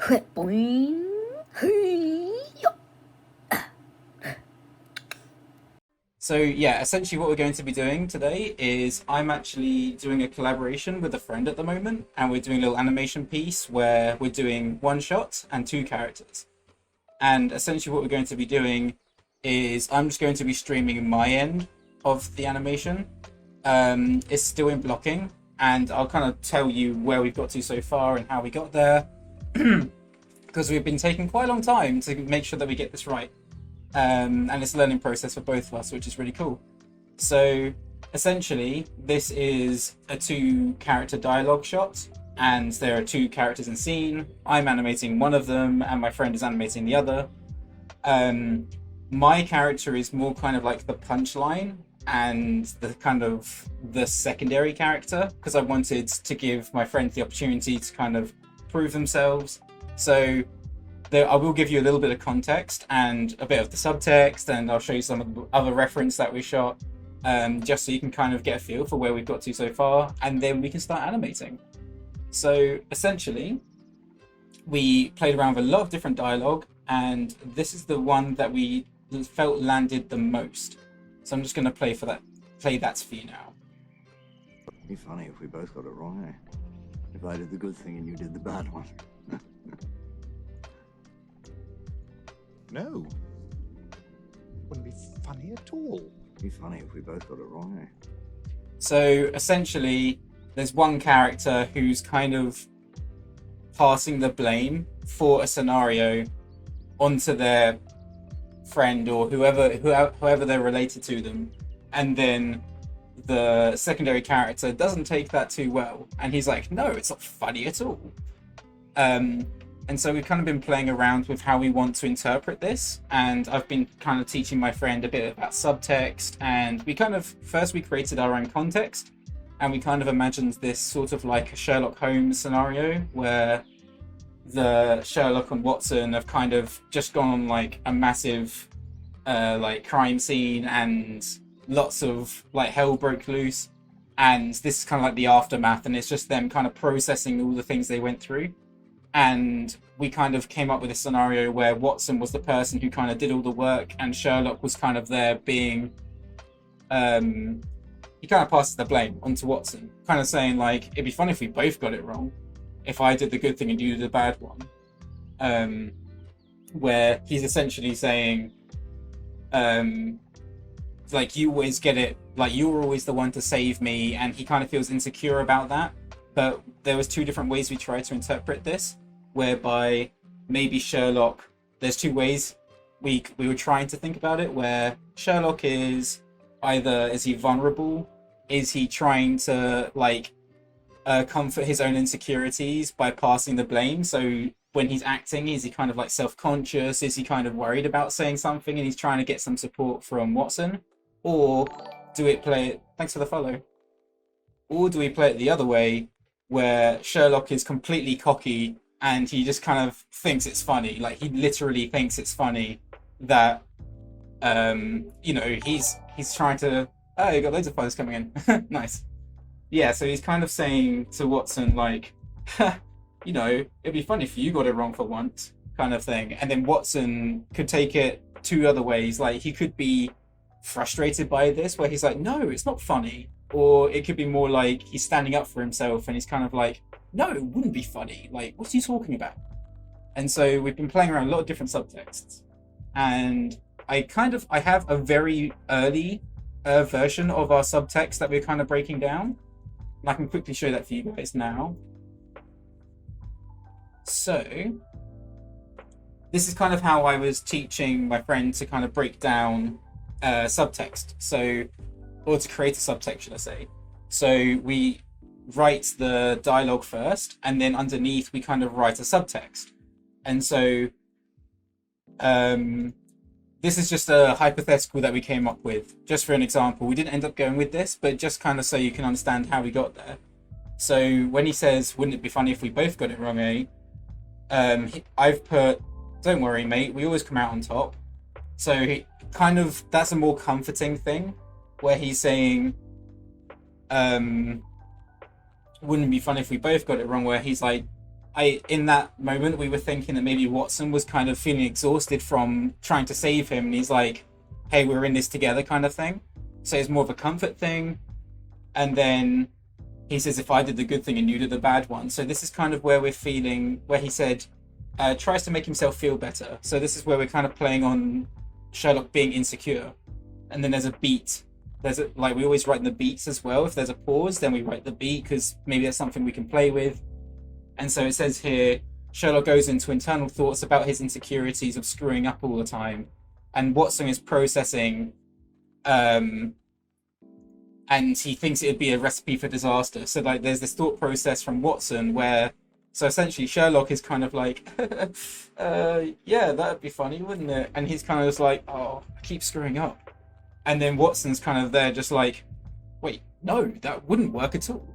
So yeah, essentially what we're going to be doing today is I'm actually doing a collaboration with a friend at the moment, and we're doing a little animation piece where we're doing one shot and two characters. And essentially what we're going to be doing is I'm just going to be streaming my end of the animation. It's still in blocking, and I'll kind of tell you where we've got to so far and how we got there, because we've been taking quite a long time to make sure that we get this right. And it's a learning process for both of us, which is really cool. So essentially, this is a 2-character dialogue shot, and there are 2 characters in scene. I'm animating one of them, and my friend is animating the other. My character is more kind of like the punchline and the kind of the secondary character, because I wanted to give my friend the opportunity to kind of prove themselves. So I will give you a little bit of context and a bit of the subtext, and I'll show you some of the other reference that we shot, just so you can kind of get a feel for where we've got to so far, and then we can start animating. So essentially, we played around with a lot of different dialogue, and this is the one that we felt landed the most. So I'm just going to play that for you now. It'd be funny if we both got it wrong, eh? If I did the good thing and you did the bad one. No. Wouldn't be funny at all. It'd be funny if we both got it wrong, eh? So essentially, there's one character who's kind of passing the blame for a scenario onto their friend or whoever they're related to them, and then the secondary character doesn't take that too well, and he's like, no, it's not funny at all. And so we've kind of been playing around with how we want to interpret this, and I've been kind of teaching my friend a bit about subtext, and we created our own context, and we kind of imagined this sort of like a Sherlock Holmes scenario where the Sherlock and Watson have kind of just gone on like a massive like crime scene, and lots of like hell broke loose, and this is kind of like the aftermath, and it's just them kind of processing all the things they went through. And we kind of came up with a scenario where Watson was the person who kind of did all the work, and Sherlock was kind of there being he kind of passes the blame onto Watson, kind of saying like, it'd be fun if we both got it wrong, if I did the good thing and you did the bad one. Where he's essentially saying like, you always get it, like you're always the one to save me, and he kind of feels insecure about that. But there was 2 different ways we tried to interpret this, whereby maybe Sherlock, there's 2 ways we were trying to think about it, where Sherlock is either, is he vulnerable? Is he trying to like comfort his own insecurities by passing the blame? So when he's acting, is he kind of like self-conscious? Is he kind of worried about saying something and he's trying to get some support from Watson? Or do we play it, thanks for the follow, or do we play it the other way, where Sherlock is completely cocky and he just kind of thinks it's funny, like he literally thinks it's funny that you know, he's trying to, oh, you got loads of follows coming in. Nice. Yeah, so he's kind of saying to Watson like, you know, it'd be funny if you got it wrong for once, kind of thing. And then Watson could take it 2 other ways, like he could be frustrated by this, where he's like, no, it's not funny. Or it could be more like he's standing up for himself and he's kind of like, no, it wouldn't be funny. Like, what's he talking about? And so we've been playing around a lot of different subtexts. And I have a very early version of our subtext that we're kind of breaking down. And I can quickly show that for you guys now. So this is kind of how I was teaching my friend to kind of break down subtext. Or to create a subtext, should I say. So we write the dialogue first, and then underneath we kind of write a subtext. And so this is just a hypothetical that we came up with, just for an example. We didn't end up going with this, but just kind of so you can understand how we got there. So when he says, wouldn't it be funny if we both got it wrong, eh? I've put, don't worry, mate, we always come out on top. So that's a more comforting thing, where he's saying, wouldn't it be fun if we both got it wrong, where he's like, in that moment we were thinking that maybe Watson was kind of feeling exhausted from trying to save him, and he's like, hey, we're in this together kind of thing. So it's more of a comfort thing. And then he says, if I did the good thing and you did the bad one. So this is kind of where we're feeling, where he said, tries to make himself feel better. So this is where we're kind of playing on Sherlock being insecure. And then there's a beat. Like we always write the beats as well. If there's a pause, then we write the beat because maybe that's something we can play with. And so it says here, Sherlock goes into internal thoughts about his insecurities of screwing up all the time. And Watson is processing, and he thinks it'd be a recipe for disaster. So like there's this thought process from Watson where, so essentially Sherlock is kind of like, yeah, that'd be funny, wouldn't it? And he's kind of just like, oh, I keep screwing up. And then Watson's kind of there just like, wait, no, that wouldn't work at all.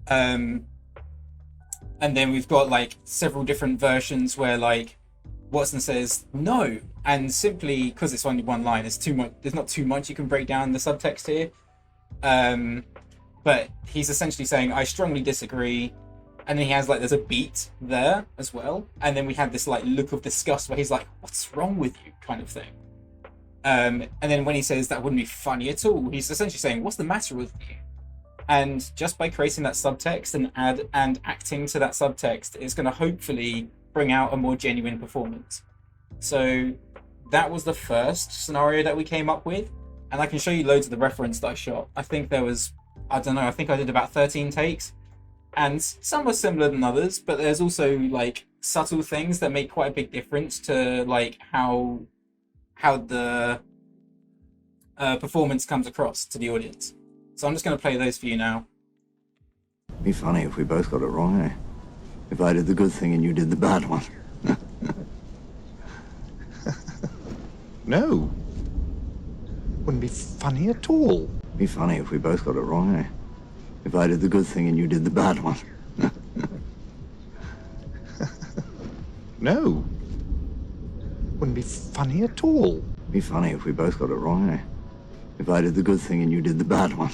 And then we've got like several different versions where like Watson says no, and simply because it's only one line, it's too much. There's not too much you can break down the subtext here. But he's essentially saying, I strongly disagree. And then he has like, there's a beat there as well. And then we have this like look of disgust where he's like, what's wrong with you kind of thing. And then when he says that wouldn't be funny at all, he's essentially saying, what's the matter with you? And just by creating that subtext and acting to that subtext, it's going to hopefully bring out a more genuine performance. So that was the first scenario that we came up with. And I can show you loads of the reference that I shot. I think there was, I don't know, I think I did about 13 takes. And some were similar than others, but there's also like subtle things that make quite a big difference to like how the performance comes across to the audience. So I'm just going to play those for you now. It'd be funny if we both got it wrong, eh? If I did the good thing and you did the bad one. No. Wouldn't be funny at all. It'd be funny if we both got it wrong, eh? If I did the good thing and you did the bad one. No. Wouldn't be funny at all. It'd be funny if we both got it wrong, eh? If I did the good thing and you did the bad one.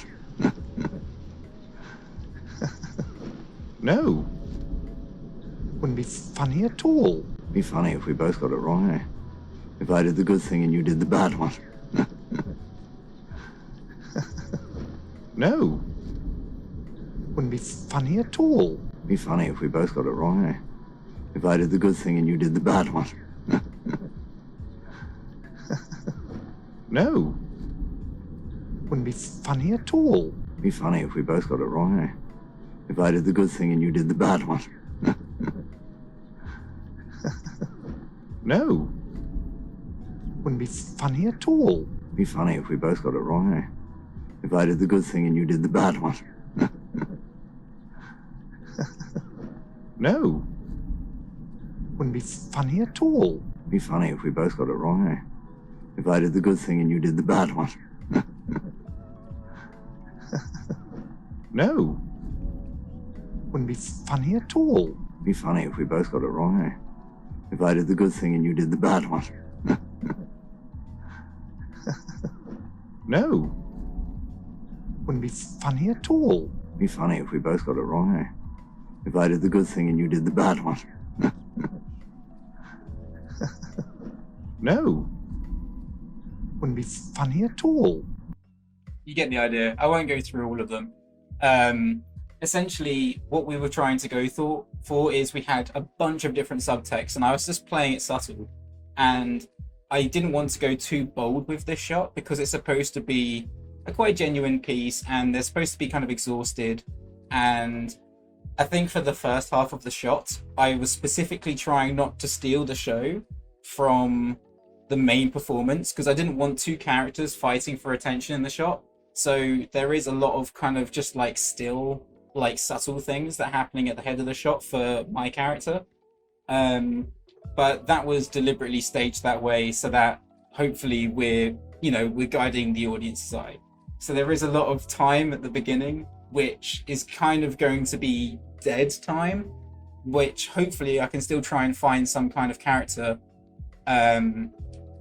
No. Wouldn't be funny at all. It'd be funny if we both got it wrong, eh? If I did the good thing and you did the bad one. No. Wouldn't be funny at all. It'd be funny if we both got it wrong, eh? If I did the good thing and you did the bad one. No. Wouldn't be funny at all. It'd be funny if we both got it wrong, eh? If I did the good thing and you did the bad one. No. Wouldn't be funny at all. It'd be funny if we both got it wrong, eh? If I did the good thing and you did the bad one. No. Wouldn't be funny at all. It'd be funny if we both got it wrong, eh? If I did the good thing and you did the bad one. No. Wouldn't be funny at all. It'd be funny if we both got it wrong, eh? If I did the good thing and you did the bad one. No. Wouldn't be funny at all. It'd be funny if we both got it wrong, eh? If I did the good thing and you did the bad one. No. Wouldn't be funny at all. You get the idea. I won't go through all of them. Essentially, what we were trying to go for is we had a bunch of different subtexts, and I was just playing it subtle. And I didn't want to go too bold with this shot because it's supposed to be a quite genuine piece, and they're supposed to be kind of exhausted. And I think for the first half of the shot, I was specifically trying not to steal the show from the main performance because I didn't want two characters fighting for attention in the shot. So there is a lot of kind of just like still like subtle things that are happening at the head of the shot for my character. But that was deliberately staged that way so that hopefully we're guiding the audience's eye. So there is a lot of time at the beginning, which is kind of going to be dead time, which hopefully I can still try and find some kind of character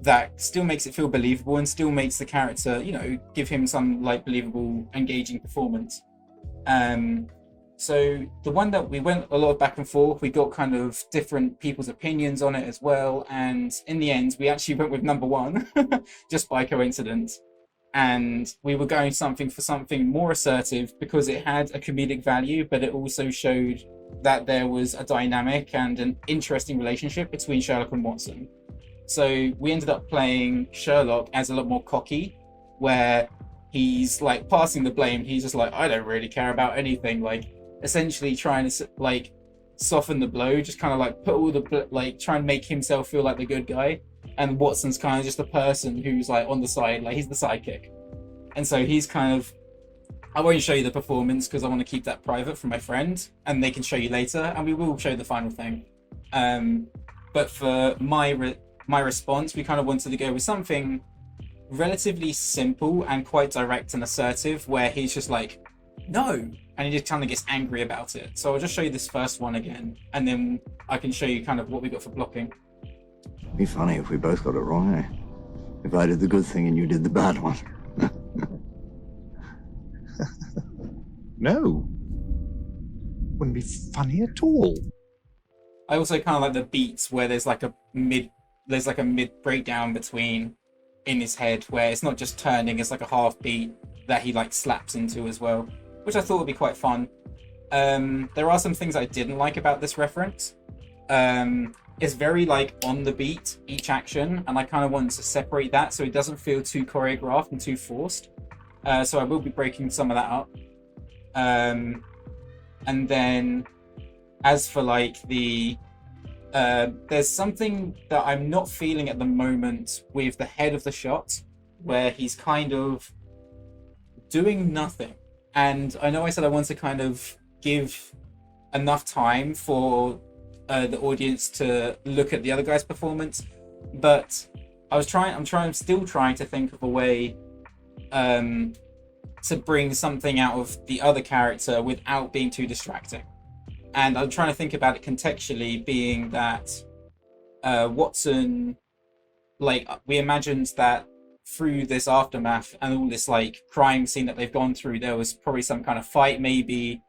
that still makes it feel believable and still makes the character, give him some like believable, engaging performance. So the one that we went a lot of back and forth, we got kind of different people's opinions on it as well, and in the end, we actually went with number one, just by coincidence. And we were going for something more assertive because it had a comedic value, but it also showed that there was a dynamic and an interesting relationship between Sherlock and Watson. So we ended up playing Sherlock as a lot more cocky, where he's like passing the blame. He's just like, I don't really care about anything. Like, essentially trying to like soften the blow, just kind of like put all the like try and make himself feel like the good guy. And Watson's kind of just a person who's like on the side, like he's the sidekick. And so he's kind of, I won't show you the performance because I want to keep that private from my friend, and they can show you later, and we will show the final thing. But for my response, we kind of wanted to go with something relatively simple and quite direct and assertive, where he's just like, no, and he just kind of gets angry about it. So I'll just show you this first one again, and then I can show you kind of what we got for blocking. It'd be funny if we both got it wrong, eh? If I did the good thing and you did the bad one. No. Wouldn't be funny at all. I also kind of like the beats where there's like a mid breakdown between in his head, where it's not just turning, it's like a half beat that he like slaps into as well, which I thought would be quite fun. There are some things I didn't like about this reference. It's very like on the beat, each action, and I kind of wanted to separate that so it doesn't feel too choreographed and too forced. So I will be breaking some of that up. And then as for like the there's something that I'm not feeling at the moment with the head of the shot, where he's kind of doing nothing. And I know I said I want to kind of give enough time for the audience to look at the other guy's performance, but I'm still trying to think of a way to bring something out of the other character without being too distracting. And I'm trying to think about it contextually, being that Watson, like, we imagined that through this aftermath and all this like crime scene that they've gone through, there was probably some kind of fight. Maybe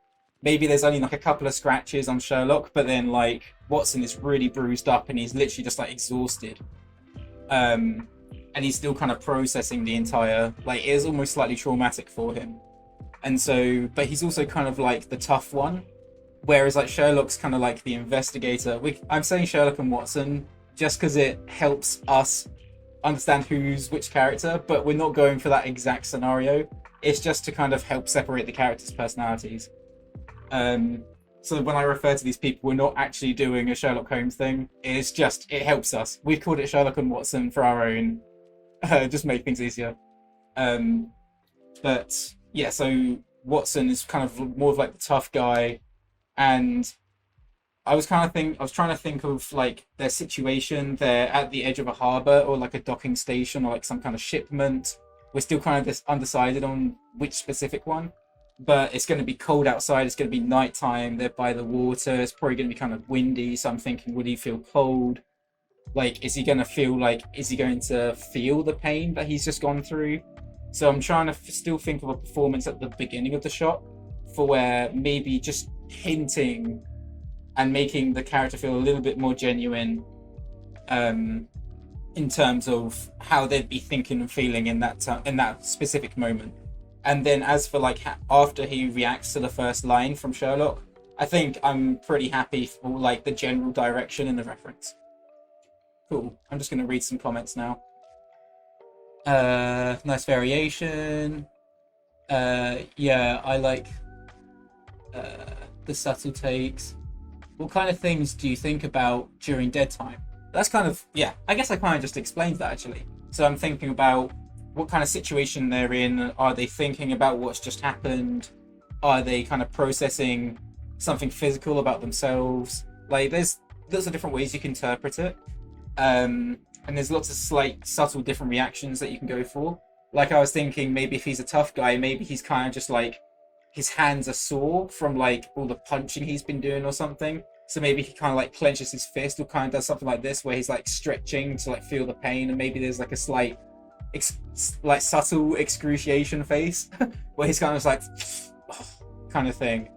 there's only like a couple of scratches on Sherlock, but then like Watson is really bruised up and he's literally just like exhausted. And he's still kind of processing the entire, like, it is almost slightly traumatic for him. And so, but he's also kind of like the tough one, whereas like Sherlock's kind of like the investigator. I'm saying Sherlock and Watson just because it helps us understand who's which character, but we're not going for that exact scenario. It's just to kind of help separate the characters' personalities. So when I refer to these people, we're not actually doing a Sherlock Holmes thing. It's just, it helps us. We've called it Sherlock and Watson for our own, just make things easier. But yeah, so Watson is kind of more of like the tough guy, and I was trying to think of like their situation. They're at the edge of a harbor or like a docking station or like some kind of shipment. We're still kind of just undecided on which specific one, but it's going to be cold outside. It's going to be nighttime. They're by the water. It's probably going to be kind of windy. So I'm thinking, would he feel cold? Like, is he going to feel the pain that he's just gone through? So I'm trying to still think of a performance at the beginning of the shot for where maybe just hinting and making the character feel a little bit more genuine in terms of how they'd be thinking and feeling in that specific moment. And then as for like after he reacts to the first line from Sherlock, I think I'm pretty happy for like the general direction and the reference. Cool. I'm just going to read some comments now. Nice variation. Yeah, I like the subtle takes. What kind of things do you think about during dead time? That's kind of, yeah, I guess I kind of just explained that actually. So I'm thinking about what kind of situation they're in. Are they thinking about what's just happened? Are they kind of processing something physical about themselves? Like, there's lots of different ways you can interpret it. And there's lots of slight, subtle different reactions that you can go for. Like, I was thinking maybe if he's a tough guy, maybe he's kind of just like, his hands are sore from like all the punching he's been doing or something. So maybe he kind of like clenches his fist or kind of does something like this where he's like stretching to like feel the pain, and maybe there's like a slight, like subtle excruciation face where he's kind of like kind of thing.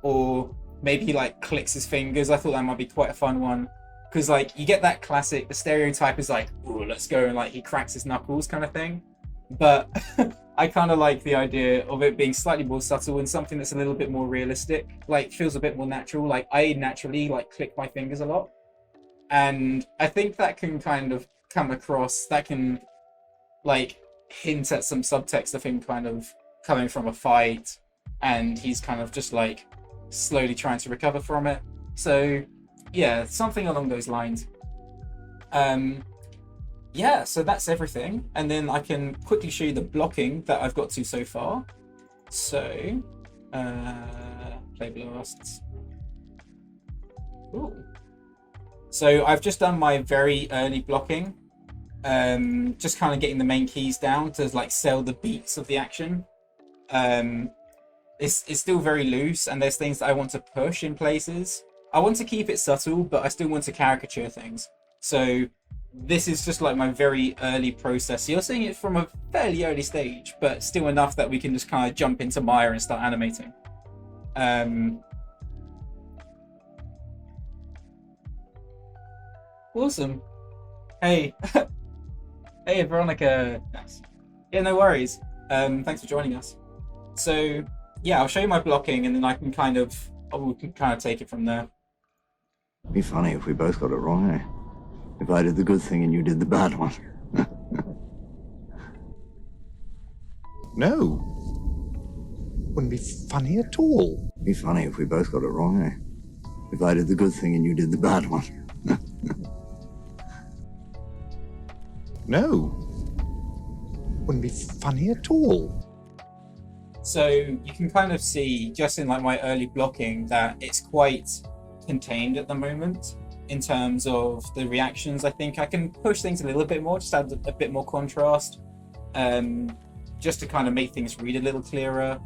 or maybe he like clicks his fingers. I thought that might be quite a fun one, because like you get that classic, the stereotype is like, "Ooh, let's go," and like he cracks his knuckles kind of thing. But I kind of like the idea of it being slightly more subtle and something that's a little bit more realistic, like feels a bit more natural. Like I naturally like click my fingers a lot, and I think that can kind of come across, that can like hint at some subtext of him kind of coming from a fight, and he's kind of just like slowly trying to recover from it. So yeah, something along those lines. Yeah, so that's everything, and then I can quickly show you the blocking that I've got to so far. So play blasts. Ooh. So I've just done my very early blocking, just kind of getting the main keys down to like sell the beats of the action. It's still very loose, and there's things that I want to push in places. I want to keep it subtle, but I still want to caricature things. So this is just like my very early process. So you're seeing it from a fairly early stage, but still enough that we can just kind of jump into Maya and start animating. Awesome. Hey. Hey, Veronica. Nice. Yeah, no worries. Thanks for joining us. So yeah, I'll show you my blocking, and then I can we can kind of take it from there. It'd be funny if we both got it wrong, eh? If I did the good thing and you did the bad one. No. Wouldn't be funny at all. It'd be funny if we both got it wrong, eh? If I did the good thing and you did the bad one. No. Wouldn't be funny at all. So you can kind of see just in like my early blocking that it's quite contained at the moment in terms of the reactions. I think I can push things a little bit more, just add a bit more contrast, just to kind of make things read a little clearer.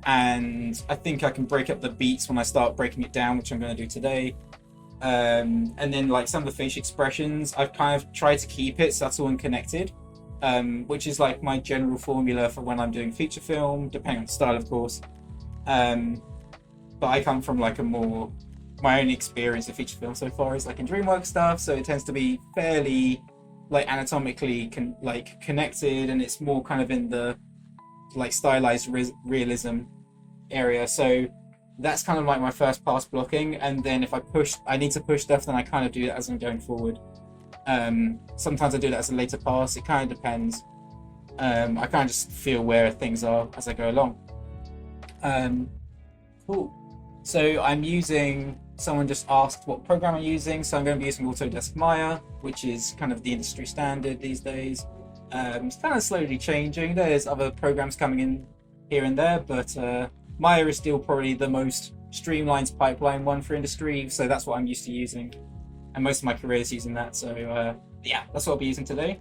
And I think I can break up the beats when I start breaking it down, which I'm going to do today. And then like some of the facial expressions, I've kind of tried to keep it subtle and connected, which is like my general formula for when I'm doing feature film, depending on the style, of course. But I come from like my own experience of feature film so far is like in DreamWorks stuff, so it tends to be fairly like anatomically connected, and it's more kind of in the like stylized realism area. So that's kind of like my first pass blocking, and then if I need to push stuff, then I kind of do that as I'm going forward. Sometimes I do that as a later pass. It kind of depends. I kind of just feel where things are as I go along. Cool. So I'm using, someone just asked what program I'm using, so I'm going to be using Autodesk Maya, which is kind of the industry standard these days. It's kind of slowly changing. There's other programs coming in here and there, but Maya is still probably the most streamlined pipeline one for industry, so that's what I'm used to using, and most of my career is using that. So yeah, that's what I'll be using today.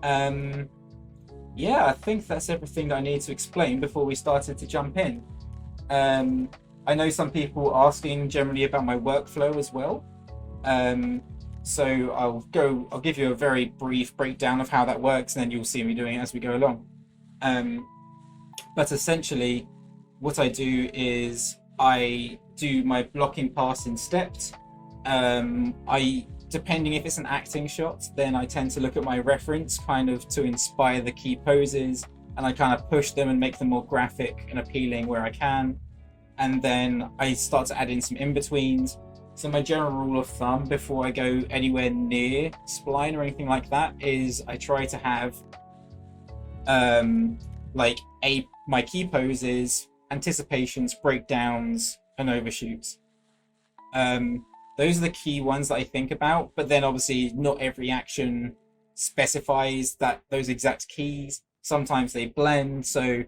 Yeah, I think that's everything that I need to explain before we started to jump in. I know some people asking generally about my workflow as well. So I'll give you a very brief breakdown of how that works, and then you'll see me doing it as we go along. But essentially, what I do is I do my blocking pass in steps. Depending if it's an acting shot, then I tend to look at my reference kind of to inspire the key poses, and I kind of push them and make them more graphic and appealing where I can. And then I start to add in some in-betweens. So my general rule of thumb before I go anywhere near spline or anything like that is I try to have my key poses, anticipations, breakdowns, and overshoots. Those are the key ones that I think about, but then obviously not every action specifies those exact keys. Sometimes they blend, so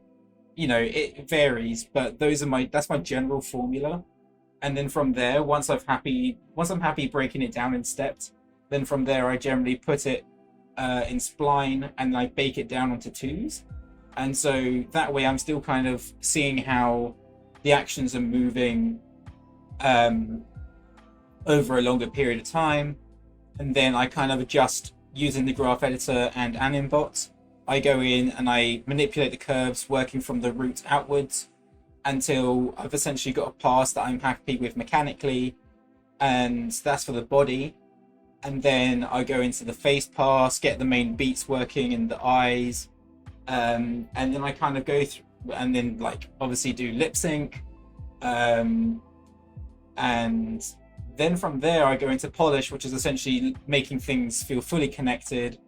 it varies, but that's my general formula. And then from there, once I'm happy breaking it down in steps, then from there I generally put it in spline and I bake it down onto twos. And so that way I'm still kind of seeing how the actions are moving over a longer period of time. And then I kind of adjust using the graph editor and Animate. I go in and I manipulate the curves working from the root outwards, until I've essentially got a pass that I'm happy with mechanically, and that's for the body. And then I go into the face pass, get the main beats working in the eyes, and then I kind of go through, and then like obviously do lip sync, and then from there I go into polish, which is essentially making things feel fully connected,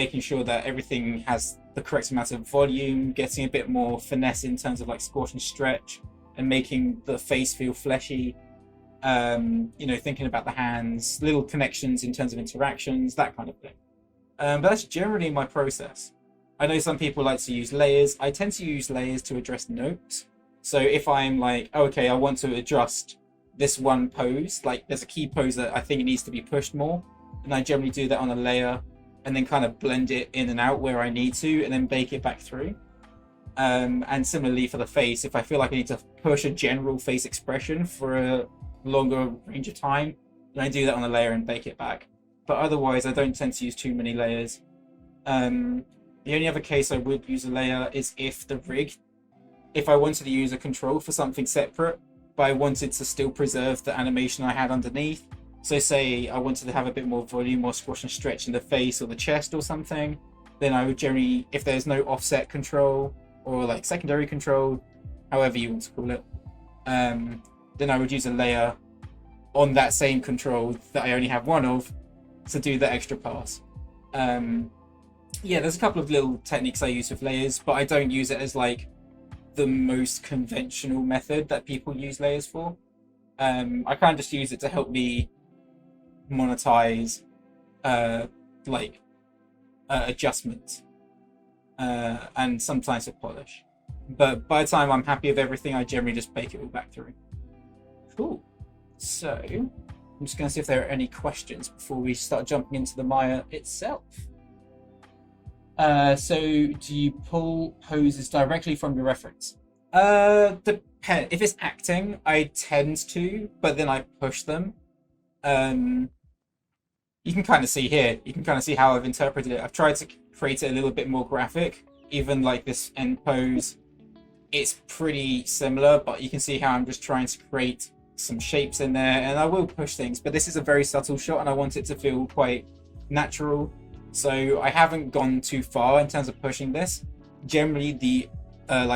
making sure that everything has the correct amount of volume, getting a bit more finesse in terms of like squash and stretch, and making the face feel fleshy. Thinking about the hands, little connections in terms of interactions, that kind of thing. But that's generally my process. I know some people like to use layers. I tend to use layers to address notes. So if I'm like, okay, I want to adjust this one pose, like there's a key pose that I think it needs to be pushed more, and I generally do that on a layer and then kind of blend it in and out where I need to, and then bake it back through. And similarly for the face, if I feel like I need to push a general face expression for a longer range of time, then I do that on a layer and bake it back. But otherwise, I don't tend to use too many layers. The only other case I would use a layer is if I wanted to use a control for something separate, but I wanted to still preserve the animation I had underneath. So say I wanted to have a bit more volume or squash and stretch in the face or the chest or something, then I would generally, if there's no offset control or like secondary control, however you want to call it, then I would use a layer on that same control that I only have one of to do the extra pass. There's a couple of little techniques I use with layers, but I don't use it as like the most conventional method that people use layers for. I kind of just use it to help me monetize adjustments and sometimes with polish. But by the time I'm happy with everything, I generally just bake it all back through. Cool. So I'm just going to see if there are any questions before we start jumping into the Maya itself. So do you pull poses directly from your reference? Depend. If it's acting, I tend to, but then I push them. You can kind of see here. You can kind of see how I've interpreted it. I've tried to create it a little bit more graphic. Even like this end pose, it's pretty similar, but you can see how I'm just trying to create some shapes in there, and I will push things, but this is a very subtle shot and I want it to feel quite natural, so I haven't gone too far in terms of pushing this. Generally the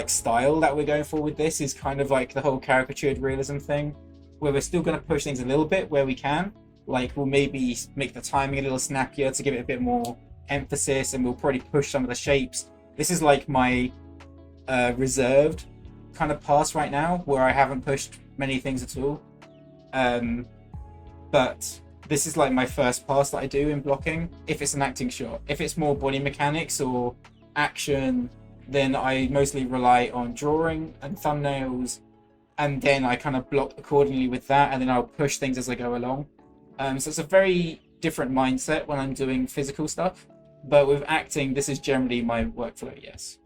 style that we're going for with this is kind of like the whole caricatured realism thing, where we're still going to push things a little bit where we can. Like we'll maybe make the timing a little snappier to give it a bit more emphasis, and we'll probably push some of the shapes. This is like my reserved kind of pass right now, where I haven't pushed many things at all. But this is like my first pass that I do in blocking if it's an acting shot. If it's more body mechanics or action, then I mostly rely on drawing and thumbnails, and then I kind of block accordingly with that, and then I'll push things as I go along. So it's a very different mindset when I'm doing physical stuff, but with acting, this is generally my workflow, yes.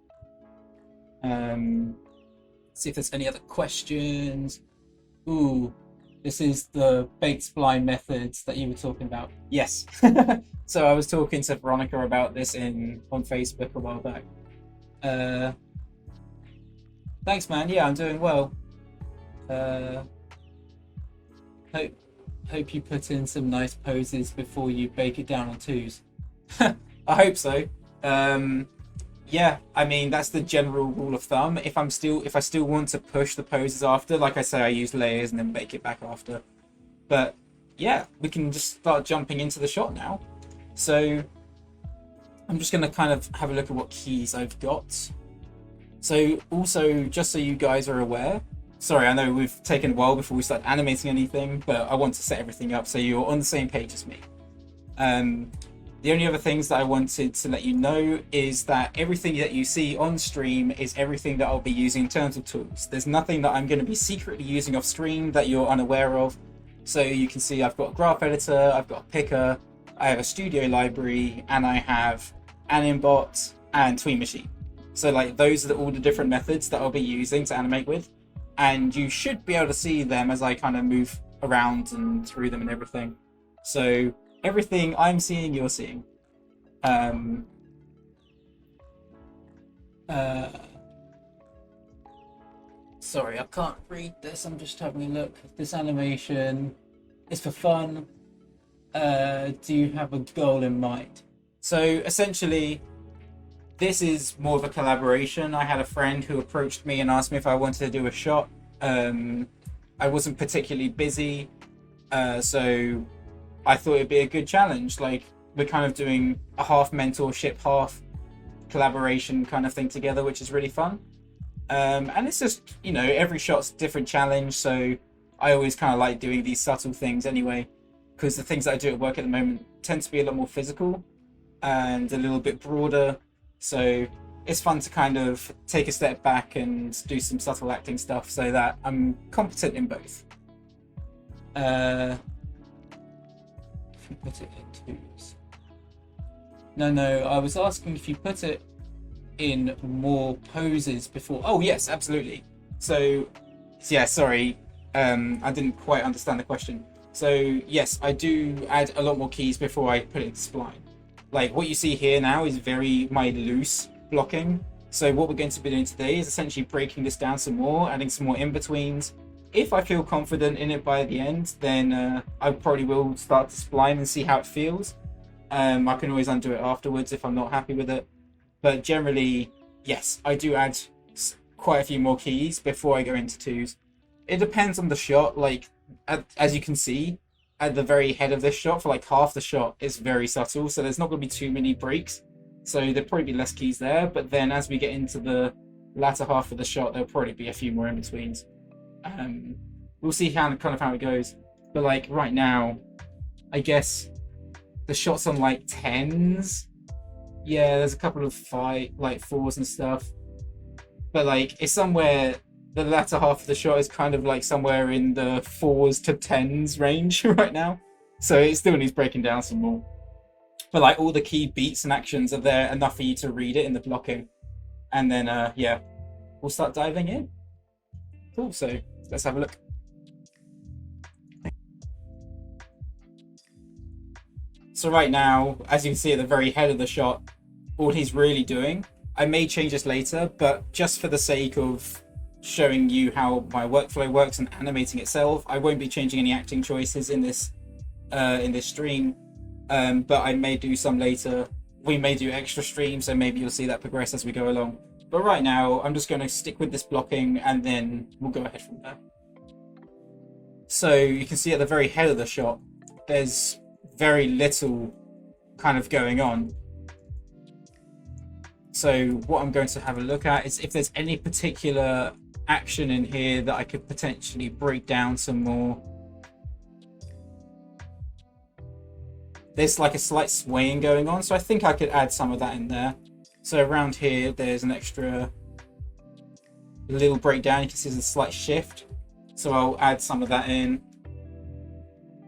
See if there's any other questions. Ooh, this is the baked spline methods that you were talking about. Yes. So I was talking to Veronica about this on Facebook a while back. Thanks, man. Yeah, I'm doing well. Hope you put in some nice poses before you bake it down on twos. I hope so. Yeah, I mean that's the general rule of thumb. If I still want to push the poses after, like I say, I use layers and then bake it back after. But yeah, we can just start jumping into the shot now. So I'm just gonna kind of have a look at what keys I've got. So also, just so you guys are aware, sorry, I know we've taken a while before we start animating anything, but I want to set everything up so you're on the same page as me. The only other things that I wanted to let you know is that everything that you see on stream is everything that I'll be using in terms of tools. There's nothing that I'm going to be secretly using off stream that you're unaware of. So you can see I've got a graph editor, I've got a picker, I have a studio library, and I have Animate and Tweener machine. So like those are all the different methods that I'll be using to animate with. And you should be able to see them as I kind of move around and through them and everything. So everything I'm seeing, you're seeing. Sorry, I can't read this. I'm just having a look. This animation is for fun. Do you have a goal in mind? So essentially, this is more of a collaboration. I had a friend who approached me and asked me if I wanted to do a shot. I wasn't particularly busy, so I thought it'd be a good challenge. Like, we're kind of doing a half mentorship, half collaboration kind of thing together, which is really fun. And it's just, you know, every shot's a different challenge, so I always kind of like doing these subtle things anyway, because the things that I do at work at the moment tend to be a lot more physical and a little bit broader, so it's fun to kind of take a step back and do some subtle acting stuff so that I'm competent in both. If you put it in twos. No, I was asking if you put it in more poses before. Oh yes, absolutely. So yeah, sorry, I didn't quite understand the question. So yes, I do add a lot more keys before I put it into spline. Like what you see here now is very my loose blocking. So what we're going to be doing today is essentially breaking this down some more, adding some more in-betweens. If I feel confident in it by the end, then I probably will start to spline and see how it feels. I can always undo it afterwards if I'm not happy with it. But generally, yes, I do add quite a few more keys before I go into twos. It depends on the shot. Like, as you can see, at the very head of this shot, for like half the shot, it's very subtle. So there's not going to be too many breaks. So there'll probably be less keys there. But then as we get into the latter half of the shot, there'll probably be a few more in-betweens. We'll see how it goes. But like right now, I guess the shot's on like 10s. Yeah, there's a couple of fours and stuff, but like it's somewhere, the latter half of the shot is kind of like somewhere in the 4s to 10s range right now, so it still needs breaking down some more. But like all the key beats and actions are there enough for you to read it in the blocking, and then yeah, we'll start diving in. Cool, so let's have a look. So right now, as you can see at the very head of the shot, all he's really doing, I may change this later, but just for the sake of showing you how my workflow works and animating itself, I won't be changing any acting choices in this stream, but I may do some later. We may do extra streams, so maybe you'll see that progress as we go along. But right now, I'm just going to stick with this blocking, and then we'll go ahead from there. So you can see at the very head of the shot, there's very little kind of going on. So what I'm going to have a look at is if there's any particular action in here that I could potentially break down some more. There's like a slight swaying going on, so I think I could add some of that in there. So around here, there's an extra little breakdown. You can see there's a slight shift. So I'll add some of that in.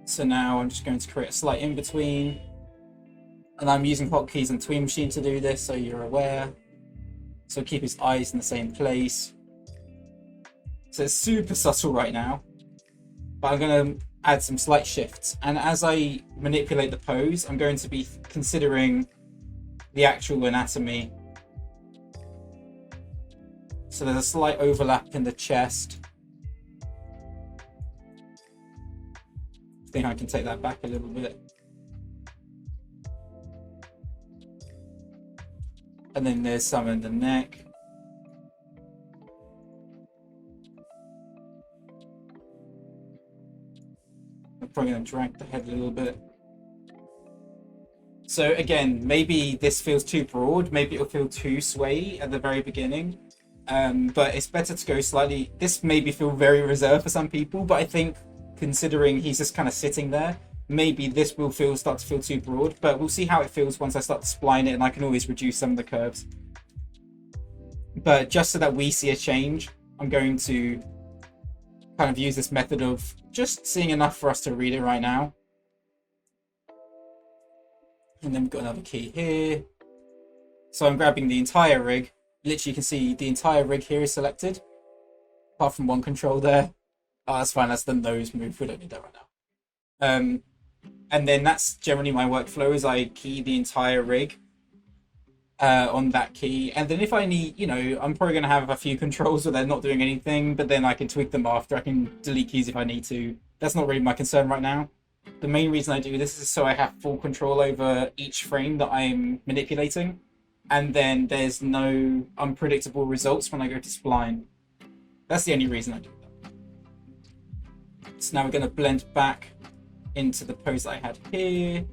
So now I'm just going to create a slight in-between. And I'm using hotkeys and Tween Machine to do this, so you're aware. So keep his eyes in the same place. So it's super subtle right now. But I'm going to add some slight shifts. And as I manipulate the pose, I'm going to be considering the actual anatomy. So there's a slight overlap in the chest. I think I can take that back a little bit. And then there's some in the neck. I'm probably going to drag the head a little bit. So again, maybe this feels too broad. Maybe it'll feel too sway at the very beginning. But it's better to go slightly. This maybe feel very reserved for some people, but I think considering he's just kind of sitting there, maybe this will start to feel too broad, but we'll see how it feels once I start to spline it, and I can always reduce some of the curves. But just so that we see a change, I'm going to kind of use this method of just seeing enough for us to read it right now. And then we've got another key here. So I'm grabbing the entire rig. Literally, you can see the entire rig here is selected, apart from one control there. Oh, that's fine. That's the nose move. We don't need that right now. And then that's generally my workflow, is I key the entire rig. on that key. And then if I need, you know, I'm probably going to have a few controls where they're not doing anything, but then I can tweak them after. I can delete keys if I need to. That's not really my concern right now. The main reason I do this is so I have full control over each frame that I'm manipulating, and then there's no unpredictable results when I go to spline. That's the only reason I do that. So now we're going to blend back into the pose that I had here.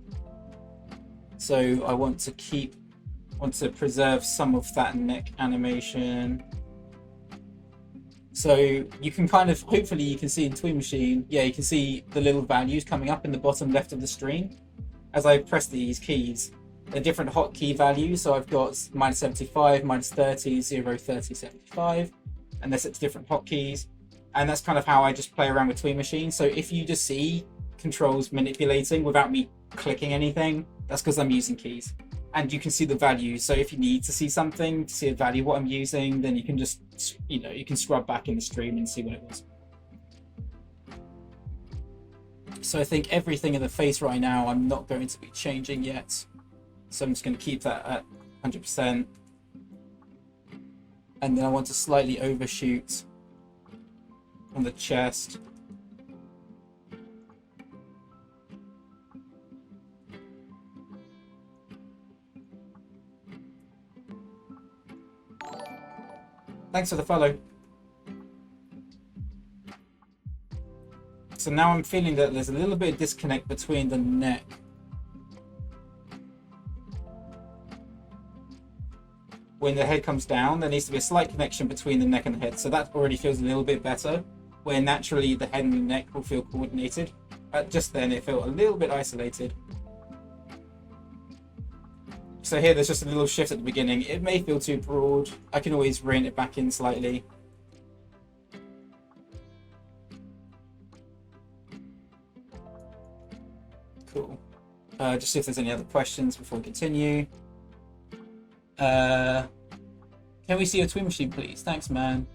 So I want to preserve some of that neck animation. So you can kind of, hopefully you can see in Tween Machine, yeah, you can see the little values coming up in the bottom left of the screen as I press these keys. They're different hotkey values, so I've got -75, -30, 0, 30, 75, and they're set to different hotkeys. And that's kind of how I just play around with Tween Machine. So if you just see controls manipulating without me clicking anything, that's because I'm using keys. And you can see the values. So if you need to see something, to see a value what I'm using, then you can just, you know, you can scrub back in the stream and see what it was. So I think everything in the face right now, I'm not going to be changing yet. So I'm just going to keep that at 100%. And then I want to slightly overshoot on the chest. Thanks for the follow. So now I'm feeling that there's a little bit of disconnect between the neck. When the head comes down, there needs to be a slight connection between the neck and the head. So that already feels a little bit better, where naturally the head and the neck will feel coordinated. Just then it felt a little bit isolated. So here there's just a little shift at the beginning. It may feel too broad. I can always rein it back in slightly. Cool. Just see if there's any other questions before we continue. Can we see your Tween Machine, please? Thanks, man.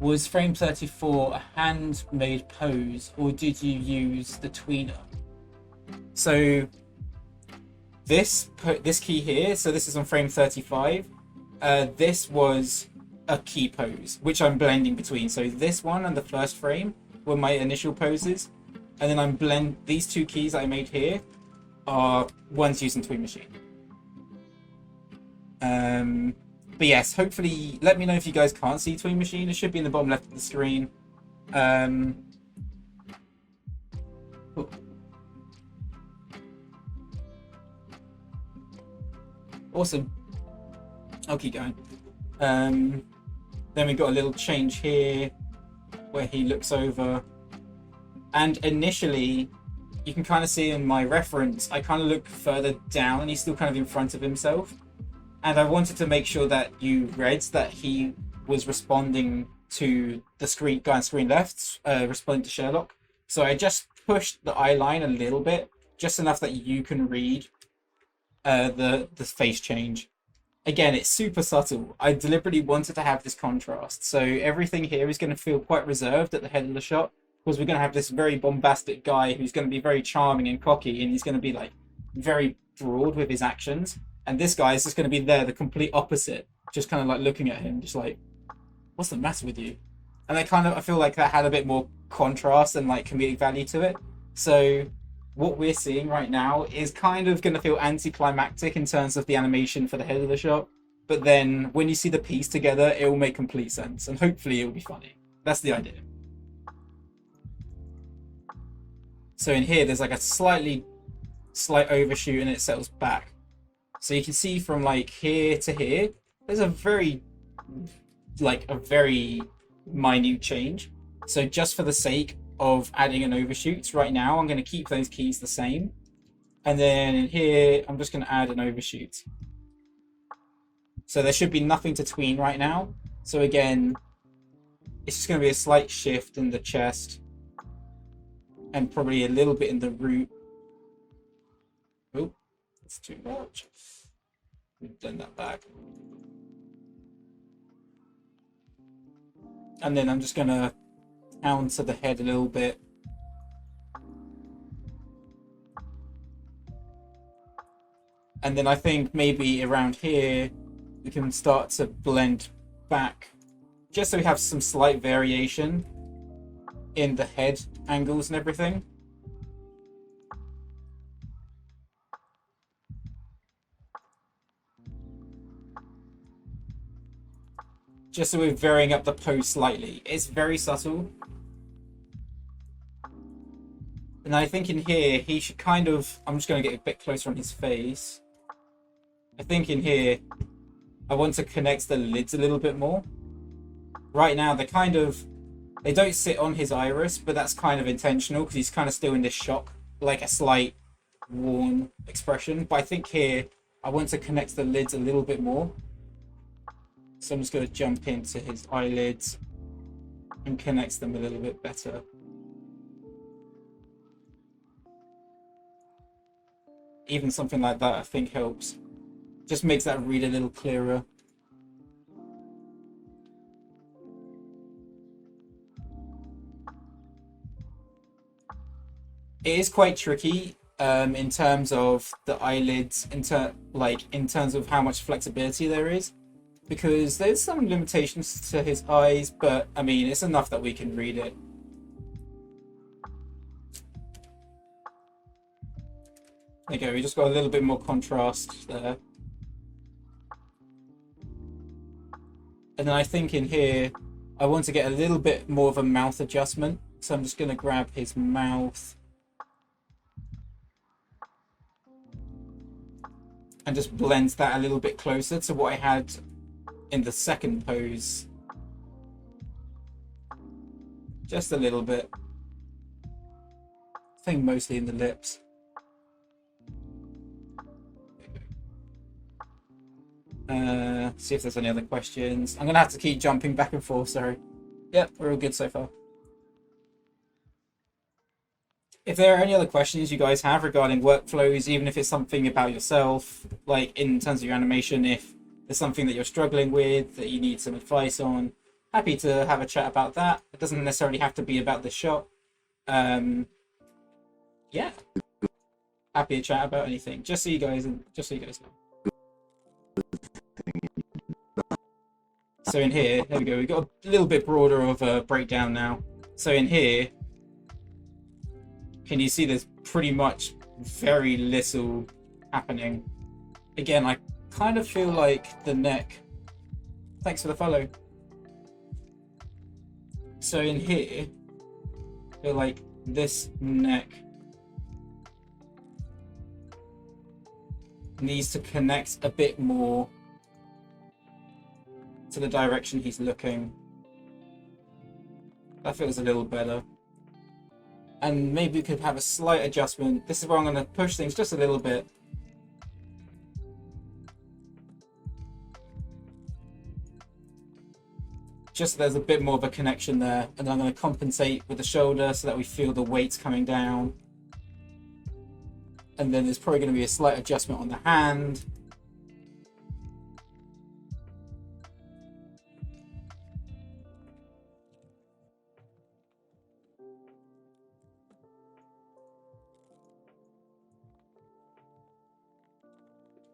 Was frame 34 a handmade pose, or did you use the tweener? So this key here, so this is on frame 35. This was a key pose, which I'm blending between. So this one and the first frame were my initial poses, and then these two keys I made here are ones using Tween Machine. But yes, hopefully, let me know if you guys can't see Tween Machine. It should be in the bottom left of the screen. Awesome. I'll keep going. Then we've got a little change here where he looks over. And initially, you can kind of see in my reference, I kind of look further down and he's still kind of in front of himself. And I wanted to make sure that you read that he was responding to the guy on screen left, responding to Sherlock. So I just pushed the eye line a little bit, just enough that you can read the face change. Again, it's super subtle. I deliberately wanted to have this contrast. So everything here is going to feel quite reserved at the head of the shot, because we're going to have this very bombastic guy who's going to be very charming and cocky, and he's going to be like very broad with his actions. And this guy is just going to be there, the complete opposite, just kind of like looking at him, just like, what's the matter with you? And I feel like that had a bit more contrast and like comedic value to it. So what we're seeing right now is kind of going to feel anticlimactic in terms of the animation for the head of the shot. But then when you see the piece together, it will make complete sense. And hopefully it will be funny. That's the idea. So in here, there's like a slight overshoot and it settles back. So you can see from like here to here, there's a very minute change. So just for the sake of adding an overshoot right now, I'm going to keep those keys the same. And then in here, I'm just going to add an overshoot. So there should be nothing to tween right now. So again, it's just going to be a slight shift in the chest and probably a little bit in the root. Oh, that's too much. Blend that back. And then I'm just going to counter the head a little bit. And then I think maybe around here we can start to blend back, just so we have some slight variation in the head angles and everything. Just so we're varying up the pose slightly. It's very subtle. And I think in here, he should kind of... I'm just going to get a bit closer on his face. I think in here, I want to connect the lids a little bit more. Right now, they're kind of... They don't sit on his iris, but that's kind of intentional because he's kind of still in this shock, like a slight worn expression. But I think here, I want to connect the lids a little bit more. So I'm just going to jump into his eyelids and connect them a little bit better. Even something like that I think helps. Just makes that read a little clearer. It is quite tricky in terms of the eyelids, in terms of how much flexibility there is. Because there's some limitations to his eyes, but I mean, it's enough that we can read it. There you go, we just got a little bit more contrast there. And then I think in here, I want to get a little bit more of a mouth adjustment. So I'm just going to grab his mouth. And just blend that a little bit closer to what I had in the second pose. Just a little bit. I think mostly in the lips. See if there's any other questions. I'm gonna have to keep jumping back and forth, sorry. Yep, we're all good so far. If there are any other questions you guys have regarding workflows, even if it's something about yourself, like in terms of your animation, if there's something that you're struggling with, that you need some advice on, happy to have a chat about that. It doesn't necessarily have to be about the shot. Yeah. Happy to chat about anything. Just so you guys know. So in here, there we go, we've got a little bit broader of a breakdown now. So in here, can you see there's pretty much very little happening? Again, I kind of feel like the neck... Thanks for the follow. So in here, I feel like this neck needs to connect a bit more to the direction he's looking. That feels a little better. And maybe we could have a slight adjustment. This is where I'm going to push things just a little bit. Just so there's a bit more of a connection there. And then I'm going to compensate with the shoulder so that we feel the weights coming down. And then there's probably going to be a slight adjustment on the hand.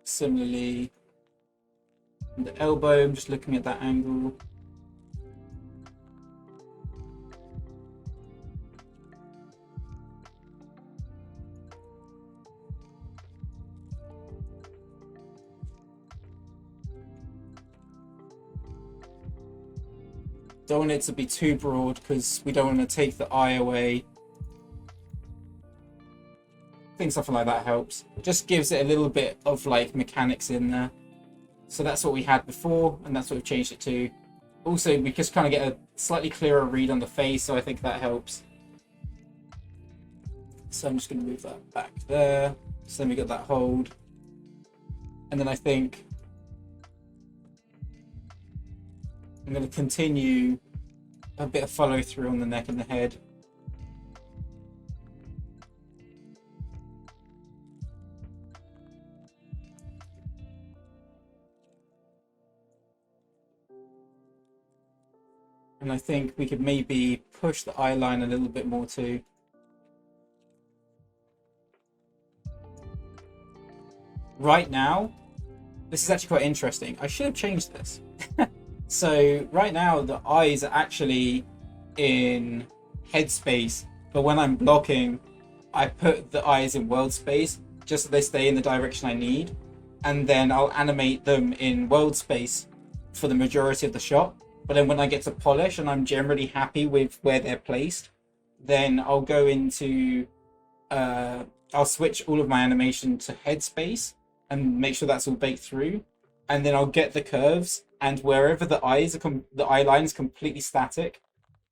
Similarly, the elbow, I'm just looking at that angle. Don't want it to be too broad because we don't want to take the eye away. I think something like that helps. It just gives it a little bit of like mechanics in there. So that's what we had before, and that's what we've changed it to. Also, we just kind of get a slightly clearer read on the face, so I think that helps. So I'm just going to move that back there. So then we got that hold. And then I think I'm going to continue a bit of follow through on the neck and the head. And I think we could maybe push the eye line a little bit more too. right now, this is actually quite interesting. I should have changed this. So right now the eyes are actually in headspace, but when I'm blocking, I put the eyes in world space just so they stay in the direction I need, and then I'll animate them in world space for the majority of the shot. But then when I get to polish and I'm generally happy with where they're placed, then I'll go into I'll switch all of my animation to headspace and make sure that's all baked through, and then I'll get the curves, and wherever the eyes are the eye line is completely static,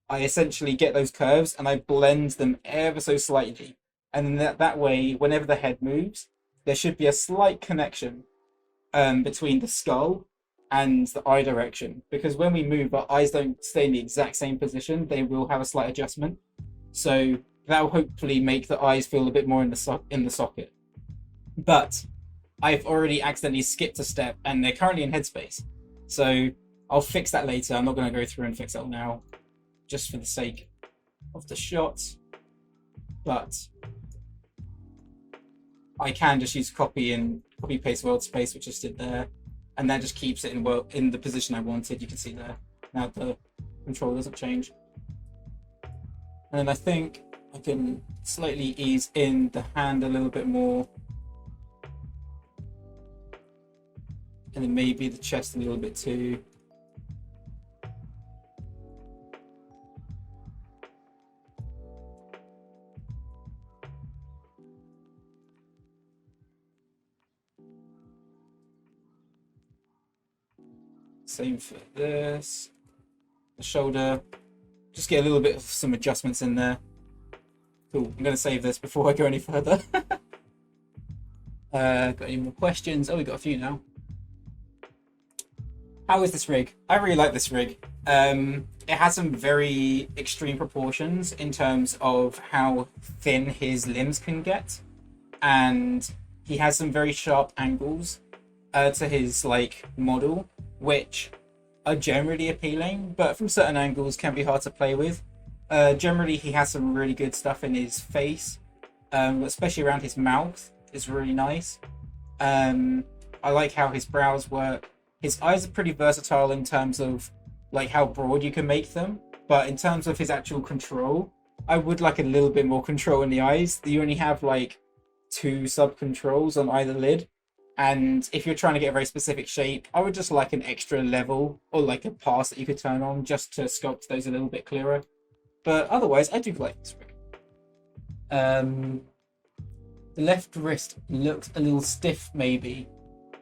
I essentially get those curves and I blend them ever so slightly, and then that way, whenever the head moves, there should be a slight connection between the skull and the eye direction, because when we move, our eyes don't stay in the exact same position; they will have a slight adjustment. So that will hopefully make the eyes feel a bit more in the socket. But I've already accidentally skipped a step, and they're currently in headspace. So I'll fix that later. I'm not going to go through and fix that now, just for the sake of the shot. But I can just use copy paste world space, which I just did there, and that just keeps it in the position I wanted. You can see there. Now the control doesn't change. And then I think I can slightly ease in the hand a little bit more. And then maybe the chest a little bit too. Same for this. The shoulder. Just get a little bit of some adjustments in there. Cool. I'm going to save this before I go any further. Got any more questions? Oh, we got a few now. How is this rig? I really like this rig. It has some very extreme proportions in terms of how thin his limbs can get, and he has some very sharp angles to his model, which are generally appealing, but from certain angles can be hard to play with. Generally, he has some really good stuff in his face, especially around his mouth is really nice. I like how his brows work. His eyes are pretty versatile in terms of how broad you can make them, but in terms of his actual control, I would like a little bit more control in the eyes. You only have 2 sub controls on either lid, and if you're trying to get a very specific shape, I would just like an extra level or a pass that you could turn on just to sculpt those a little bit clearer. But otherwise, I do like this rig. The left wrist looks a little stiff, maybe.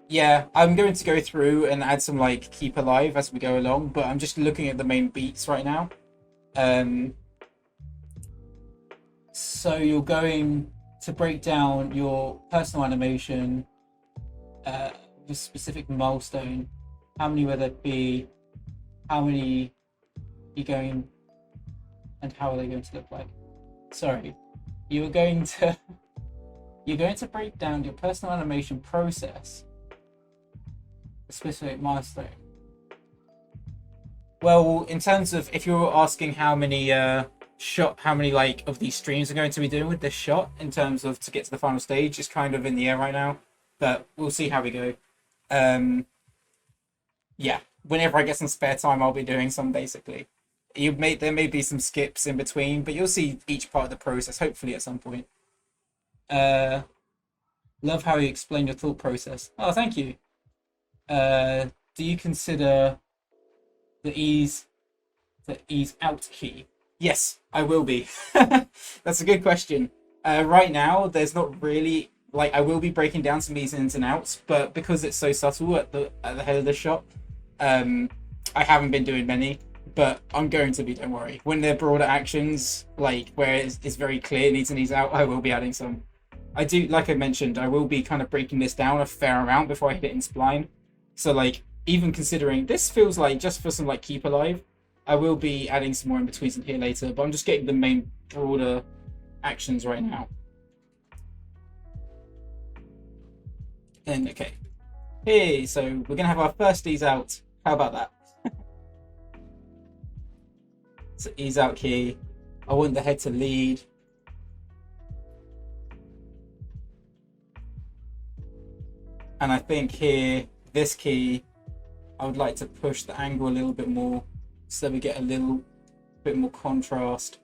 Yeah, I'm going to go through and add some keep alive as we go along, but I'm just looking at the main beats right now. So you're going to break down your personal animation with specific milestone. How many will there be? How many are you going, and how are they going to look like? Sorry, you're going to break down your personal animation process. A specific milestone. Well, in terms of if you're asking how many of these streams are going to be doing with this shot in terms of to get to the final stage, is kind of in the air right now, but we'll see how we go. Yeah, whenever I get some spare time, I'll be doing some basically. There may be some skips in between, but you'll see each part of the process hopefully at some point. Love how you explain your thought process. Oh, thank you. Do you consider the ease out key? Yes, I will be. That's a good question. Right now, there's not really I will be breaking down some ease ins and outs, but because it's so subtle at the head of the shot, I haven't been doing many. But I'm going to be. Don't worry. When they're broader actions, where it's very clear needs and ease out, I will be adding some. I do, like I mentioned, I will be kind of breaking this down a fair amount before I hit it in spline. So even considering this feels just for some keep alive, I will be adding some more in betweens in here later, but I'm just getting the main broader actions right now. And okay. Hey, so we're gonna have our first ease out. How about that? So ease out key. I want the head to lead. And I think here, this key, I would like to push the angle a little bit more so that we get a little bit more contrast.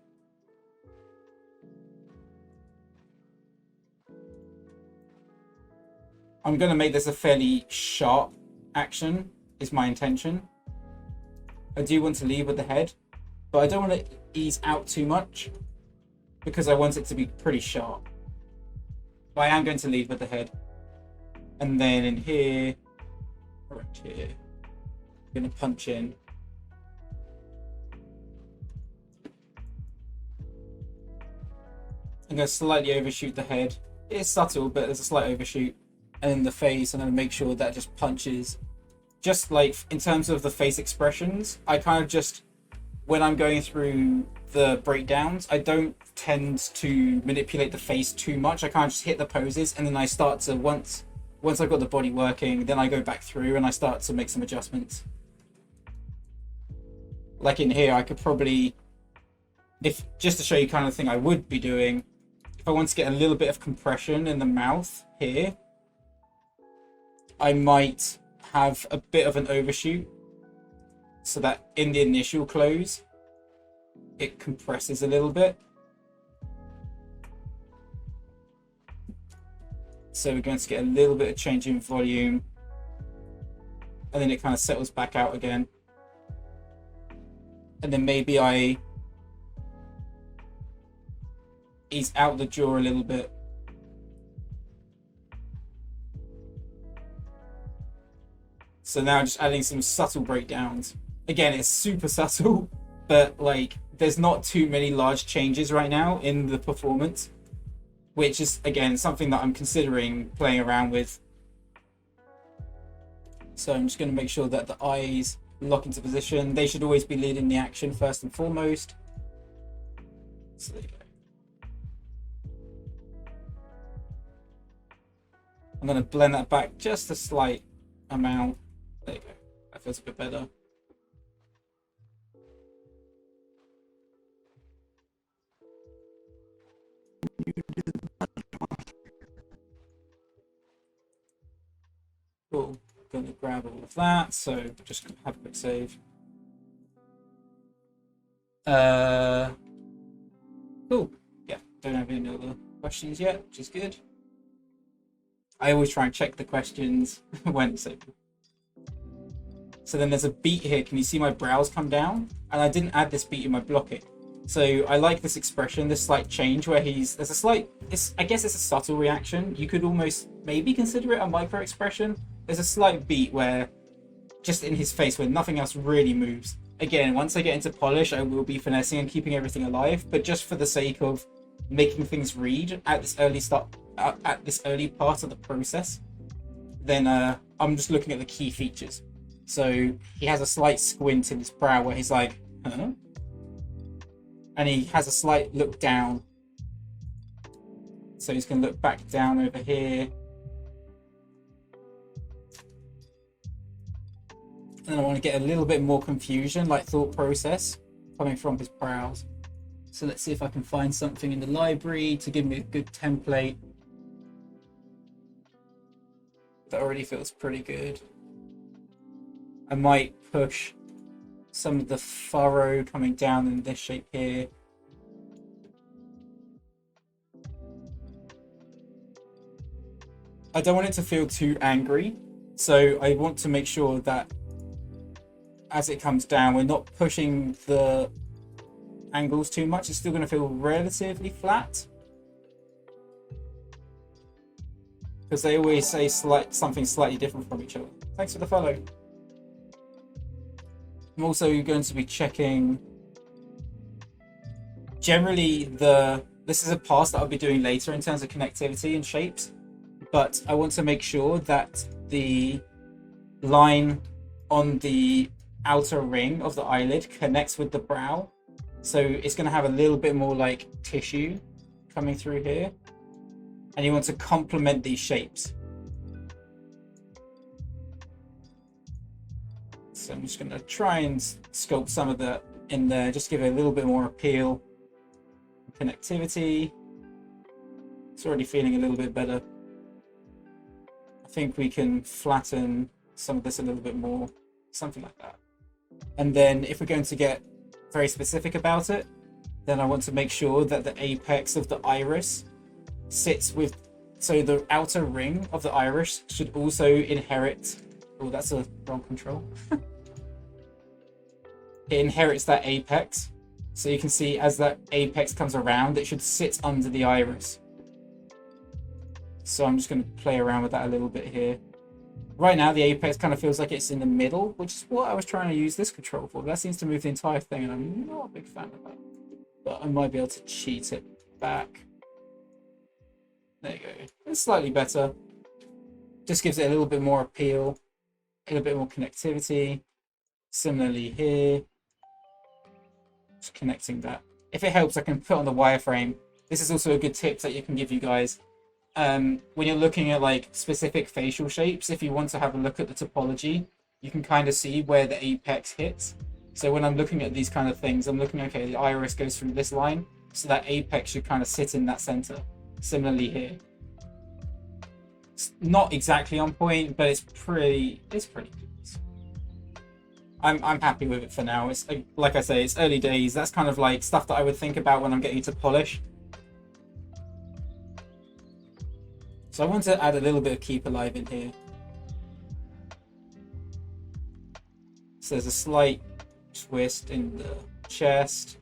I'm going to make this a fairly sharp action, is my intention. I do want to lead with the head, but I don't want to ease out too much because I want it to be pretty sharp. But I am going to lead with the head. And then in here, right here, I'm going to punch in. I'm going to slightly overshoot the head. It's subtle, but there's a slight overshoot. And in the face, I'm going to make sure that just punches. Just like in terms of the face expressions, I kind of just, when I'm going through the breakdowns, I don't tend to manipulate the face too much. I kind of just hit the poses, and then I start to, once I've got the body working, then I go back through and I start to make some adjustments. Like in here, I could probably, if just to show you kind of the thing I would be doing, if I want to get a little bit of compression in the mouth here, I might have a bit of an overshoot so that in the initial close it compresses a little bit. So we're going to get a little bit of change in volume, and then it kind of settles back out again. And then maybe I ease out the jaw a little bit. So now I'm just adding some subtle breakdowns. Again, it's super subtle, but like there's not too many large changes right now in the performance, which is again something that I'm considering playing around with. So I'm just going to make sure that the eyes lock into position. They should always be leading the action first and foremost. So there you go. I'm going to blend that back just a slight amount. There you go. That feels a bit better. Cool. Going to grab all of that. So just have a quick save. Cool. Yeah. Don't have any other questions yet, which is good. I always try and check the questions when it's open. So then there's a beat here. Can you see my brows come down? And I didn't add this beat in my blocking. So I like this expression, this slight change where there's a slight, I guess it's a subtle reaction. You could almost maybe consider it a micro expression. There's a slight beat where just in his face where nothing else really moves. Again, once I get into polish, I will be finessing and keeping everything alive, but just for the sake of making things read at this early part of the process, then I'm just looking at the key features. So he has a slight squint in his brow where he's like, huh? And he has a slight look down. So he's going to look back down over here. And I want to get a little bit more confusion, like thought process, coming from his brows. So let's see if I can find something in the library to give me a good template. That already feels pretty good. I might push some of the furrow coming down in this shape here. I don't want it to feel too angry, so I want to make sure that as it comes down, we're not pushing the angles too much. It's still going to feel relatively flat, because they always say something slightly different from each other. Thanks for the follow. I'm also going to be checking. Generally, this is a pass that I'll be doing later in terms of connectivity and shapes, but I want to make sure that the line on the outer ring of the eyelid connects with the brow. So it's going to have a little bit more like tissue coming through here. And you want to complement these shapes. So I'm just going to try and sculpt some of that in there, just give it a little bit more appeal. Connectivity. It's already feeling a little bit better. I think we can flatten some of this a little bit more, something like that. And then if we're going to get very specific about it, then I want to make sure that the apex of the iris sits with, so the outer ring of the iris should also inherit, oh, that's a wrong control. It inherits that apex. So you can see as that apex comes around, it should sit under the iris. So I'm just going to play around with that a little bit here. Right now, the apex kind of feels like it's in the middle, which is what I was trying to use this control for. But that seems to move the entire thing, and I'm not a big fan of that. But I might be able to cheat it back. There you go. It's slightly better. Just gives it a little bit more appeal, a little bit more connectivity. Similarly here. Just connecting that. If it helps, I can put on the wireframe. This is also a good tip that you can give you guys. When you're looking at like specific facial shapes, if you want to have a look at the topology, you can kind of see where the apex hits. So when I'm looking at these kind of things, I'm looking, okay, the iris goes through this line, so that apex should kind of sit in that center. Similarly here. It's not exactly on point, but it's pretty good. I'm happy with it for now. It's like I say, it's early days. That's kind of like stuff that I would think about when I'm getting to polish. So I want to add a little bit of keep alive in here. So there's a slight twist in the chest.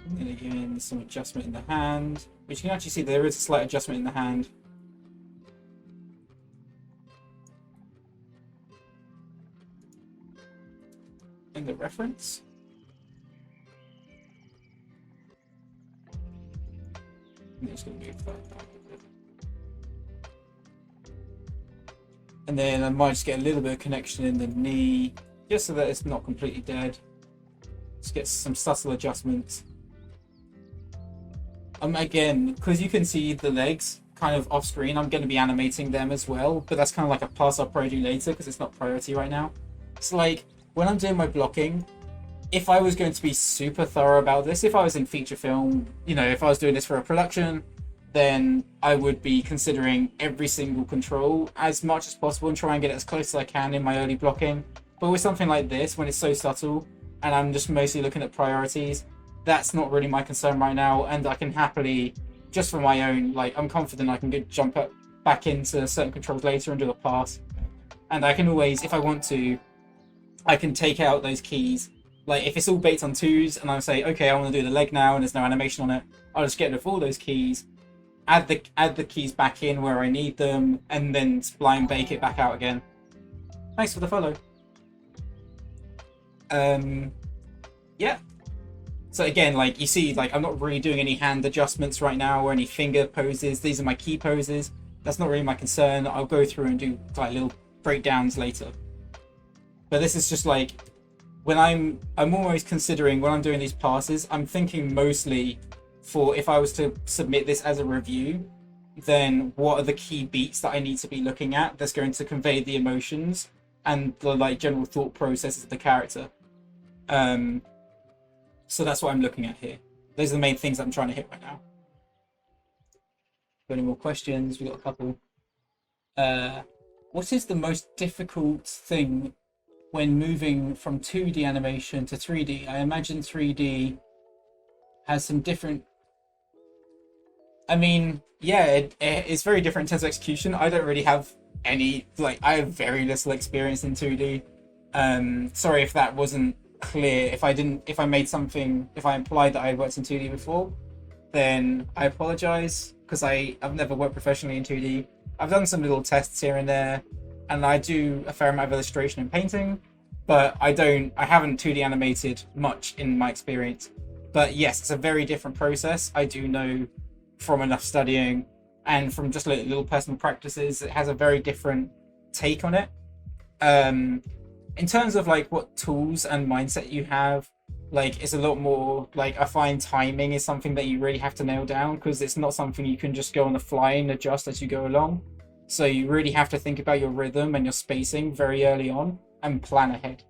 And then again, some adjustment in the hand, which you can actually see there is a slight adjustment in the hand. In the reference. I'm just going to move that back a bit. And then I might just get a little bit of connection in the knee, just so that it's not completely dead. Just get some subtle adjustments. Again, because you can see the legs kind of off screen, I'm going to be animating them as well, but that's kind of like a pass I'll probably do later because it's not priority right now. It's like when I'm doing my blocking, if I was going to be super thorough about this, if I was in feature film, you know, if I was doing this for a production, then I would be considering every single control as much as possible and try and get it as close as I can in my early blocking. But with something like this, when it's so subtle and I'm just mostly looking at priorities, that's not really my concern right now, and I can happily, just for my own, like, I'm confident I can jump up back into certain controls later and do a pass. And I can always, if I want to, I can take out those keys. Like, if it's all baked on 2s and I say, okay, I want to do the leg now and there's no animation on it, I'll just get rid of all those keys, add the keys back in where I need them, and then spline bake it back out again. Thanks for the follow. Yeah. So again, like you see, like I'm not really doing any hand adjustments right now or any finger poses. These are my key poses. That's not really my concern. I'll go through and do like little breakdowns later. But this is just like when I'm almost considering when I'm doing these passes, I'm thinking mostly for if I was to submit this as a review, then what are the key beats that I need to be looking at that's going to convey the emotions and the like general thought processes of the character. So that's what I'm looking at here. Those are the main things I'm trying to hit right now. Got any more questions? We've got a couple. What is the most difficult thing when moving from 2D animation to 3D? I imagine 3D has some different... I mean, yeah, it's very different in terms of execution. I don't really have any... Like, I have very little experience in 2D. Sorry if that wasn't clear. If I implied that I had worked in 2D before, then I apologize, because I've never worked professionally in 2D. I've done some little tests here and there, and I do a fair amount of illustration and painting, but I haven't 2D animated much in my experience. But yes, it's a very different process. I do know from enough studying and from just little personal practices, it has a very different take on it. In terms of like what tools and mindset you have, like it's a lot more like I find timing is something that you really have to nail down, because it's not something you can just go on the fly and adjust as you go along. So you really have to think about your rhythm and your spacing very early on and plan ahead.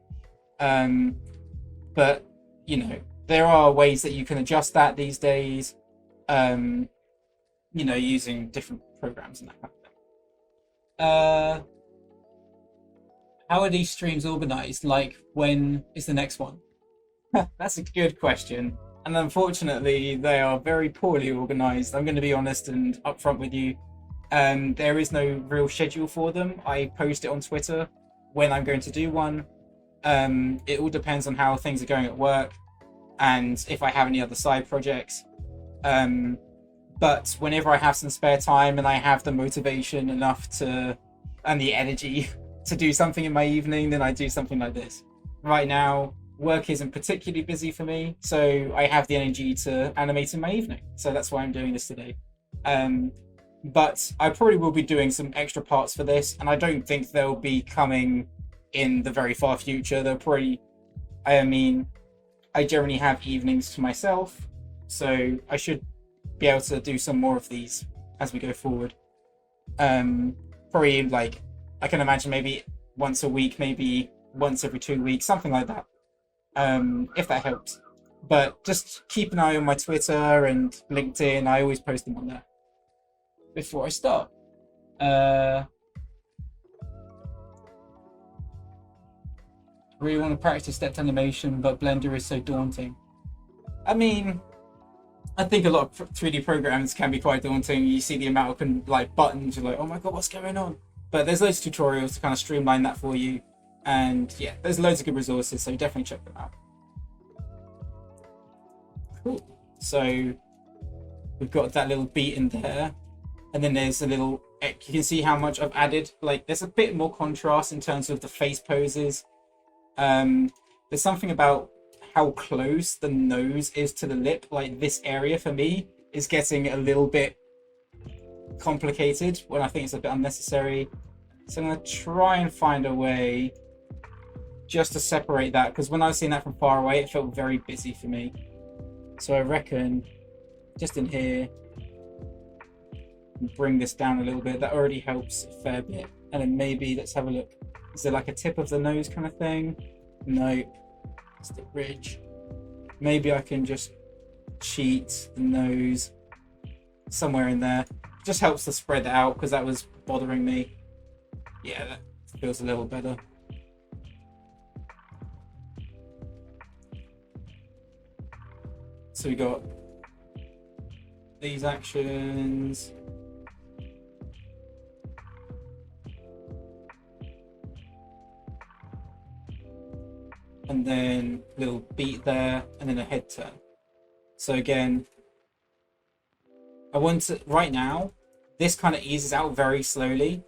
But, you know, there are ways that you can adjust that these days, you know, using different programs and that kind of thing. How are these streams organized? Like, when is the next one? That's a good question. And unfortunately, they are very poorly organized. I'm going to be honest and upfront with you. There is no real schedule for them. I post it on Twitter when I'm going to do one. It all depends on how things are going at work and if I have any other side projects. But whenever I have some spare time and I have the motivation enough to and the energy to do something in my evening, then I do something like this. Right now, work isn't particularly busy for me, so I have the energy to animate in my evening. So that's why I'm doing this today. But I probably will be doing some extra parts for this, and I don't think they'll be coming in the very far future. They'll probably, I mean, I generally have evenings to myself, so I should be able to do some more of these as we go forward. Probably like, I can imagine maybe once a week, maybe once every 2 weeks, something like that. If that helps. But just keep an eye on my Twitter and LinkedIn. I always post them on there before I start. Really want to practice stepped animation, but Blender is so daunting. I mean, I think a lot of 3D programs can be quite daunting. You see the amount of like buttons, you're like, oh my god, what's going on? But there's loads of tutorials to kind of streamline that for you. And yeah, there's loads of good resources, so definitely check them out. Cool. So we've got that little beat in there. And then there's a little, you can see how much I've added. Like, there's a bit more contrast in terms of the face poses. There's something about how close the nose is to the lip. Like, this area for me is getting a little bit complicated when I think it's a bit unnecessary. So I'm going to try and find a way just to separate that, because when I was seeing that from far away, it felt very busy for me. So I reckon just in here, bring this down a little bit. That already helps a fair bit. And then maybe let's have a look. Is there like a tip of the nose kind of thing? Nope. It's the ridge. Maybe I can just cheat the nose somewhere in there. Just helps to spread that out, because that was bothering me. Yeah, that feels a little better. So we got these actions. And then a little beat there, and then a head turn. So again, I want to, right now, this kind of eases out very slowly.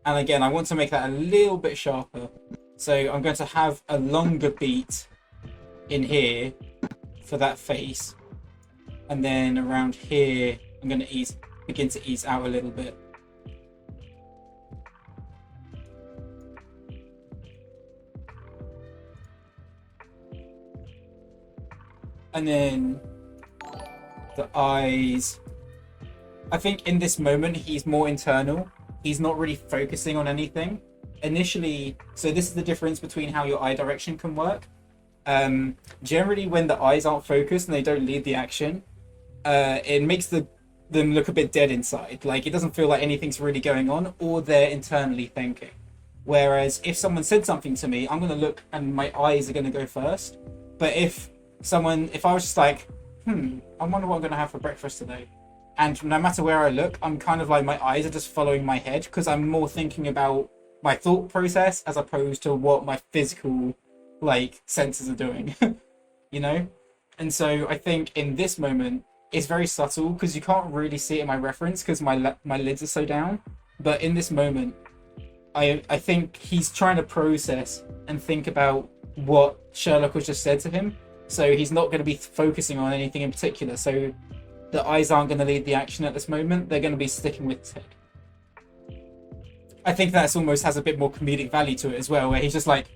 And again, I want to make that a little bit sharper. So I'm going to have a longer beat in here for that face. And then around here, I'm going to begin to ease out a little bit. And then the eyes. I think in this moment, he's more internal. He's not really focusing on anything. Initially, so this is the difference between how your eye direction can work. Generally, when the eyes aren't focused and they don't lead the action, it makes them look a bit dead inside. Like, it doesn't feel like anything's really going on, or they're internally thinking. Whereas if someone said something to me, I'm going to look and my eyes are going to go first. But if I was just like, I wonder what I'm going to have for breakfast today. And no matter where I look, I'm kind of like, my eyes are just following my head, because I'm more thinking about my thought process as opposed to what my physical, like, senses are doing, you know? And so I think in this moment, it's very subtle, because you can't really see it in my reference, because my lids are so down. But in this moment, I think he's trying to process and think about what Sherlock has just said to him. So he's not going to be focusing on anything in particular. So the eyes aren't going to lead the action at this moment. They're going to be sticking with his head. I think that's almost has a bit more comedic value to it as well, where he's just like,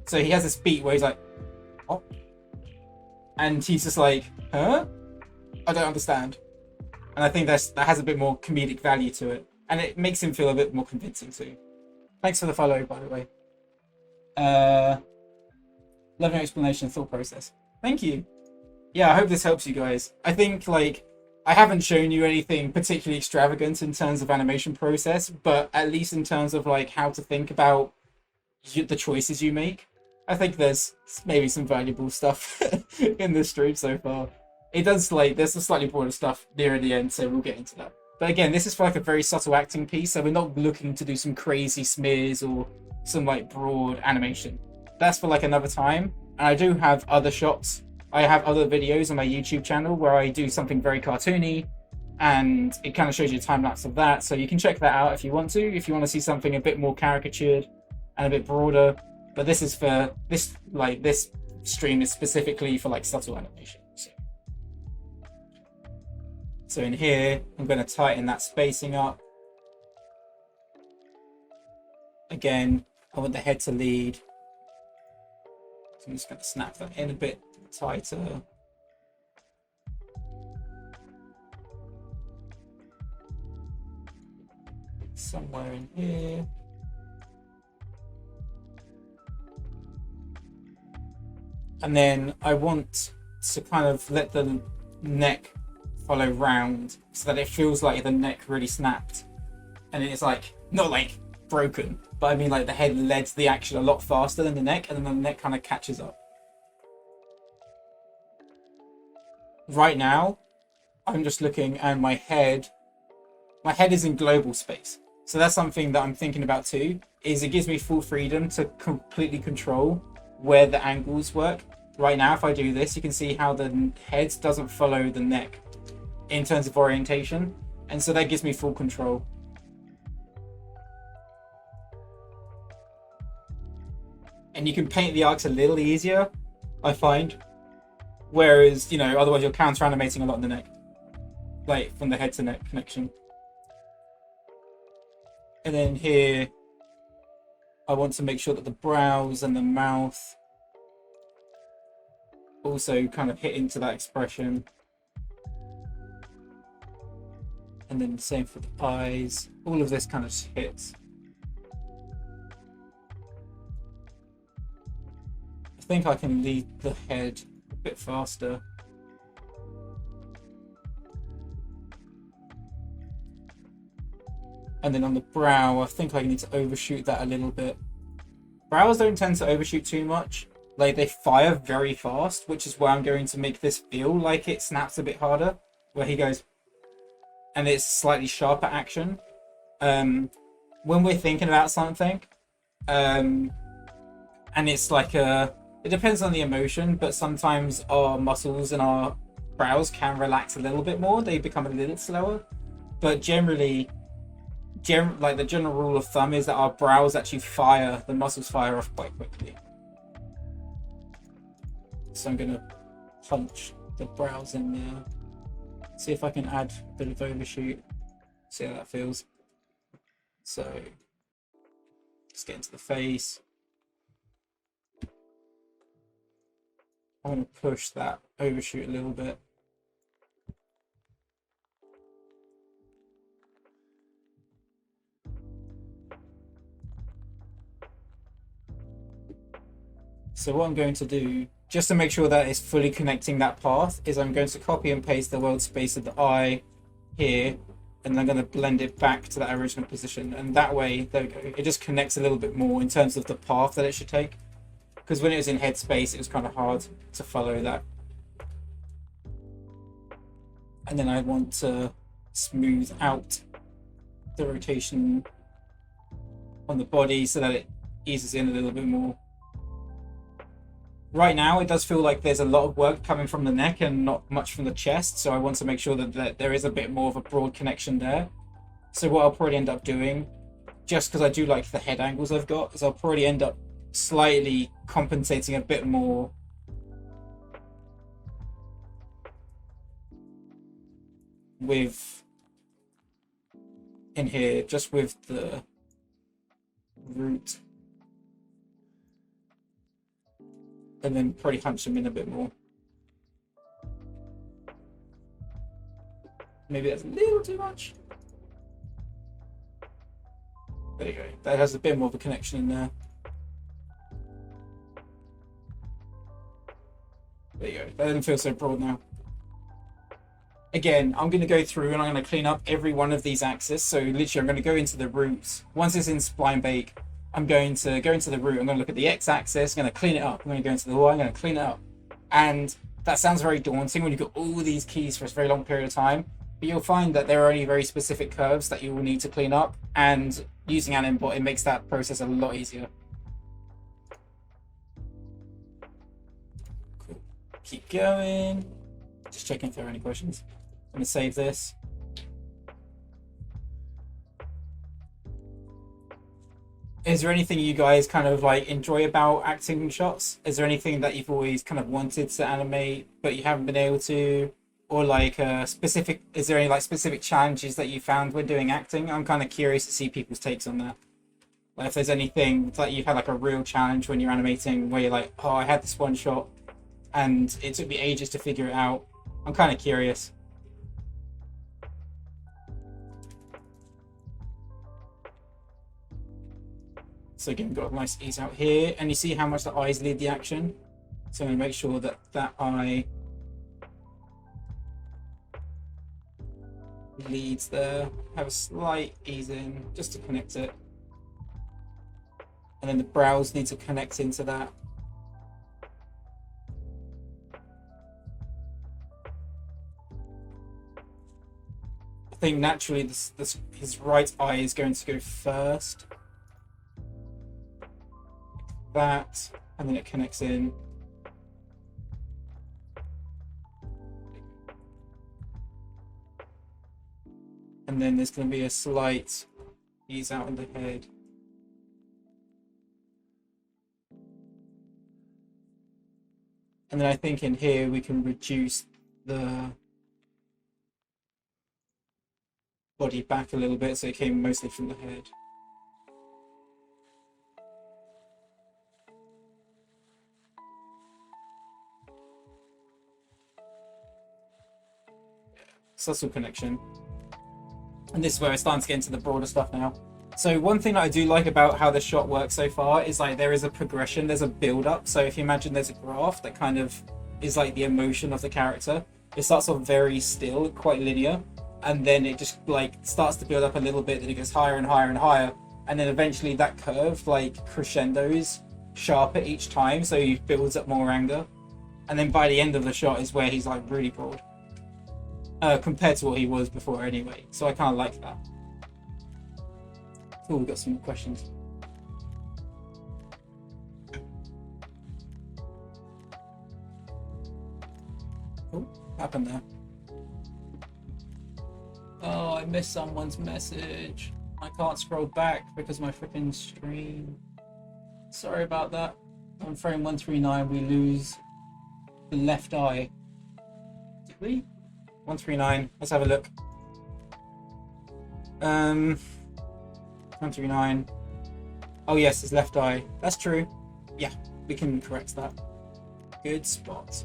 so he has this beat where he's like, oh, and he's just like, huh? I don't understand. And I think that has a bit more comedic value to it. and it makes him feel a bit more convincing too. Thanks for the follow, by the way. Love your explanation, thought process. Thank you. Yeah, I hope this helps you guys. I think, like, I haven't shown you anything particularly extravagant in terms of animation process, but at least in terms of, like, how to think about the choices you make, I think there's maybe some valuable stuff in this stream so far. It does, like, there's some slightly broader stuff near the end, so we'll get into that. But again, this is for, like, a very subtle acting piece, so we're not looking to do some crazy smears or some, like, broad animation. That's for, like, another time. And I do have other shots. I have other videos on my YouTube channel where I do something very cartoony, and it kind of shows you a time lapse of that. So you can check that out if you want to see something a bit more caricatured and a bit broader. But this is for this, like, this stream is specifically for, like, subtle animation. So in here, I'm going to tighten that spacing up. Again, I want the head to lead. So I'm just going to snap that in a bit tighter. Somewhere in here. And then I want to kind of let the neck follow round so that it feels like the neck really snapped. And it's like, not like broken, but I mean like the head leads the action a lot faster than the neck, and then the neck kind of catches up. Right now, I'm just looking, and my head is in global space. So that's something that I'm thinking about too, is it gives me full freedom to completely control where the angles work. Right now, if I do this, you can see how the head doesn't follow the neck in terms of orientation. And so that gives me full control. And you can paint the arcs a little easier, I find. Whereas, you know, otherwise you're counter animating a lot in the neck. Like from the head to neck connection. And then here, I want to make sure that the brows and the mouth also kind of hit into that expression. And then the same for the eyes. All of this kind of hits. I think I can lead the head a bit faster. And then on the brow, I think I need to overshoot that a little bit. Brows don't tend to overshoot too much. Like, they fire very fast, which is why I'm going to make this feel like it snaps a bit harder. Where he goes, and it's slightly sharper action. When we're thinking about something, and it's like it depends on the emotion, but sometimes our muscles and our brows can relax a little bit more. They become a little slower. But generally, like the general rule of thumb is that our brows actually fire, the muscles fire off quite quickly. So I'm going to punch the brows in there. See if I can add a bit of overshoot. See how that feels. So, let's get into the face. I'm going to push that overshoot a little bit. So what I'm going to do, just to make sure that it's fully connecting that path, is I'm going to copy and paste the world space of the eye here, and I'm going to blend it back to that original position. And that way, there we go, it just connects a little bit more in terms of the path that it should take. Because when it was in head space, it was kind of hard to follow that. And then I want to smooth out the rotation on the body so that it eases in a little bit more. Right now, it does feel like there's a lot of work coming from the neck and not much from the chest, so I want to make sure that there is a bit more of a broad connection there. So what I'll probably end up doing, just because I do like the head angles I've got, is I'll probably end up slightly compensating a bit more with in here, just with the root, and then probably hunch them in a bit more. Maybe that's a little too much. There you go. That has a bit more of a connection in there. There you go. That doesn't feel so broad now. Again, I'm going to go through and I'm going to clean up every one of these axes. So literally, I'm going to go into the roots. Once it's in spline bake, I'm going to go into the root. I'm going to look at the x-axis. I'm going to clean it up. I'm going to go into the y. I'm going to clean it up. And that sounds very daunting when you've got all these keys for a very long period of time. But you'll find that there are only very specific curves that you will need to clean up. And using Animate, it makes that process a lot easier. Cool. Keep going. Just checking if there are any questions. I'm going to save this. Is there anything you guys kind of like enjoy about acting shots? Is there anything that you've always kind of wanted to animate but you haven't been able to? Or like specific, is there any like specific challenges that you found when doing acting? I'm kind of curious to see people's takes on that. Like if there's anything that you've had like a real challenge when you're animating where you're like, oh, I had this one shot and it took me ages to figure it out. I'm kind of curious. So again, we've got a nice ease out here, and you see how much the eyes lead the action. So I'm going to make sure that that eye leads there. Have a slight ease in just to connect it. And then the brows need to connect into that. I think naturally his right eye is going to go first. That, and then it connects in. And then there's going to be a slight ease out in the head. And then I think in here we can reduce the body back a little bit so it came mostly from the head. Subtle connection. And this is where we're starting to get into the broader stuff now. So one thing that I do like about how the shot works so far is like there is a progression, there's a build up. So if you imagine there's a graph that kind of is like the emotion of the character, it starts off very still, quite linear, and then it just like starts to build up a little bit, then it goes higher and higher and higher, and then eventually that curve like crescendos sharper each time, so he builds up more anger, and then by the end of the shot is where he's like really broad. Compared to what he was before anyway. So I kind of like that. Oh, we've got some more questions. Oh, what happened there? Oh, I missed someone's message. I can't scroll back because of my freaking stream. Sorry about that. On frame 139 we lose the left eye. Did we? 139. Let's have a look. 139. Oh yes, his left eye. That's true. Yeah, we can correct that. Good spot.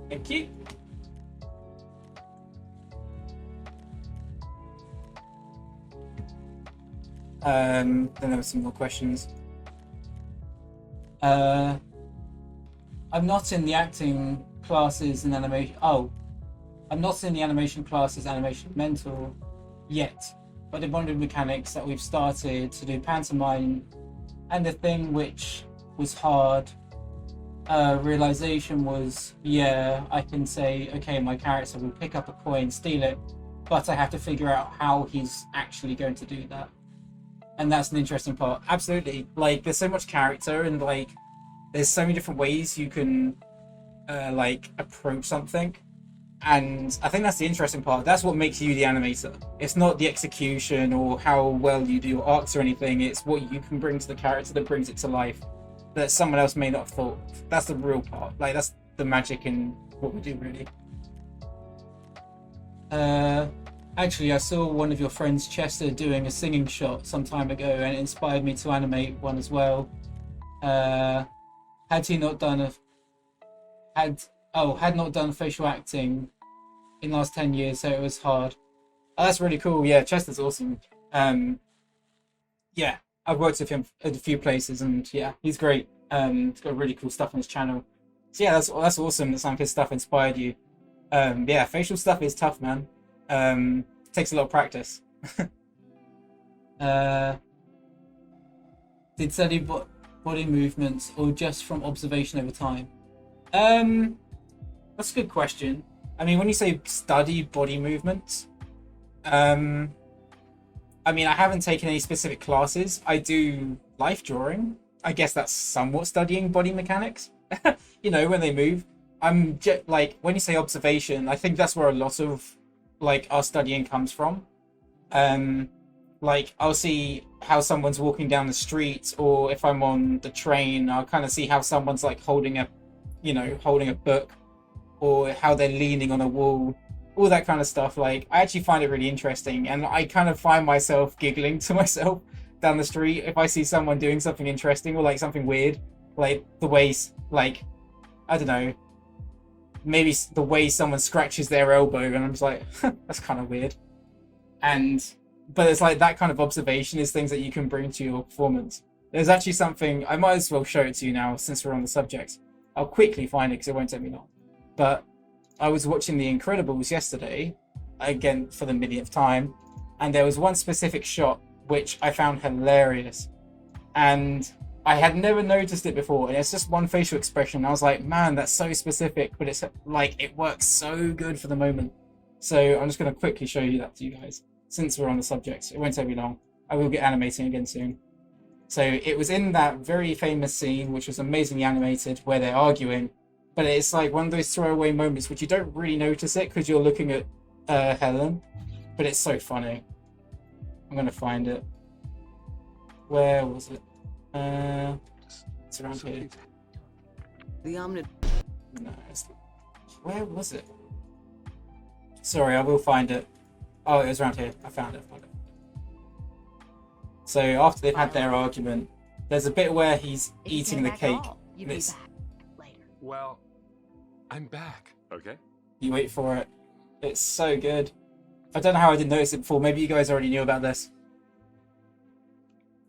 Thank you. Then there were some more questions. I'm not in the acting classes and animation. Oh, I'm not in the animation classes, animation mentor yet, but the bonded mechanics that we've started to do pantomime, and the thing which was hard realization was, yeah, I can say, okay, my character will pick up a coin, steal it, but I have to figure out how he's actually going to do that. And that's an interesting part. Absolutely. Like, there's so much character, and like there's so many different ways you can like approach something, and I think that's the interesting part. That's what makes you the animator. It's not the execution or how well you do your arcs or anything. It's what you can bring to the character that brings it to life that someone else may not have thought. That's the real part. Like, that's the magic in what we do, really. Actually, I saw one of your friends, Chester, doing a singing shot some time ago, and it inspired me to animate one as well. Had not done facial acting in the last 10 years, so it was hard. Oh, that's really cool. Yeah, Chester's awesome. Yeah, I've worked with him at a few places, and yeah, he's great. He's got really cool stuff on his channel. So yeah, that's awesome that some of his stuff inspired you. Yeah, facial stuff is tough, man. Takes a lot of practice. uh, did study body movements or just from observation over time? That's a good question. I mean, when you say study body movements, I mean, I haven't taken any specific classes. I do life drawing. I guess that's somewhat studying body mechanics. You know, when they move. Like, when you say observation, I think that's where a lot of like our studying comes from. Like, I'll see how someone's walking down the street, or if I'm on the train, I'll kind of see how someone's like holding a book, or how they're leaning on a wall, all that kind of stuff. Like, I actually find it really interesting, and I kind of find myself giggling to myself down the street if I see someone doing something interesting or like something weird, like the way, like, I don't know, maybe the way someone scratches their elbow, and I'm just like, that's kind of weird. But it's like that kind of observation is things that you can bring to your performance. There's actually something, I might as well show it to you now since we're on the subject. I'll quickly find it because it won't take me long. But I was watching The Incredibles yesterday, again for the millionth time, and there was one specific shot which I found hilarious. And I had never noticed it before, and it's just one facial expression. I was like, man, that's so specific, but it's like, it works so good for the moment. So I'm just going to quickly show you that to you guys, since we're on the subject. It won't take me long. I will get animating again soon. So it was in that very famous scene, which was amazingly animated, where they're arguing, but it's like one of those throwaway moments which you don't really notice it because you're looking at Helen, but it's so funny. I'm going to find it. Where was it? It's around here. The Omni. No, where was it? Sorry, I will find it. Oh, it was around here. I found it. So after they've had their argument, there's a bit where he's eating the cake. You be back later. Well, I'm back. Okay. You wait for it. It's so good. I don't know how I didn't notice it before. Maybe you guys already knew about this.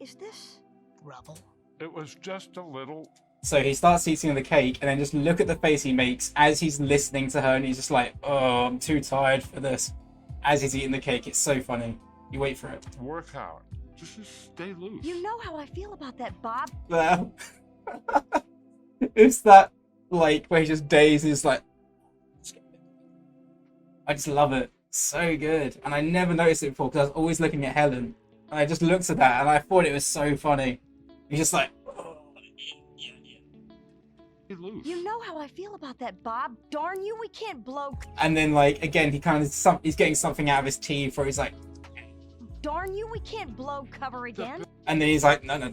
Is this rubble? It was just a little. So he starts eating the cake, and then just look at the face he makes as he's listening to her, and he's just like, oh, I'm too tired for this. As he's eating the cake, it's so funny. You wait for it. Work out. Just stay loose. You know how I feel about that, Bob. There. It's that, like, where he just dazes, like, I just love it. So good. And I never noticed it before because I was always looking at Helen. And I just looked at that and I thought it was so funny. He's just like, oh, yeah. Stay loose. You know how I feel about that, Bob. Darn you, we can't blow. And then, like, again, he kind of, he's getting something out of his teeth where he's like, Darn you, we can't blow cover again. and then he's like, no.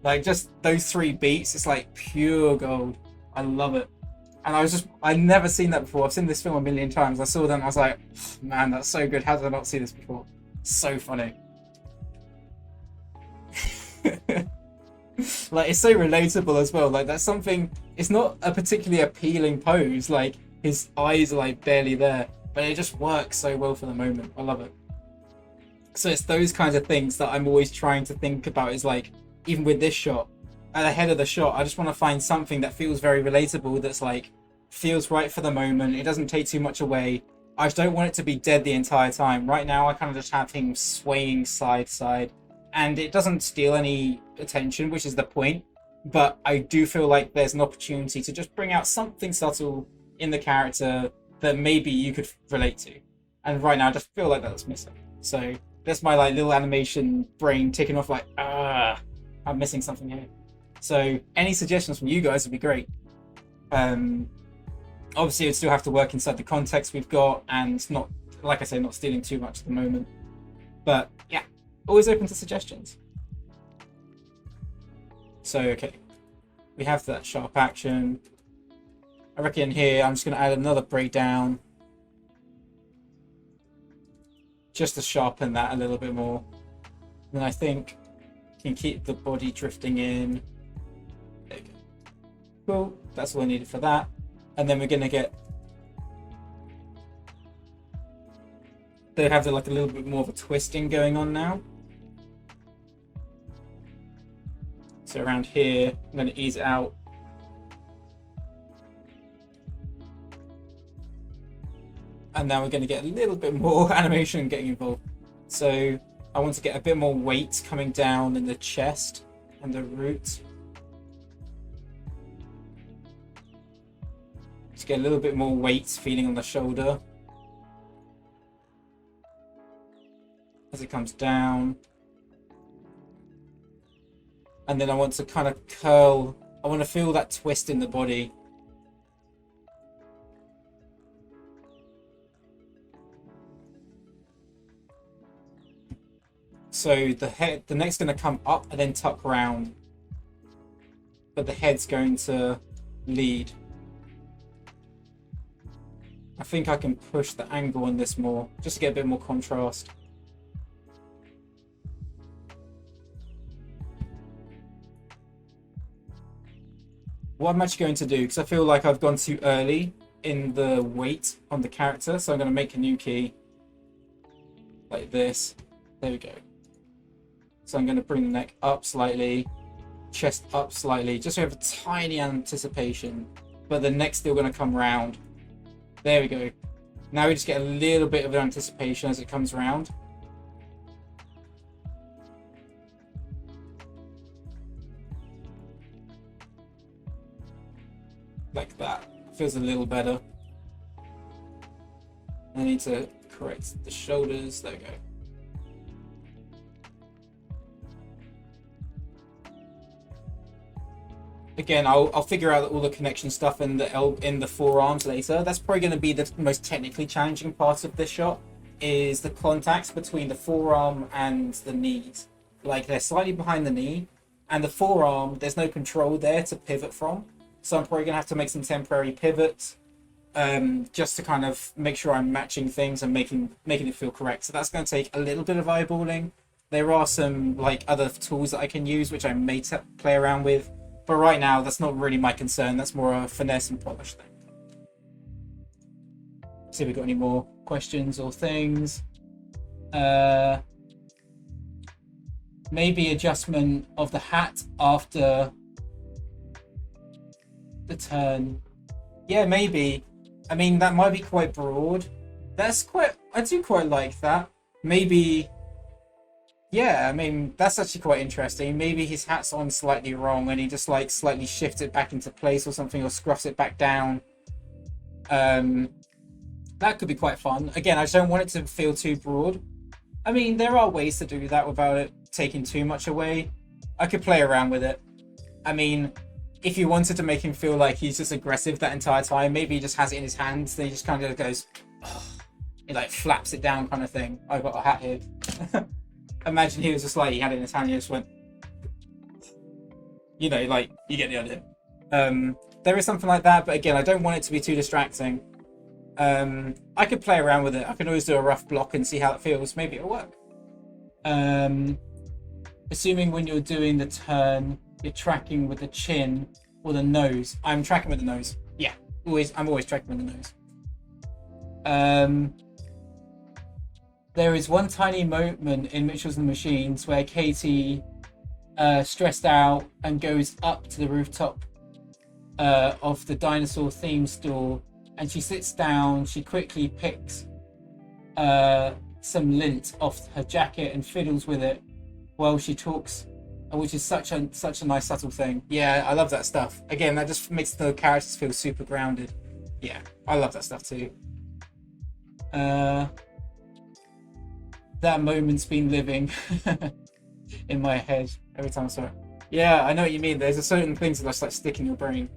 Like, just those 3 beats, it's like pure gold. I love it. And I'd never seen that before. I've seen this film a million times. I saw that and I was like, man, that's so good. How did I not see this before? So funny. Like, it's so relatable as well. Like, that's something, it's not a particularly appealing pose. Like, his eyes are like barely there, but it just works so well for the moment. I love it. So it's those kinds of things that I'm always trying to think about, is like, even with this shot, at the head of the shot, I just want to find something that feels very relatable, that's like, feels right for the moment. It doesn't take too much away. I just don't want it to be dead the entire time. Right now, I kind of just have him swaying side to side, and it doesn't steal any attention, which is the point. But I do feel like there's an opportunity to just bring out something subtle in the character that maybe you could relate to. And right now, I just feel like that's missing. So that's my like little animation brain ticking off like, I'm missing something here. So any suggestions from you guys would be great. Obviously, it'd still have to work inside the context we've got, and not, like I say, not stealing too much at the moment. But yeah, always open to suggestions. So, okay, we have that sharp action. I reckon here I'm just going to add another breakdown, just to sharpen that a little bit more. Then I think can keep the body drifting in. There you go. Cool, that's all I needed for that. And then we're going to get they have like a little bit more of a twisting going on now. So around here, I'm going to ease it out. And now we're going to get a little bit more animation getting involved. So I want to get a bit more weight coming down in the chest and the root. To get a little bit more weight feeling on the shoulder. As it comes down. And then I want to kind of curl. I want to feel that twist in the body. So the neck's going to come up and then tuck round. But the head's going to lead. I think I can push the angle on this more, just to get a bit more contrast. What I'm actually going to do, because I feel like I've gone too early in the weight on the character, so I'm going to make a new key. Like this. There we go. So I'm going to bring the neck up slightly, chest up slightly, just so I have a tiny anticipation. But the neck's still going to come round. There we go. Now we just get a little bit of anticipation as it comes round. Like that. Feels a little better. I need to correct the shoulders. There we go. Again, I'll figure out all the connection stuff in the forearms later. That's probably going to be the most technically challenging part of this shot, is the contacts between the forearm and the knees. Like, they're slightly behind the knee, and the forearm, there's no control there to pivot from. So I'm probably going to have to make some temporary pivots, just to kind of make sure I'm matching things and making it feel correct. So that's going to take a little bit of eyeballing. There are some like other tools that I can use, which I may play around with. But right now, that's not really my concern. That's more a finesse and polish thing. See if we've got any more questions or things. Maybe adjustment of the hat after the turn. Yeah, maybe. I mean, that might be quite broad. I do quite like that. Maybe... Yeah, I mean, that's actually quite interesting. Maybe his hat's on slightly wrong and he just like slightly shifts it back into place or something, or scruffs it back down. That could be quite fun. Again, I just don't want it to feel too broad. I mean, there are ways to do that without it taking too much away. I could play around with it. I mean, if you wanted to make him feel like he's just aggressive that entire time, maybe he just has it in his hands, then he just kind of goes, oh, he like flaps it down kind of thing. I've got a hat here. Imagine he was just like, he had it in his hand and he just went, you know, like, you get the idea. There is something like that, but again, I don't want it to be too distracting. I could play around with it. I can always do a rough block and see how it feels. Maybe it'll work. Assuming when you're doing the turn, you're tracking with the chin or the nose. I'm tracking with the nose. Yeah, I'm always tracking with the nose. There is one tiny moment in Mitchells and the Machines where Katie, stressed out, and goes up to the rooftop of the dinosaur theme store, and she sits down. She quickly picks some lint off her jacket and fiddles with it while she talks, which is such a nice subtle thing. Yeah, I love that stuff. Again, that just makes the characters feel super grounded. Yeah, I love that stuff too. That moment's been living in my head every time I saw it. Yeah, I know what you mean. There's a certain things that just like stick in your brain.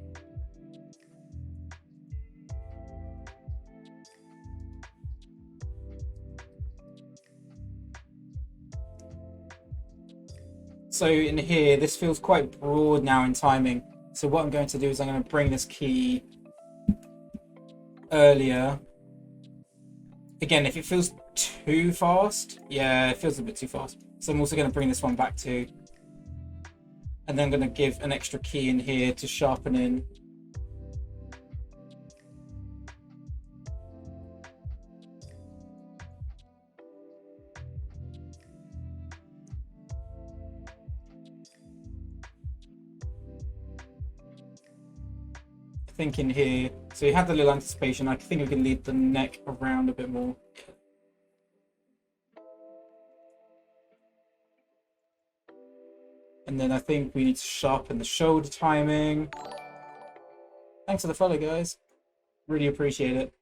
So in here, this feels quite broad now in timing. So what I'm going to do is I'm going to bring this key earlier. Again, if it feels too fast, yeah, it feels a bit too fast. So I'm also going to bring this one back too. And then I'm going to give an extra key in here to sharpen in. thinking here, so you have the little anticipation. I think we can lead the neck around a bit more. And then I think we need to sharpen the shoulder timing. Thanks for the follow, guys. Really appreciate it.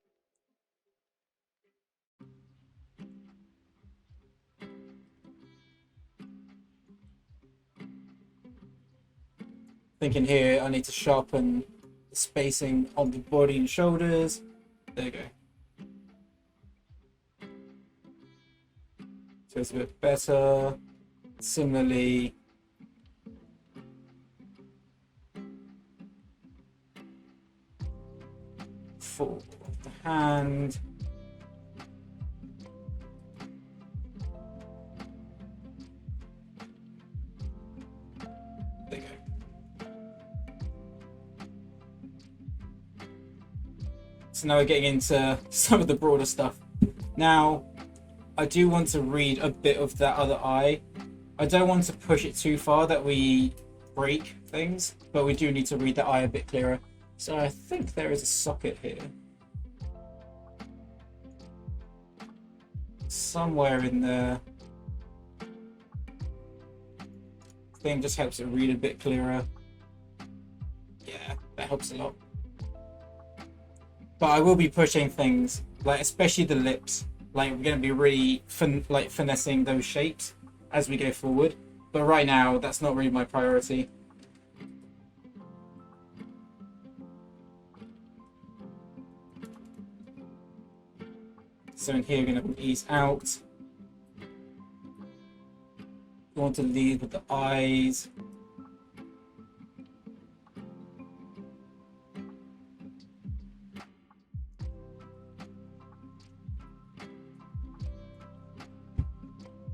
Thinking here, I need to sharpen the spacing on the body and shoulders. There you go. So it's a bit better. Similarly, for the hand. There you go. So now we're getting into some of the broader stuff. Now, I do want to read a bit of that other eye. I don't want to push it too far that we break things, but we do need to read the eye a bit clearer. So I think there is a socket here. Somewhere in there. I think just helps it read a bit clearer. Yeah, that helps a lot. But I will be pushing things, like especially the lips. Like we're going to be really finessing those shapes as we go forward. But right now, that's not really my priority. So in here, we're going to ease out. We want to lead with the eyes.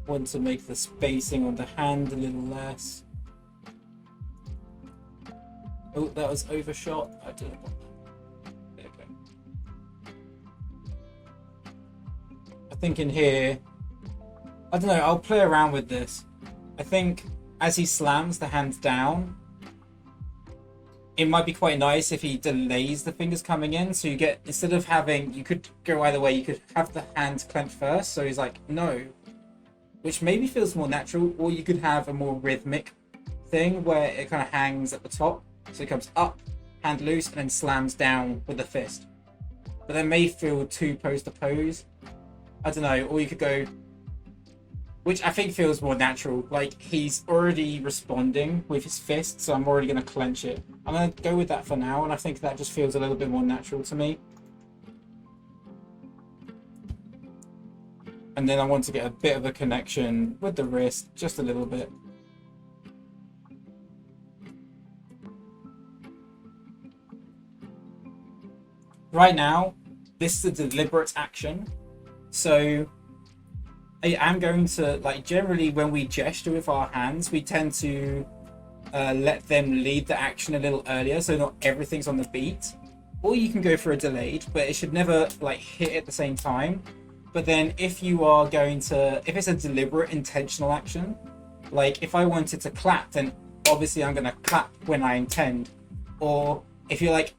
Want to make the spacing on the hand a little less. Oh, that was overshot. I don't want that. There we go. I think in here, I don't know, I'll play around with this. I think as he slams the hand down, it might be quite nice if he delays the fingers coming in. So you get, instead of having, you could go either way, you could have the hand clenched first. So he's like, no. Which maybe feels more natural, or you could have a more rhythmic thing where it kind of hangs at the top. So it comes up, hand loose, and then slams down with the fist. But that may feel too pose to pose. I don't know, or you could go, which I think feels more natural. Like he's already responding with his fist, so I'm already going to clench it. I'm going to go with that for now, and I think that just feels a little bit more natural to me. And then I want to get a bit of a connection with the wrist, just a little bit. Right now, this is a deliberate action. So I am going to, like, generally when we gesture with our hands, we tend to let them lead the action a little earlier, so not everything's on the beat. Or you can go for a delayed, but it should never like hit at the same time. But then if you are going to, if it's a deliberate intentional action, like if I wanted to clap, then obviously I'm going to clap when I intend. Or if you're like,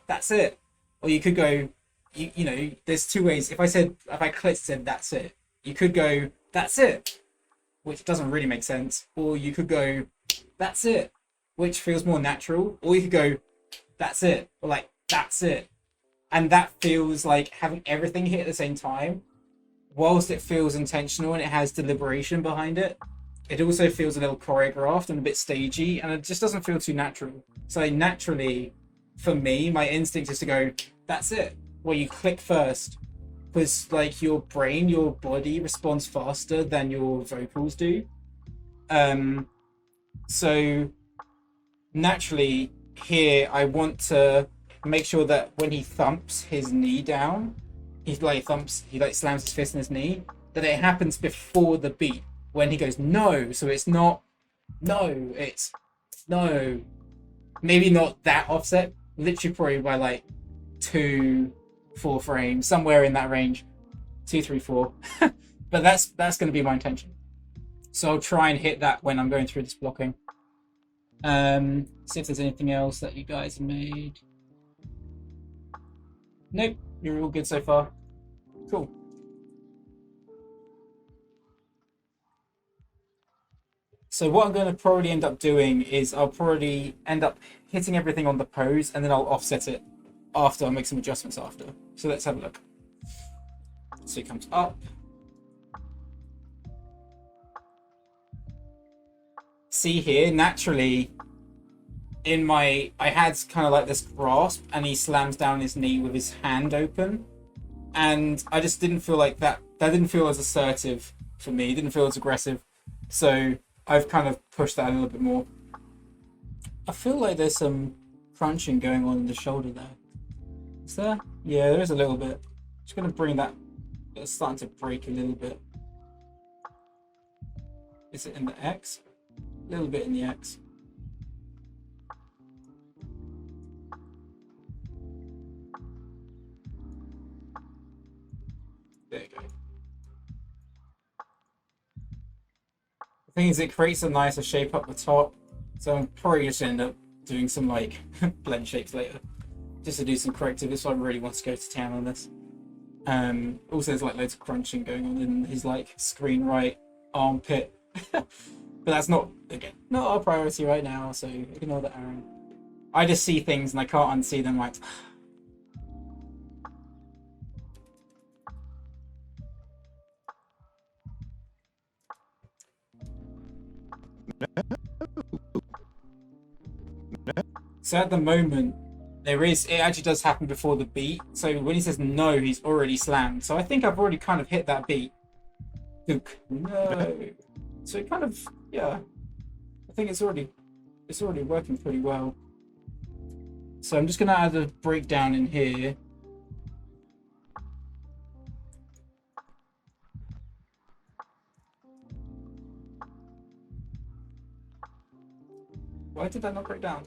that's it. Or you could go, you know, there's two ways. If I clicked said, that's it. You could go, that's it, which doesn't really make sense. Or you could go, that's it, which feels more natural. Or you could go, that's it. Or like, that's it. And that feels like having everything hit at the same time. Whilst it feels intentional and it has deliberation behind it, it also feels a little choreographed and a bit stagey, and it just doesn't feel too natural. So naturally, for me, my instinct is to go, that's it, where you click first. Because like your brain, your body responds faster than your vocals do. So naturally here, I want to make sure that when he thumps his knee down, he slams his fist in his knee, that it happens before the beat when he goes no. So it's not no, it's no. Maybe not that offset, literally probably by like 2-4 frames, somewhere in that range, 2, 3, 4. But that's going to be my intention. So I'll try and hit that when I'm going through this blocking. See if there's anything else that you guys made. Nope, you're all good so far. Cool. So what I'm going to probably end up doing is I'll probably end up hitting everything on the pose, and then I'll offset it after. I'll make some adjustments after. So let's have a look. So it comes up. See here, naturally, I had kind of like this grasp, and he slams down his knee with his hand open, and I just didn't feel like that didn't feel as assertive for me. It didn't feel as aggressive, so I've kind of pushed that a little bit more. I feel like there's some crunching going on in the shoulder there. Is there? Yeah, there is a little bit. Just gonna bring that. It's starting to break a little bit. Is it in the X? A little bit in the X. There you go. The thing is, it creates a nicer shape up the top, so I'm probably just end up doing some like blend shapes later, just to do some corrective if I really want to go to town on this. Also, there's like loads of crunching going on in his like screen right armpit, but that's not, again, not our priority right now, so ignore that, Arran. I just see things and I can't unsee them. Like, so at the moment, it actually does happen before the beat. So when he says no, he's already slammed. So I think I've already kind of hit that beat. Duke, no. So it kind of, yeah. I think it's already working pretty well. So I'm just gonna add a breakdown in here. Why did that not break down?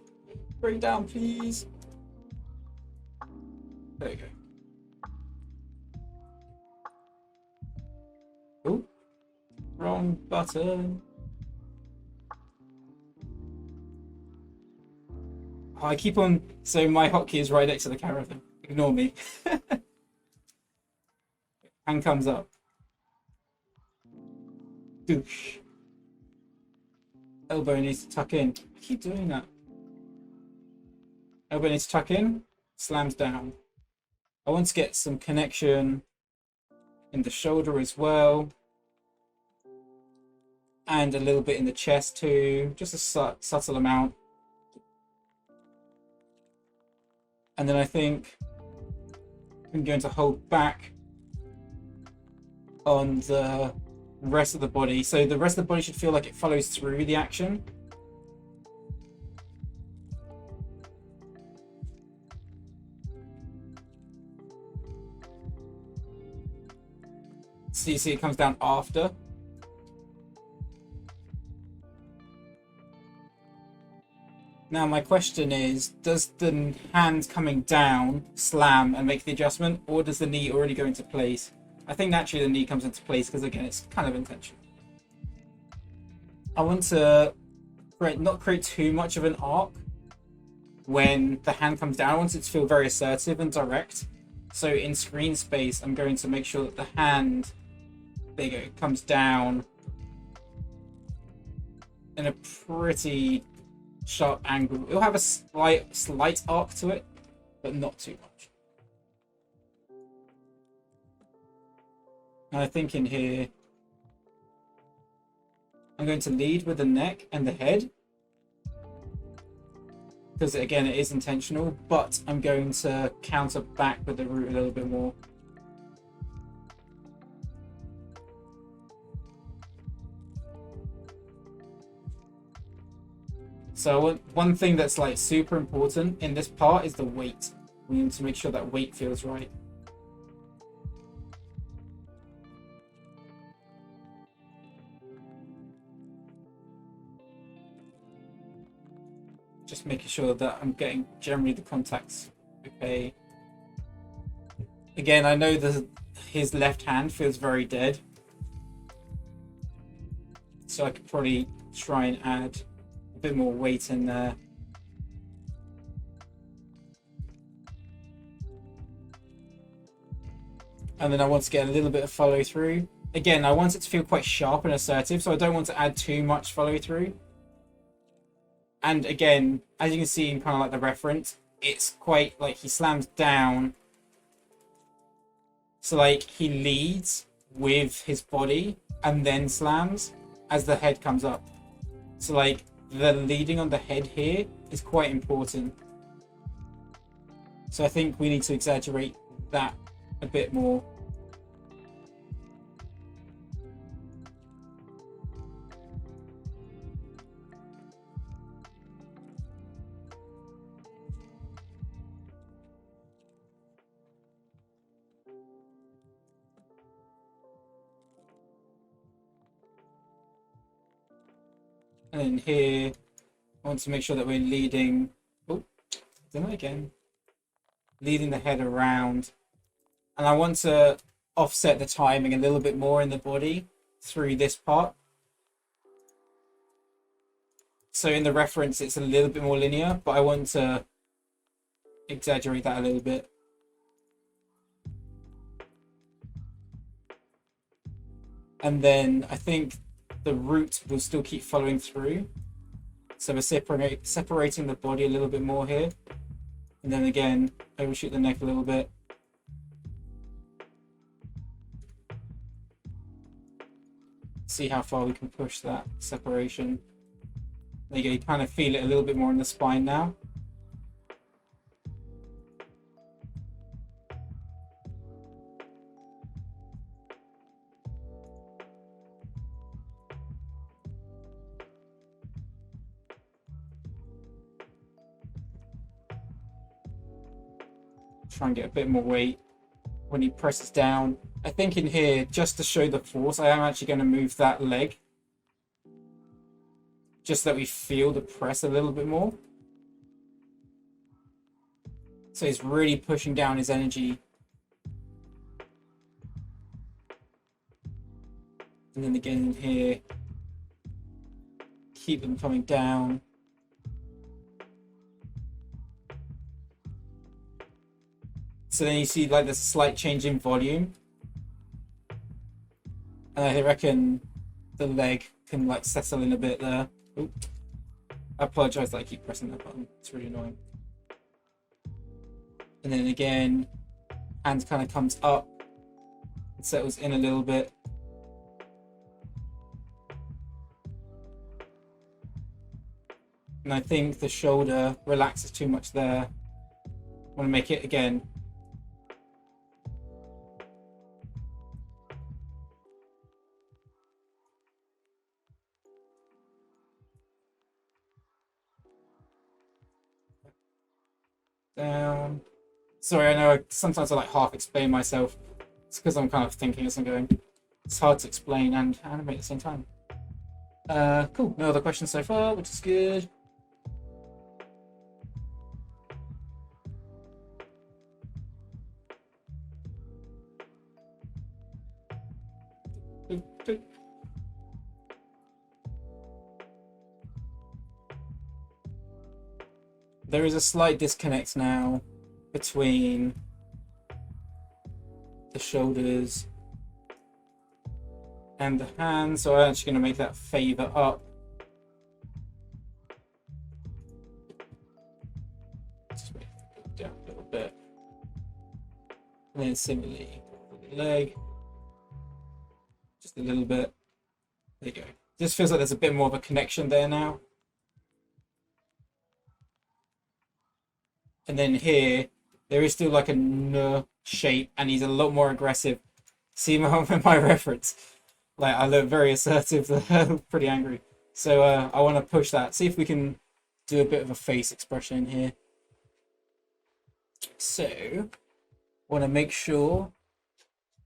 Break down, please. There you go. Oh, wrong button. Oh, I keep on, so my hotkey is right next to the camera thing. Ignore me. Hand comes up. Douche. Elbow needs to tuck in. I keep doing that. Elbow needs to tuck in. Slams down. I want to get some connection in the shoulder as well. And a little bit in the chest too. Just a subtle amount. And then I think I'm going to hold back on the rest of the body. So the rest of the body should feel like it follows through the action. So you see it comes down after. Now my question is, does the hand coming down slam and make the adjustment, or does the knee already go into place? I think naturally the knee comes into place because, again, it's kind of intentional. I want to not create too much of an arc when the hand comes down. I want it to feel very assertive and direct. So in screen space, I'm going to make sure that the hand, there you go, comes down in a pretty sharp angle. It'll have a slight arc to it, but not too much. And I think in here, I'm going to lead with the neck and the head, because again, it is intentional, but I'm going to counter back with the root a little bit more. So one thing that's like super important in this part is the weight. We need to make sure that weight feels right. Just making sure that I'm getting generally the contacts okay. Again, I know that his left hand feels very dead, so I could probably try and add a bit more weight in there. And then I want to get a little bit of follow through. Again, I want it to feel quite sharp and assertive, so I don't want to add too much follow through. And again, as you can see in kind of like the reference, it's quite like he slams down. So like he leads with his body and then slams as the head comes up. So like the leading on the head here is quite important. So I think we need to exaggerate that a bit more. And then here, I want to make sure that we're leading. Oh, done it again. Leading the head around. And I want to offset the timing a little bit more in the body through this part. So in the reference, it's a little bit more linear, but I want to exaggerate that a little bit. And then I think the root will still keep following through. So we're separating the body a little bit more here. And then again, overshoot the neck a little bit. See how far we can push that separation. There you go, you kind of feel it a little bit more in the spine now. Try and get a bit more weight when he presses down. I think in here, just to show the force, I am actually going to move that leg. Just so that we feel the press a little bit more. So he's really pushing down his energy. And then again in here, keep them coming down. So then you see like there's a slight change in volume. And I reckon the leg can like settle in a bit there. Oop. I apologize that I keep pressing that button. It's really annoying. And then again, hand kind of comes up. It settles in a little bit. And I think the shoulder relaxes too much there. I want to make it again. Down. Sorry, I know sometimes I like half explain myself. It's because I'm kind of thinking as I'm going. It's hard to explain and animate at the same time. Cool. No other questions so far, which is good. There is a slight disconnect now between the shoulders and the hands, so I'm actually going to make that favor up. Just make it down a little bit. And then similarly, the leg. Just a little bit. There you go. Just feels like there's a bit more of a connection there now. And then here, there is still like a N shape, and he's a lot more aggressive. See my reference? Like, I look very assertive, pretty angry. So I want to push that. See if we can do a bit of a face expression here. So, want to make sure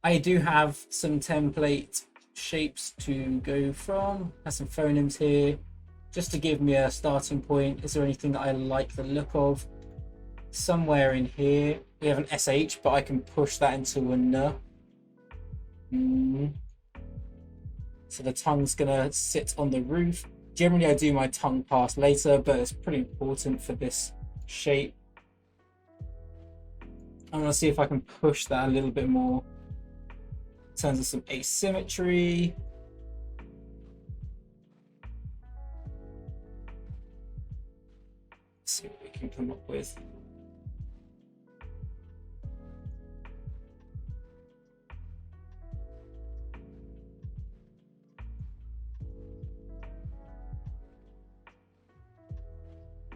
I do have some template shapes to go from. Have some phonemes here, just to give me a starting point. Is there anything that I like the look of? Somewhere in here we have an SH, but I can push that into a N. So the tongue's gonna sit on the roof. Generally I do my tongue pass later, but it's pretty important for this shape. I want to see if I can push that a little bit more. terms of some asymmetry. Let's see what we can come up with.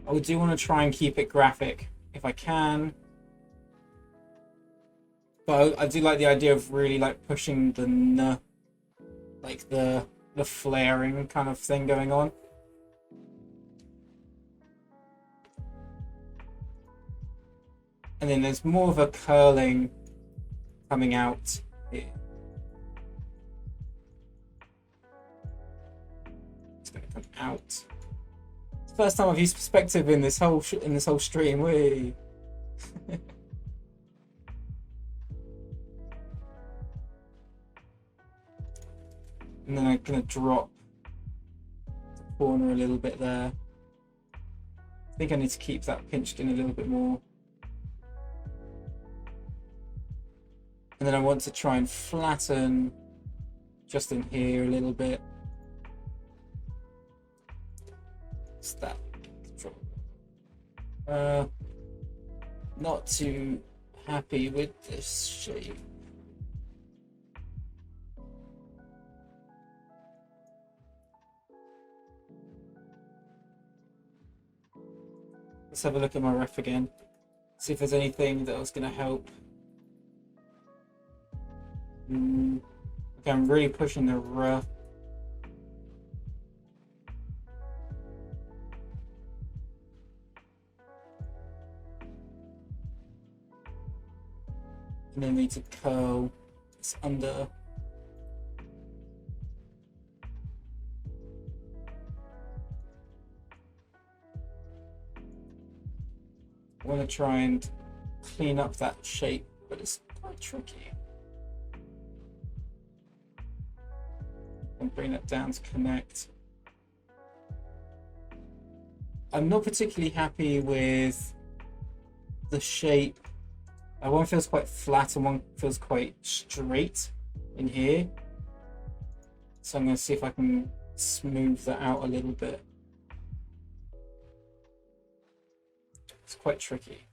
I do want to try and keep it graphic if I can. But I do like the idea of really like pushing the like the flaring kind of thing going on. And then there's more of a curling coming out here. It's going to come out. First time I've used perspective in this whole stream. Whee. And then I'm gonna drop the corner a little bit there. I think I need to keep that pinched in a little bit more. And then I want to try and flatten just in here a little bit. That not too happy with this shape. Let's have a look at my ref again, see if there's anything that was going to help. Okay, I'm really pushing the rough. And then need to curl this under. I want to try and clean up that shape, but it's quite tricky. And bring that down to connect. I'm not particularly happy with the shape. One feels quite flat and one feels quite straight in here. So I'm going to see if I can smooth that out a little bit. It's quite tricky.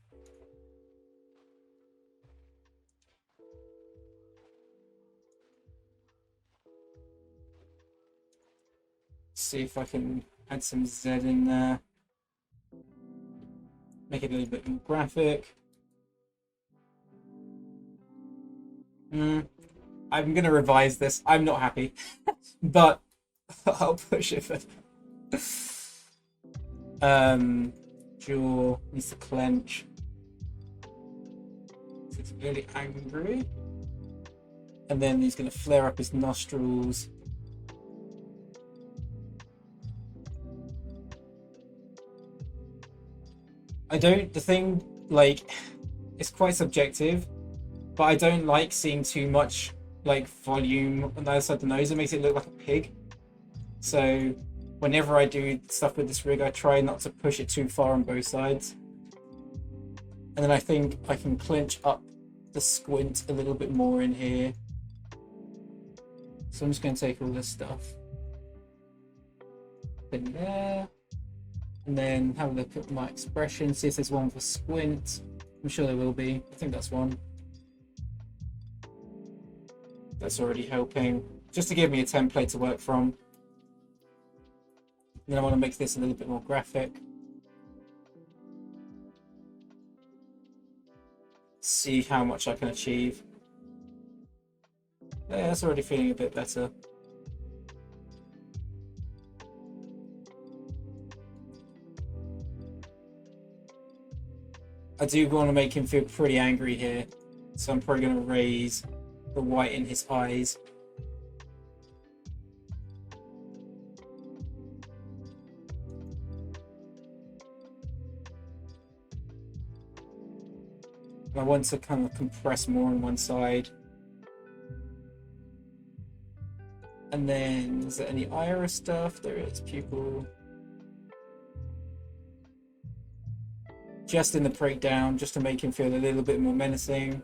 See if I can add some Z in there. Make it a little bit more graphic. I'm going to revise this. I'm not happy, but I'll push it for jaw needs to clench. He's really angry. And then he's going to flare up his nostrils. It's quite subjective, but I don't like seeing too much like volume on the other side of the nose. It makes it look like a pig. So whenever I do stuff with this rig, I try not to push it too far on both sides. And then I think I can clench up the squint a little bit more in here. So I'm just going to take all this stuff in there. And then have a look at my expression, see if there's one for squint. I'm sure there will be. I think that's one. That's already helping. Just to give me a template to work from. Then I want to make this a little bit more graphic. See how much I can achieve. Yeah, that's already feeling a bit better. I do want to make him feel pretty angry here, so I'm probably going to raise the white in his eyes. I want to kind of compress more on one side. And then, is there any iris stuff? There is pupil. Just in the breakdown, just to make him feel a little bit more menacing.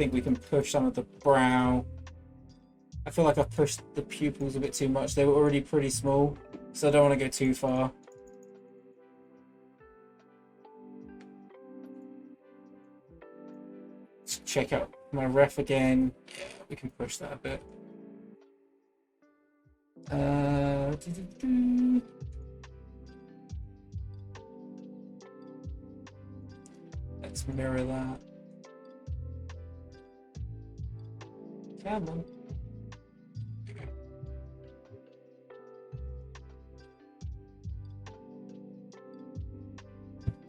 think we can push some of the brow. I feel like I've pushed the pupils a bit too much. They were already pretty small, so I don't want to go too far. Let's check out my ref again. Yeah, we can push that a bit. Let's mirror that. Come on.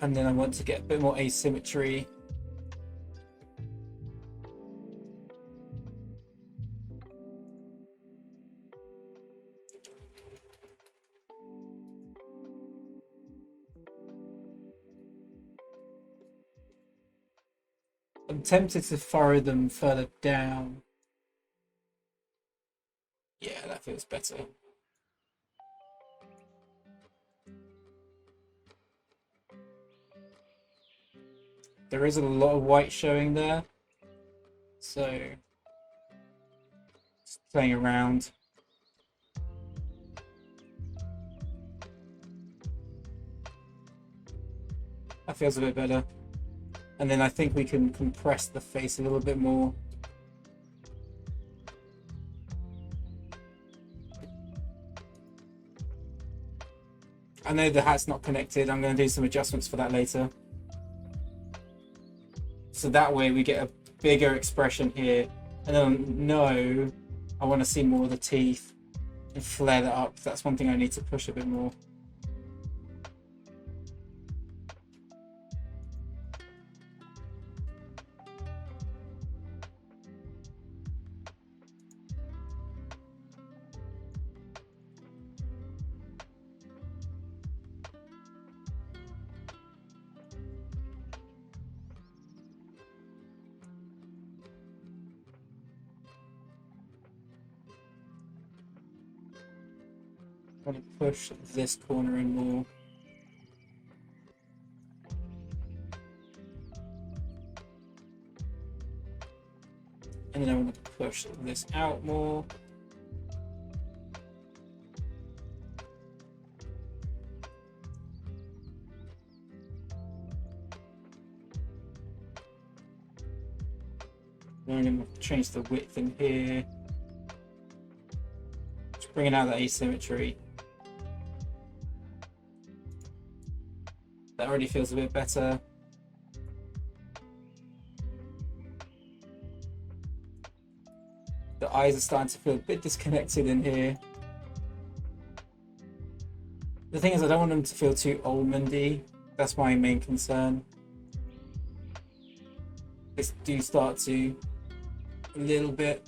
And then I want to get a bit more asymmetry. I'm tempted to furrow them further down. Yeah, that feels better. There is a lot of white showing there, so just playing around. That feels a bit better. And then I think we can compress the face a little bit more. I know the hat's not connected. I'm going to do some adjustments for that later. So that way we get a bigger expression here. And then no, I want to see more of the teeth and flare that up. That's one thing I need to push a bit more. I want to push this corner in more. And then I want to push this out more. Then I'm going to change the width in here. Just bringing out that asymmetry. That already feels a bit better. The eyes are starting to feel a bit disconnected in here. The thing is, I don't want them to feel too almondy. That's my main concern. They do start to a little bit,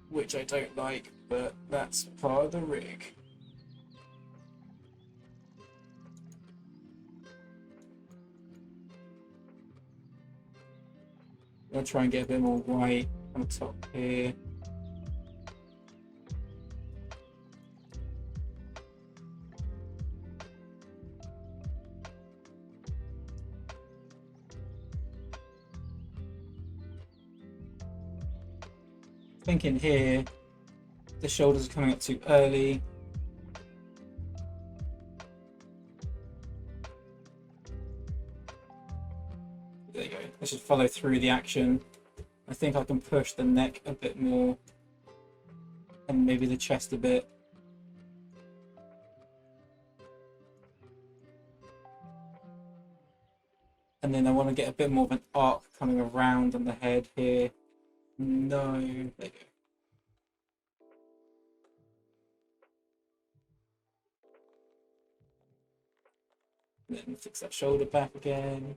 which I don't like, but that's part of the rig. I'll try and get a bit more white on the top here. Thinking here, the shoulders are coming up too early. There you go. I should follow through the action. I think I can push the neck a bit more and maybe the chest a bit. And then I want to get a bit more of an arc coming around on the head here. No, there you go. Then fix that shoulder back again.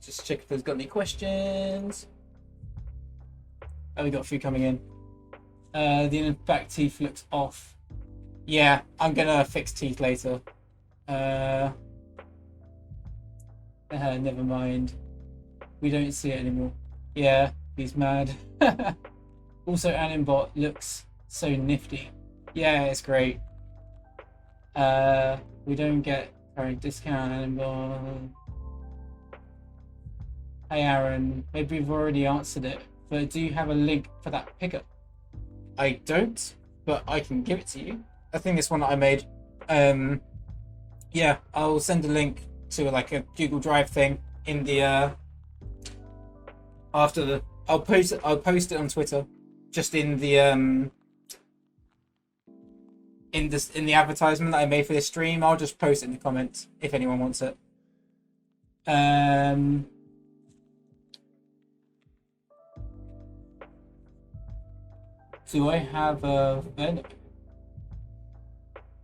Just check if there's got any questions. Oh, we got a few coming in. The inner back teeth looks off. Yeah, I'm gonna fix teeth later. Never mind. We don't see it anymore. Yeah, he's mad. Also, Animate looks so nifty. Yeah, it's great. We don't get current discount anymore. Hey Aaron, maybe we've already answered it, but do you have a link for that pickup? I don't, but I can give it to you. I think this one that I made. Yeah, I'll send a link to like a Google Drive thing in the after the. I'll post it on Twitter, just in the in the advertisement that I made for this stream. I'll just post it in the comments if anyone wants it. Do I have a...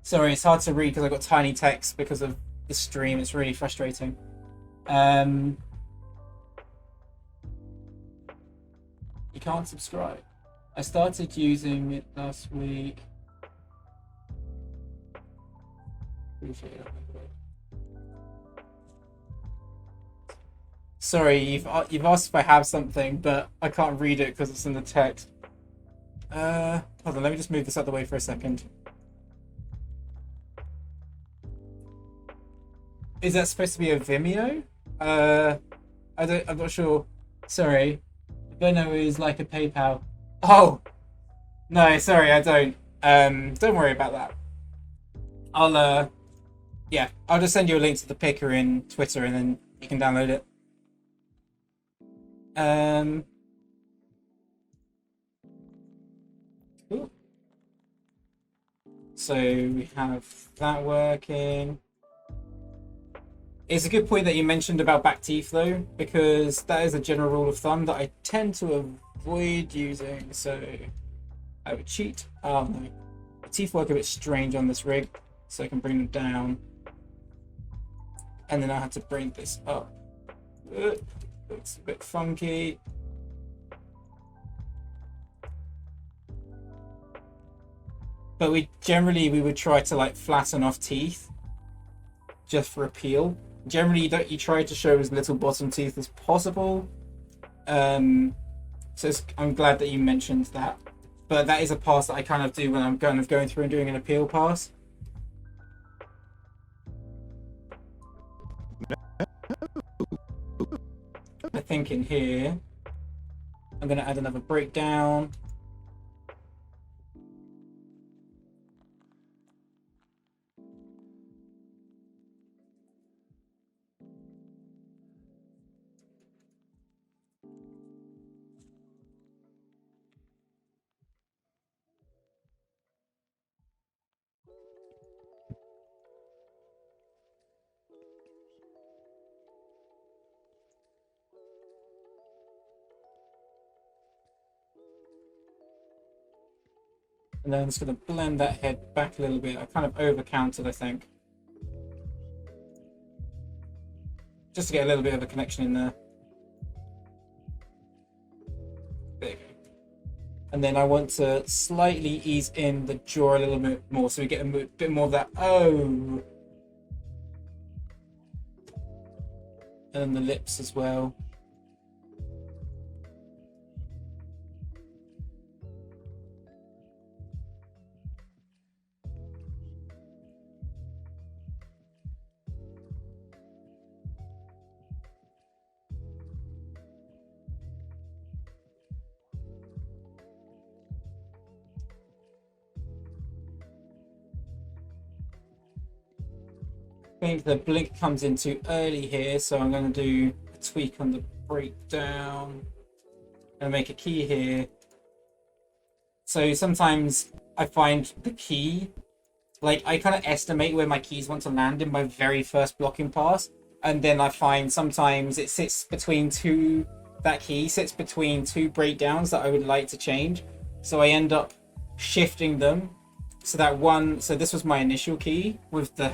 Sorry, it's hard to read because I've got tiny text because of the stream. It's really frustrating. You can't subscribe. I started using it last week. Sorry, you've asked if I have something, but I can't read it because it's in the text. Hold on, let me just move this out of the way for a second. Is that supposed to be a Vimeo? I'm not sure. Sorry. Venmo is like a PayPal. Oh! No, sorry, I don't. Don't worry about that. I'll just send you a link to the picker in Twitter and then you can download it. Cool. So we have that working. It's a good point that you mentioned about back teeth though, because that is a general rule of thumb that I tend to avoid using, so I would cheat. Oh no. The teeth work a bit strange on this rig, so I can bring them down. And then I have to bring this up. Looks a bit funky. But we would try to like flatten off teeth just for appeal. Generally, you try to show as little bottom teeth as possible. I'm glad that you mentioned that. But that is a pass that I kind of do when I'm kind of going through and doing an appeal pass. I think in here, I'm going to add another breakdown. And then I'm just going to blend that head back a little bit. I kind of over-counted, I think. Just to get a little bit of a connection in there. There you go. And then I want to slightly ease in the jaw a little bit more so we get a bit more of that oh. And then the lips as well. I think the blink comes in too early here, so I'm going to do a tweak on the breakdown and make a key here. So sometimes I find the key, like I kind of estimate where my keys want to land in my very first blocking pass, and then I find sometimes it sits between that key sits between two breakdowns that I would like to change, so I end up shifting them. So this was my initial key with the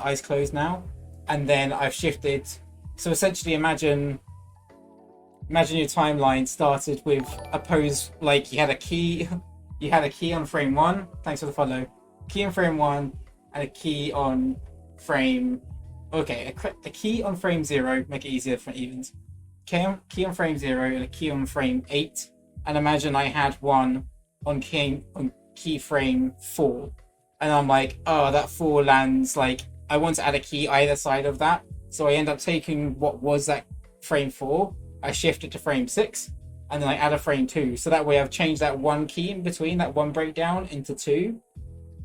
eyes closed now, and then I've shifted. So essentially, imagine your timeline started with a pose, like you had a key on frame 1. Thanks for the follow. Key on frame 1 and a key on frame. Okay, a key on frame 0. Make it easier for evens. Key on frame 0 and a key on frame 8. And imagine I had one on keyframe 4, and I'm like, oh, that 4 lands, like, I want to add a key either side of that. So I end up taking what was that frame 4, I shift it to frame 6, and then I add a frame 2. So that way I've changed that 1 key in between, that 1 breakdown, into 2,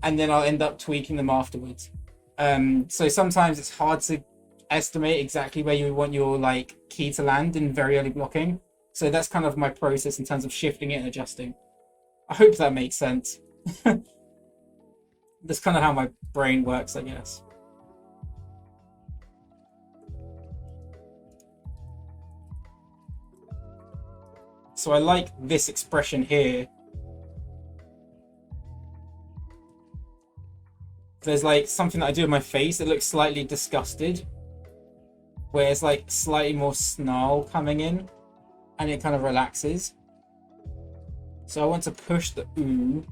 and then I'll end up tweaking them afterwards. So sometimes it's hard to estimate exactly where you want your like key to land in very early blocking. So that's kind of my process in terms of shifting it and adjusting. I hope that makes sense. That's kind of how my brain works, I guess. So I like this expression here. There's like something that I do with my face that looks slightly disgusted, where it's like slightly more snarl coming in, and it kind of relaxes. So I want to push the ooh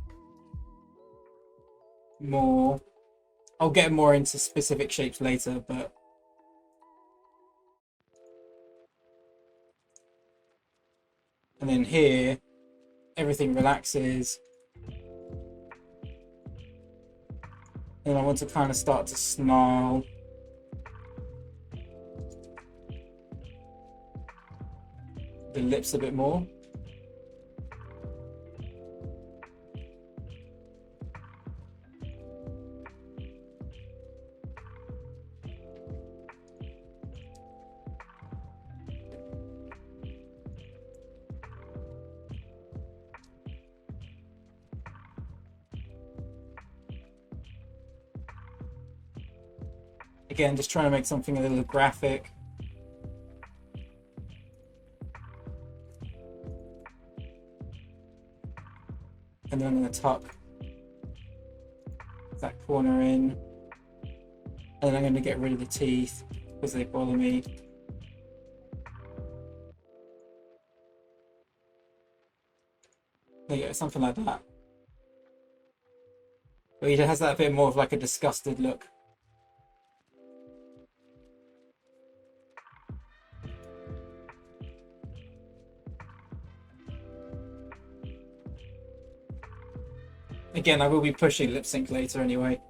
more. I'll get more into specific shapes later, but and then here everything relaxes. And I want to kind of start to snarl. The lips a bit more. Again, just trying to make something a little graphic. And then I'm going to tuck that corner in. And then I'm going to get rid of the teeth because they bother me. There you go, something like that. But he has that bit more of like a disgusted look. Again, I will be pushing lip sync later anyway.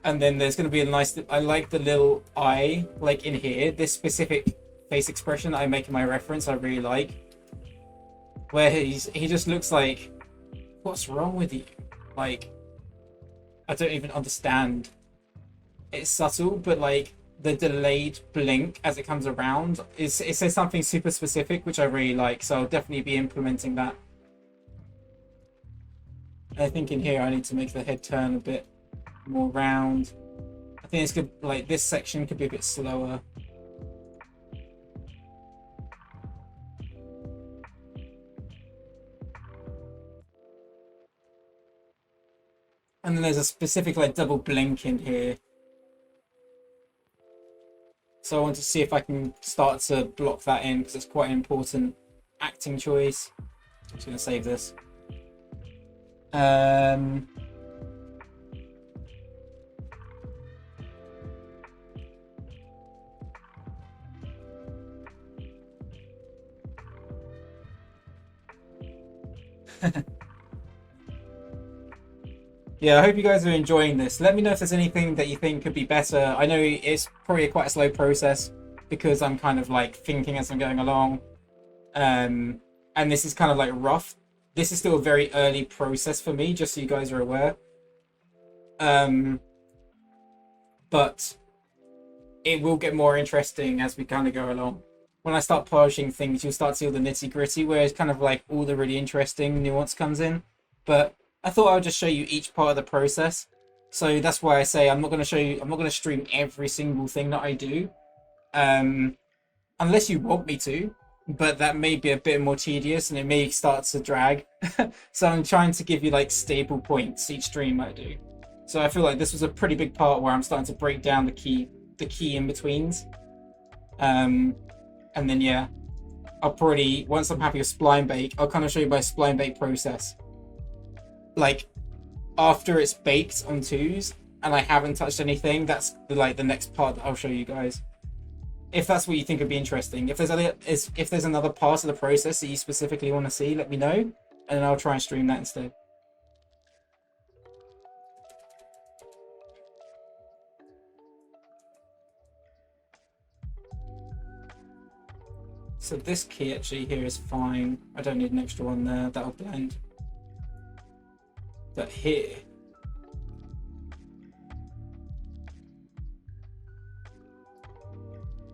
And then there's going to be a nice... I like the little eye, like in here. This specific face expression I make in my reference, I really like. Where he just looks like, what's wrong with you? Like, I don't even understand. It's subtle, but like, the delayed blink as it comes around it says something super specific, which I really like, so I'll definitely be implementing that. I think in here I need to make the head turn a bit more round. I think it's good, like this section could be a bit slower. And then there's a specific like double blink in here. So I want to see if I can start to block that in because it's quite an important acting choice. I'm just going to save this. Yeah, I hope you guys are enjoying this. Let me know if there's anything that you think could be better. I know it's probably quite a slow process because I'm kind of like thinking as I'm going along. And this is kind of like rough. This is still a very early process for me, just so you guys are aware. But it will get more interesting as we kind of go along. When I start polishing things, you'll start to see all the nitty gritty, where it's kind of like all the really interesting nuance comes in. But I thought I would just show you each part of the process. So that's why I say I'm not going to stream every single thing that I do. Unless you want me to, but that may be a bit more tedious and it may start to drag. So I'm trying to give you like stable points each stream I do. So I feel like this was a pretty big part where I'm starting to break down the key in-betweens. And then yeah, I'll probably, once I'm happy with spline bake, I'll kind of show you my spline bake process. Like, after it's baked on twos and I haven't touched anything, that's the next part that I'll show you guys. if that's what you think would be interesting. If there's another part of the process that you specifically want to see, let me know, and then I'll try and stream that instead. So this key actually here is fine. I don't need an extra one there. That'll blend. But here,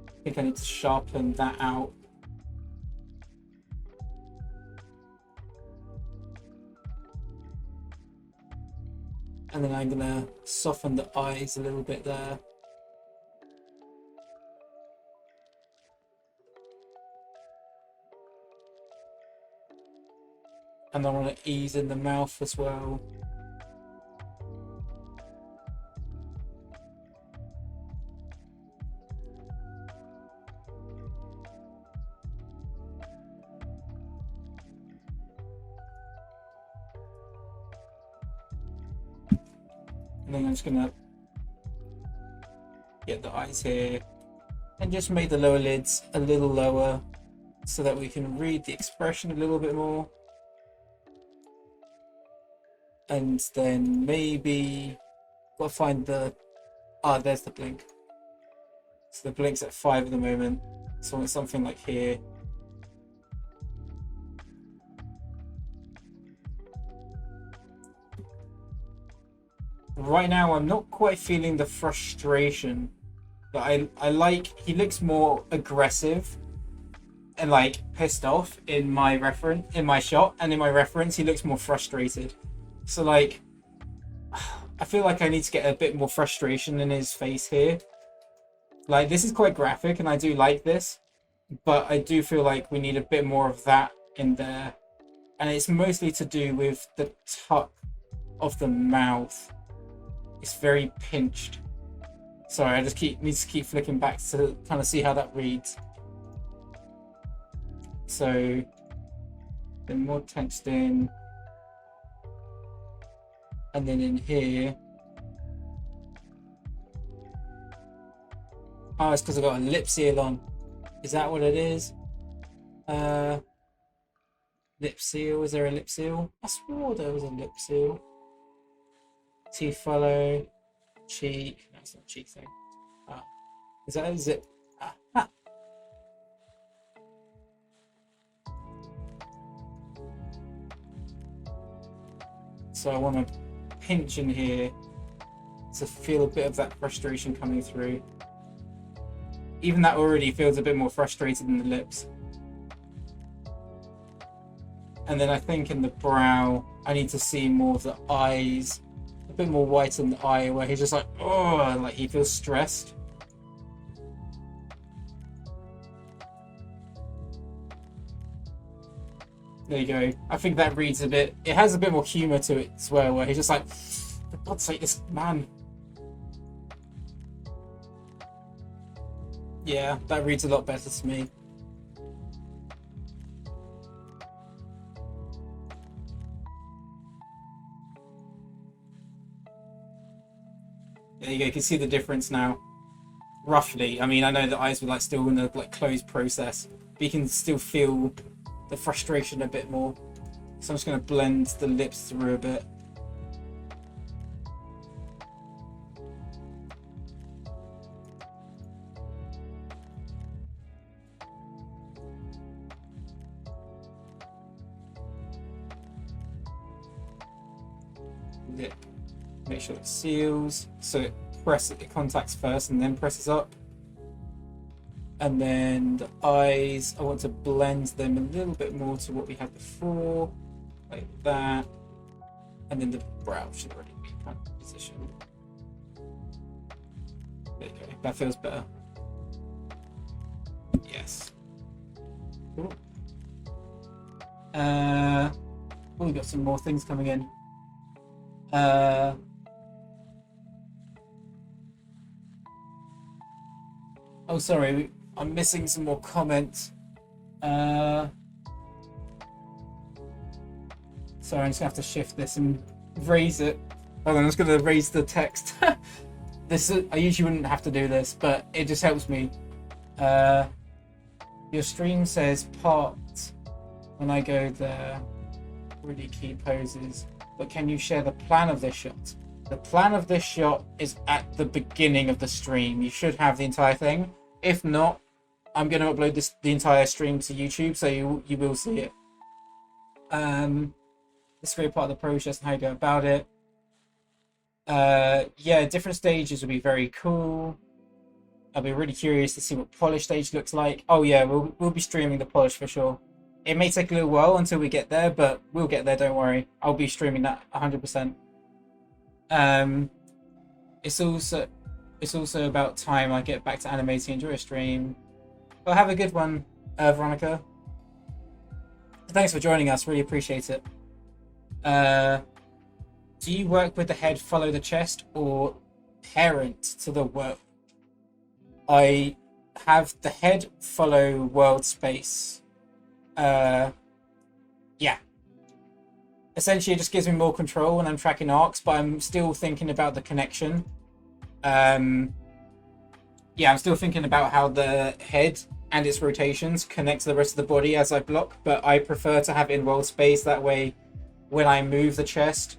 I think I need to sharpen that out. And then I'm gonna soften the eyes a little bit there. And I want to ease in the mouth as well. And then I'm just gonna get the eyes here and just make the lower lids a little lower so that we can read the expression a little bit more. And then maybe gotta find the there's the blink. So the blink's at 5 at the moment. So it's something like here. Right now I'm not quite feeling the frustration. But I like, he looks more aggressive and like pissed off in my shot, and in my reference he looks more frustrated. So like, I feel like I need to get a bit more frustration in his face here. Like, this is quite graphic and I do like this, but I do feel like we need a bit more of that in there. And it's mostly to do with the tuck of the mouth. It's very pinched. Sorry, I just need to keep flicking back to kind of see how that reads. So, then more tensed in. And then in here, oh, it's because I've got a lip seal on. Is that what it is? Lip seal, is there a lip seal? I swore there was a lip seal. Teeth follow, cheek, no, it's not a cheek thing. Is that a zip? Ah. So I want to pinch in here to feel a bit of that frustration coming through. Even that already feels a bit more frustrated in the lips. And then I think in the brow, I need to see more of the eyes, a bit more white in the eye, where he's just like, oh, like he feels stressed. There you go. I think that reads a bit, it has a bit more humour to it as well, where he's just like, for God's sake, this man. Yeah, that reads a lot better to me. There you go, you can see the difference now. Roughly. I mean, I know the eyes were like still in the like closed process, but you can still feel the frustration a bit more. So I'm just going to blend the lips through a bit. Lip. Make sure it seals. So it contacts first and then presses up. And then the eyes, I want to blend them a little bit more to what we had before, like that. And then the brow should already be kind of positioned. There you go, that feels better. Yes. Cool. Oh, we got some more things coming in. Oh, sorry. I'm missing some more comments. Sorry, I'm just gonna have to shift this and raise it. Hold on, I'm just gonna raise the text. I usually wouldn't have to do this, but it just helps me. Your stream says parked when I go there. Really key poses. But can you share the plan of this shot? The plan of this shot is at the beginning of the stream. You should have the entire thing. If not, I'm going to upload the entire stream to YouTube, so you will see it. This is a great part of the process and how you go about it. Yeah, different stages will be very cool. I'll be really curious to see what polish stage looks like. Oh yeah, we'll be streaming the polish for sure. It may take a little while until we get there, but we'll get there, don't worry. I'll be streaming that 100%. It's also about time I get back to animating and do a stream. Well, have a good one, Veronica. Thanks for joining us, really appreciate it. Do you work with the head follow the chest or parent to the world? I have the head follow world space. Yeah. Essentially, it just gives me more control when I'm tracking arcs, but I'm still thinking about the connection. Yeah, I'm still thinking about how the head and its rotations connect to the rest of the body as I block, but I prefer to have it in world space. That way, when I move the chest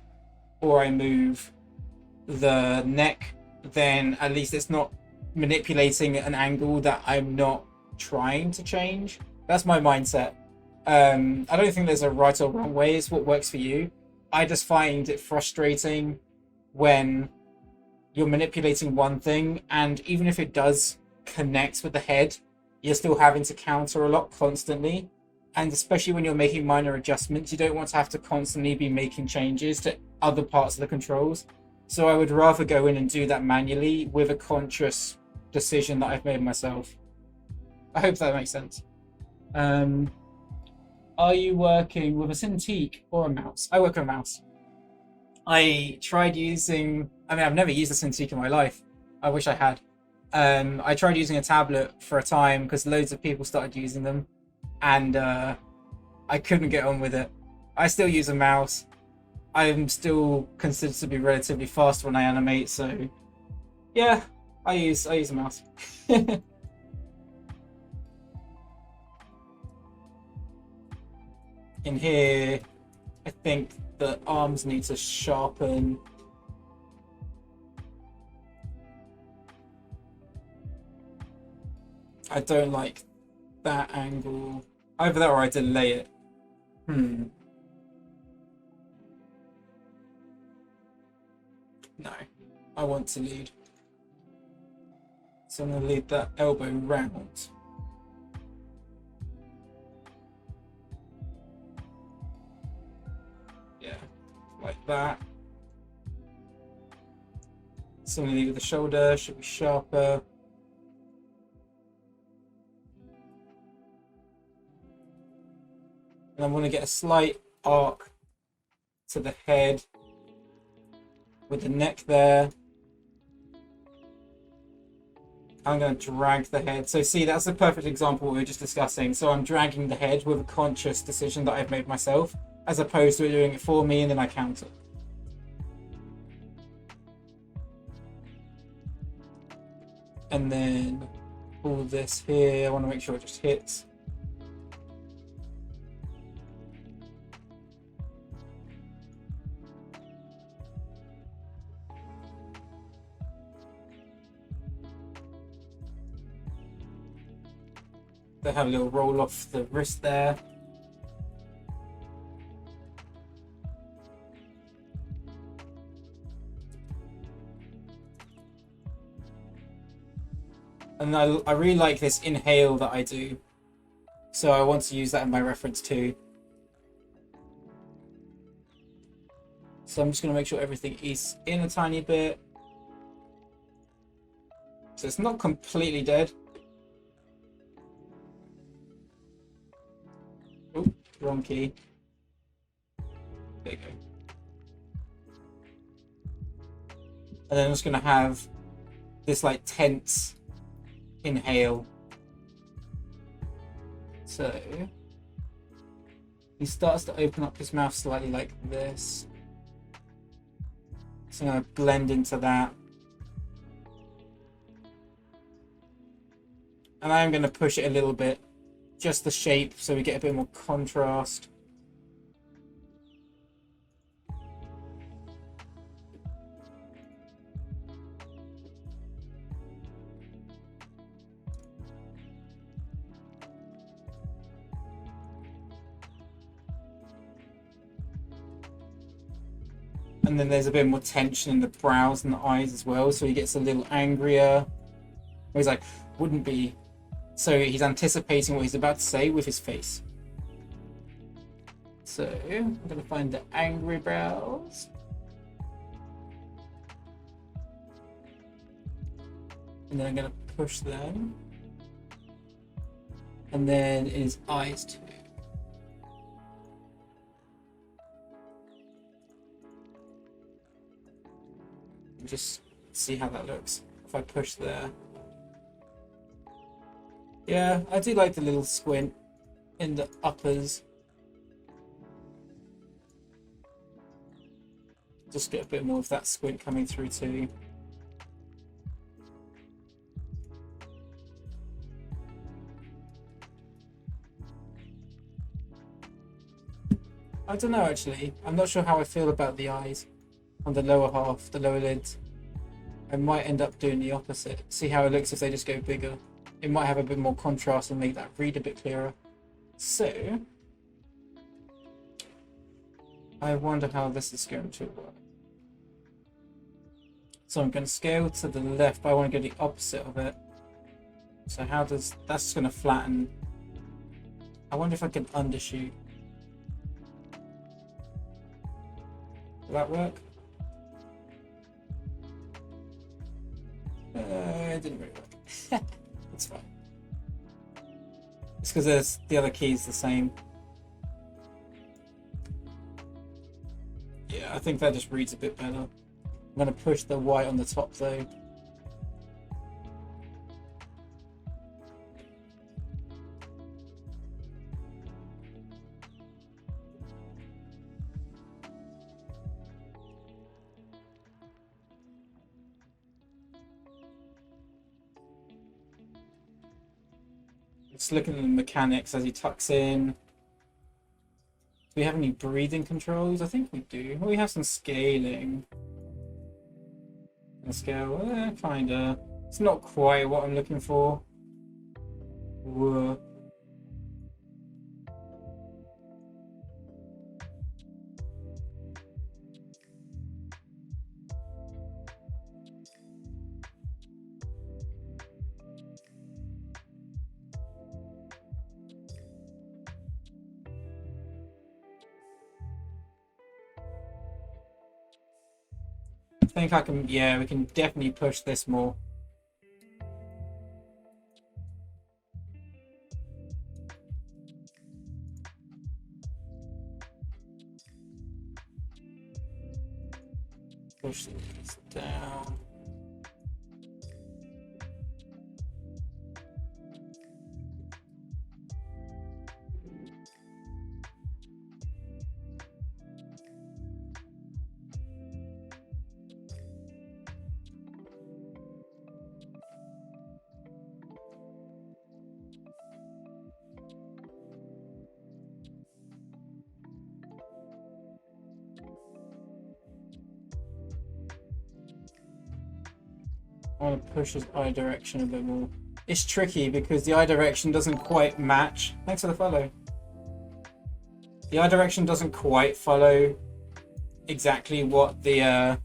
or I move the neck, then at least it's not manipulating an angle that I'm not trying to change. That's my mindset. I don't think there's a right or wrong way. It's what works for you. I just find it frustrating when you're manipulating one thing, and even if it does connect with the head, you're still having to counter a lot constantly. And especially when you're making minor adjustments, you don't want to have to constantly be making changes to other parts of the controls. So I would rather go in and do that manually with a conscious decision that I've made myself. I hope that makes sense. Are you working with a Cintiq or a mouse? I work with a mouse. I tried using... I mean, I've never used a Cintiq in my life. I wish I had. I tried using a tablet for a time because loads of people started using them. And I couldn't get on with it. I still use a mouse. I'm still considered to be relatively fast when I animate, so... Yeah, I use a mouse. In here, I think the arms need to sharpen. I don't like that angle. Either that or I delay it. No, I want to lead. So I'm going to lead that elbow round. Yeah, like that. Similarly with the shoulder, should be sharper. And I'm going to get a slight arc to the head with the neck there. I'm going to drag the head. So see, that's a perfect example we were just discussing. So I'm dragging the head with a conscious decision that I've made myself, as opposed to it doing it for me and then I counter. And then all this here, I want to make sure it just hits. They have a little roll off the wrist there. And I really like this inhale that I do. So I want to use that in my reference too. So I'm just going to make sure everything is in a tiny bit. So it's not completely dead. Oh, wrong key. There you go. And then I'm just going to have this like tense inhale. So he starts to open up his mouth slightly like this. So I'm going to blend into that. And I am going to push it a little bit, just the shape, so we get a bit more contrast. And then there's a bit more tension in the brows and the eyes as well, so he gets a little angrier. He's like, wouldn't be. So he's anticipating what he's about to say with his face. So I'm going to find the angry brows. And then I'm going to push them. And then his eyes too. Just see how that looks if I push there. Yeah, I do like the little squint in the uppers. Just get a bit more of that squint coming through too. I don't know actually. I'm not sure how I feel about the eyes on the lower half, the lower lids. I might end up doing the opposite. See how it looks if they just go bigger. It might have a bit more contrast and make that read a bit clearer. So, I wonder how this is going to work. So I'm going to scale to the left, but I want to go the opposite of it. So how does, that's going to flatten. I wonder if I can undershoot. Will that work? It didn't really work. That's fine. It's because the other key is the same. Yeah, I think that just reads a bit better. I'm going to push the white on the top though. Just looking at the mechanics as he tucks in. Do we have any breathing controls? I think we do. Well, we have some scaling. And scale, kinda. It's not quite what I'm looking for. Whoa. I think I can, yeah, we can definitely push this more. Push these down. I want to push his eye direction a bit more. It's tricky because the eye direction doesn't quite match. Thanks for the follow. The eye direction doesn't quite follow exactly what the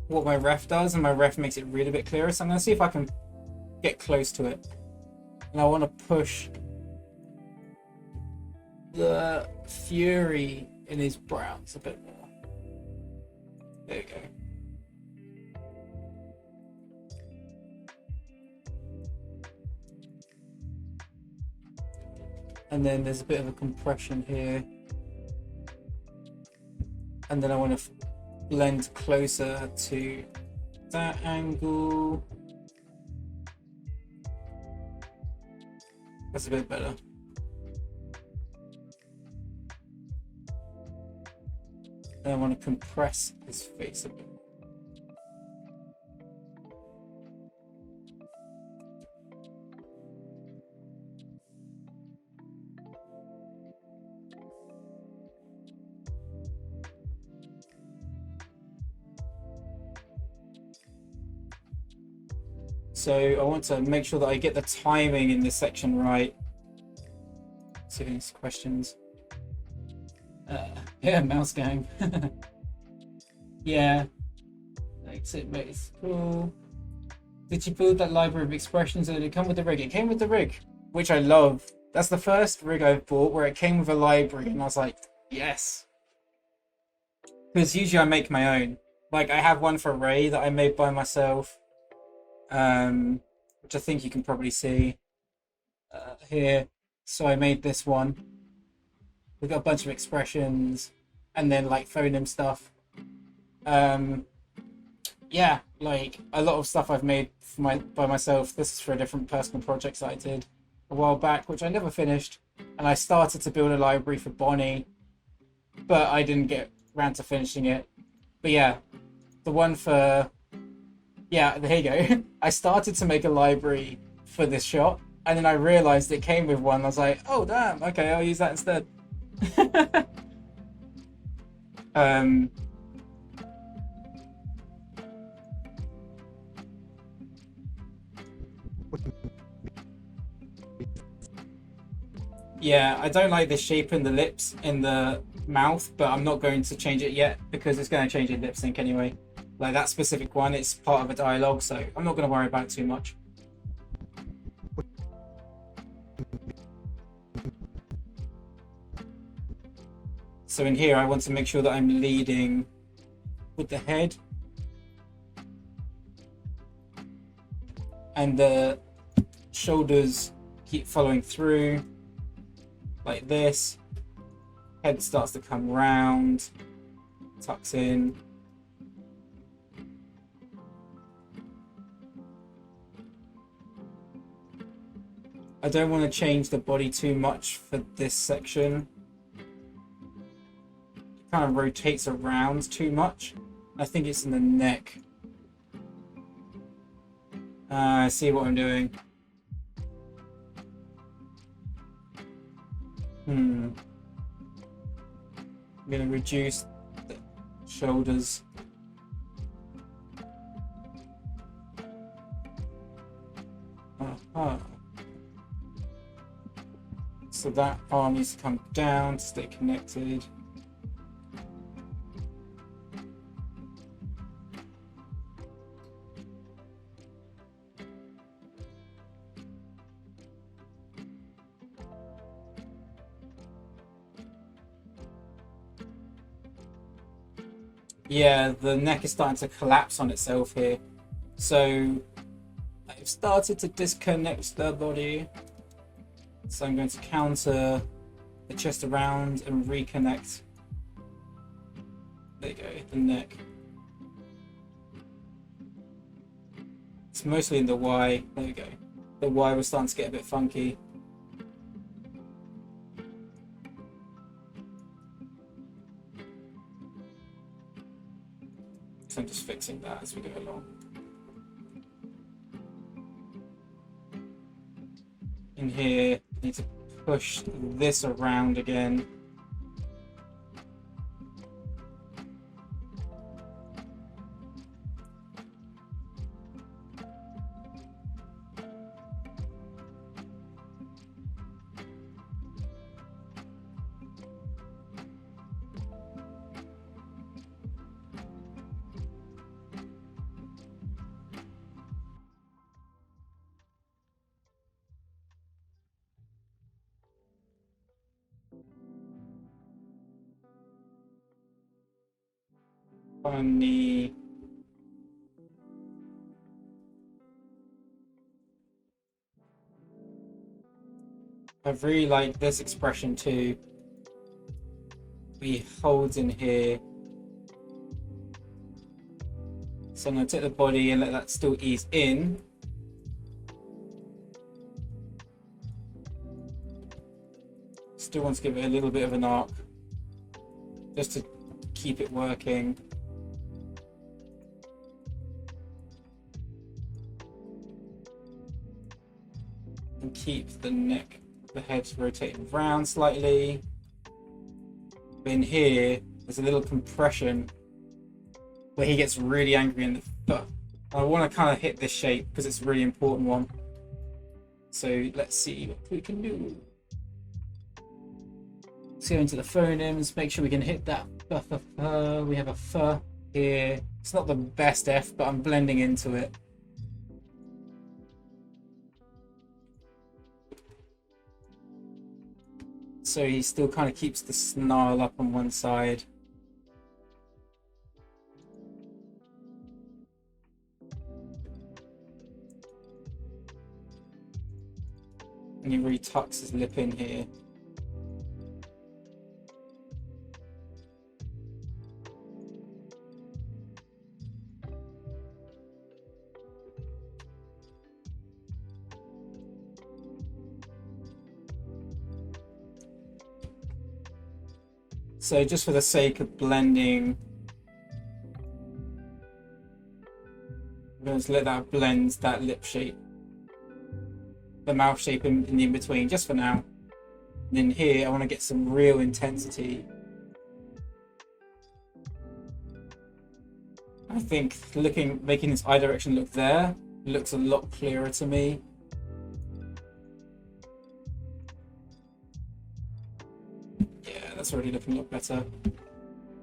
what my ref does, and my ref makes it read a bit clearer. So I'm going to see if I can get close to it. And I want to push the fury in his brows a bit more. There you go. And then there's a bit of a compression here. And then I want to blend closer to that angle. That's a bit better. And I want to compress his face a bit. So I want to make sure that I get the timing in this section right. See if there's questions. Yeah, mouse gang. Yeah. Makes it cool. Did you build that library of expressions or did it come with the rig? It came with the rig, which I love. That's the first rig I've bought where it came with a library and I was like, yes. Because usually I make my own. Like I have one for Ray that I made by myself. Which I think you can probably see here. So I made this one. We've got a bunch of expressions and then like phoneme stuff. Yeah, like a lot of stuff I've made for by myself. This is for a different personal projects that I did a while back, which I never finished. And I started to build a library for Bonnie, but I didn't get around to finishing it. But yeah, the one for... Yeah, there you go. I started to make a library for this shot, and then I realized it came with one. I was like, oh damn, okay, I'll use that instead. Yeah, I don't like the shape in the lips in the mouth, but I'm not going to change it yet because it's going to change in lip sync anyway. Like that specific one, it's part of a dialogue, so I'm not going to worry about it too much. So in here, I want to make sure that I'm leading with the head. And the shoulders keep following through. Like this. Head starts to come round. Tucks in. I don't want to change the body too much for this section. It kind of rotates around too much. I think it's in the neck. I see what I'm doing. I'm going to reduce the shoulders. So that arm needs to come down to stay connected. Yeah, the neck is starting to collapse on itself here. So I've started to disconnect the body. So I'm going to counter the chest around and reconnect. There you go, the neck. It's mostly in the Y. There we go. The Y was starting to get a bit funky. So I'm just fixing that as we go along. In here, I need to push this around again. Funny. I really like this expression too. He holds in here. So I'm going to take the body and let that still ease in. Still want to give it a little bit of an arc. Just to keep it working. And keep the neck, the head rotating round slightly. But in here, there's a little compression where he gets really angry in the I want to kind of hit this shape because it's a really important one. So let's see what we can do. Let's go into the phonemes, make sure we can hit that. We have a f here. It's not the best F, but I'm blending into it. So he still kind of keeps the snarl up on one side. And he really tucks his lip in here. So just for the sake of blending, I'm going to let that blend that lip shape, the mouth shape in the in-between, just for now. And then here, I want to get some real intensity. I think making this eye direction look there looks a lot clearer to me. Yeah, that's already looking a lot better.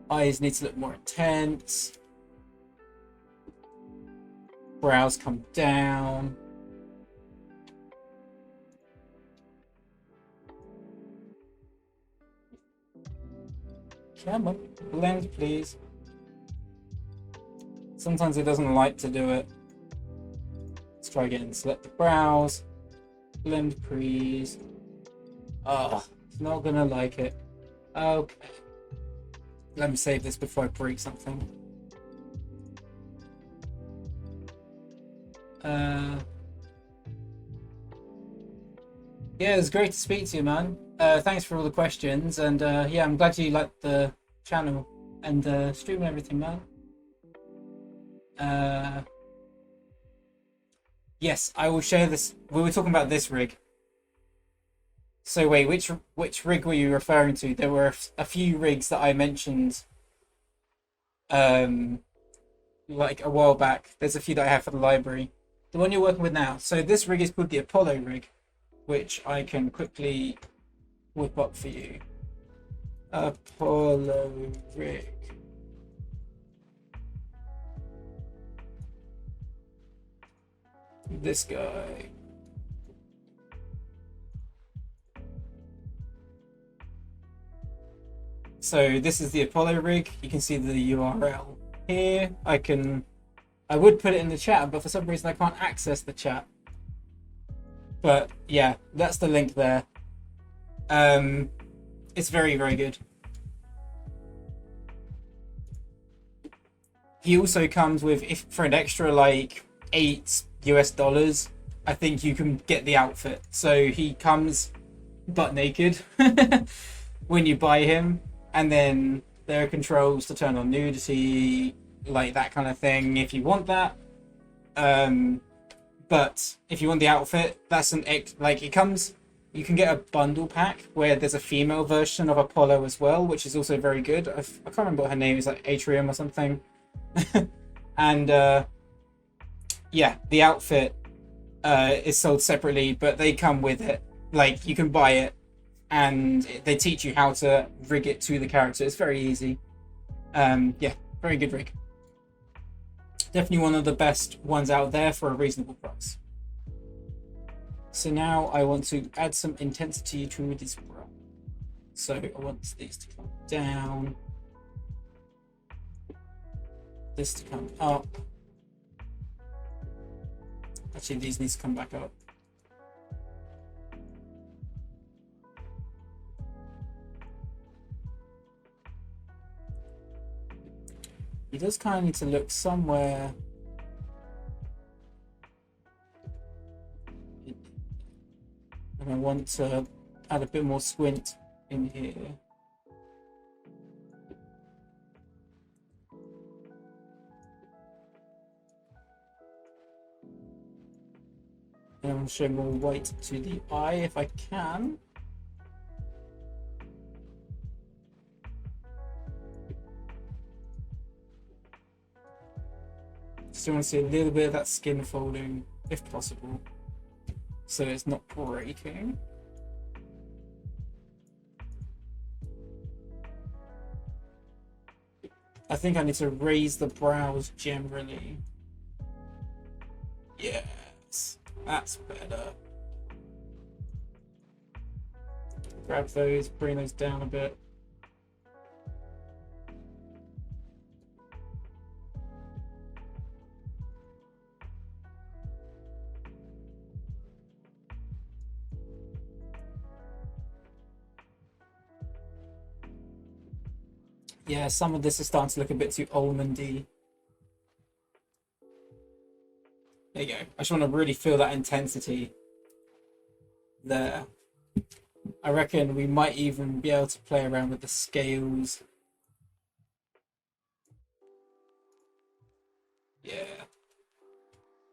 Eyes need to look more intense. Brows come down. Come on, blend please. Sometimes it doesn't like to do it. Let's try again. Select the brows. Blend please. Oh, it's not gonna like it. Okay. Let me save this before I break something. Yeah, it was great to speak to you, man. Thanks for all the questions, and yeah, I'm glad you liked the channel and stream and everything, man. Yes, I will share this. We were talking about this rig. So wait, which rig were you referring to? There were a few rigs that I mentioned, like a while back. There's a few that I have for the library. The one you're working with now. So this rig is called the Apollo rig, which I can quickly whip up for you. Apollo rig. This guy. So this is the Apollo rig. You can see the URL here. I would put it in the chat, but for some reason I can't access the chat. But yeah, that's the link there. It's very, very good. He also comes with, if for an extra like $8 US, I think you can get the outfit. So he comes butt naked when you buy him, and then there are controls to turn on nudity, like that kind of thing if you want that. But if you want the outfit, that's it comes. You can get a bundle pack where there's a female version of Apollo as well, which is also very good. I can't remember what her name is, like Atrium or something. And yeah, the outfit is sold separately, but they come with it. Like, you can buy it, and they teach you how to rig it to the character. It's very easy. Yeah, very good rig. Definitely one of the best ones out there for a reasonable price. So now I want to add some intensity to this brow. So I want these to come down, this to come up. Actually, these need to come back up. He does kind of need to look somewhere. And I want to add a bit more squint in here. And I want to show more white to the eye if I can. Still want to see a little bit of that skin folding, if possible, so it's not breaking. I think I need to raise the brows generally. Yes, that's better. Grab those, bring those down a bit. Yeah, some of this is starting to look a bit too almondy. There you go. I just want to really feel that intensity there. I reckon we might even be able to play around with the scales. Yeah.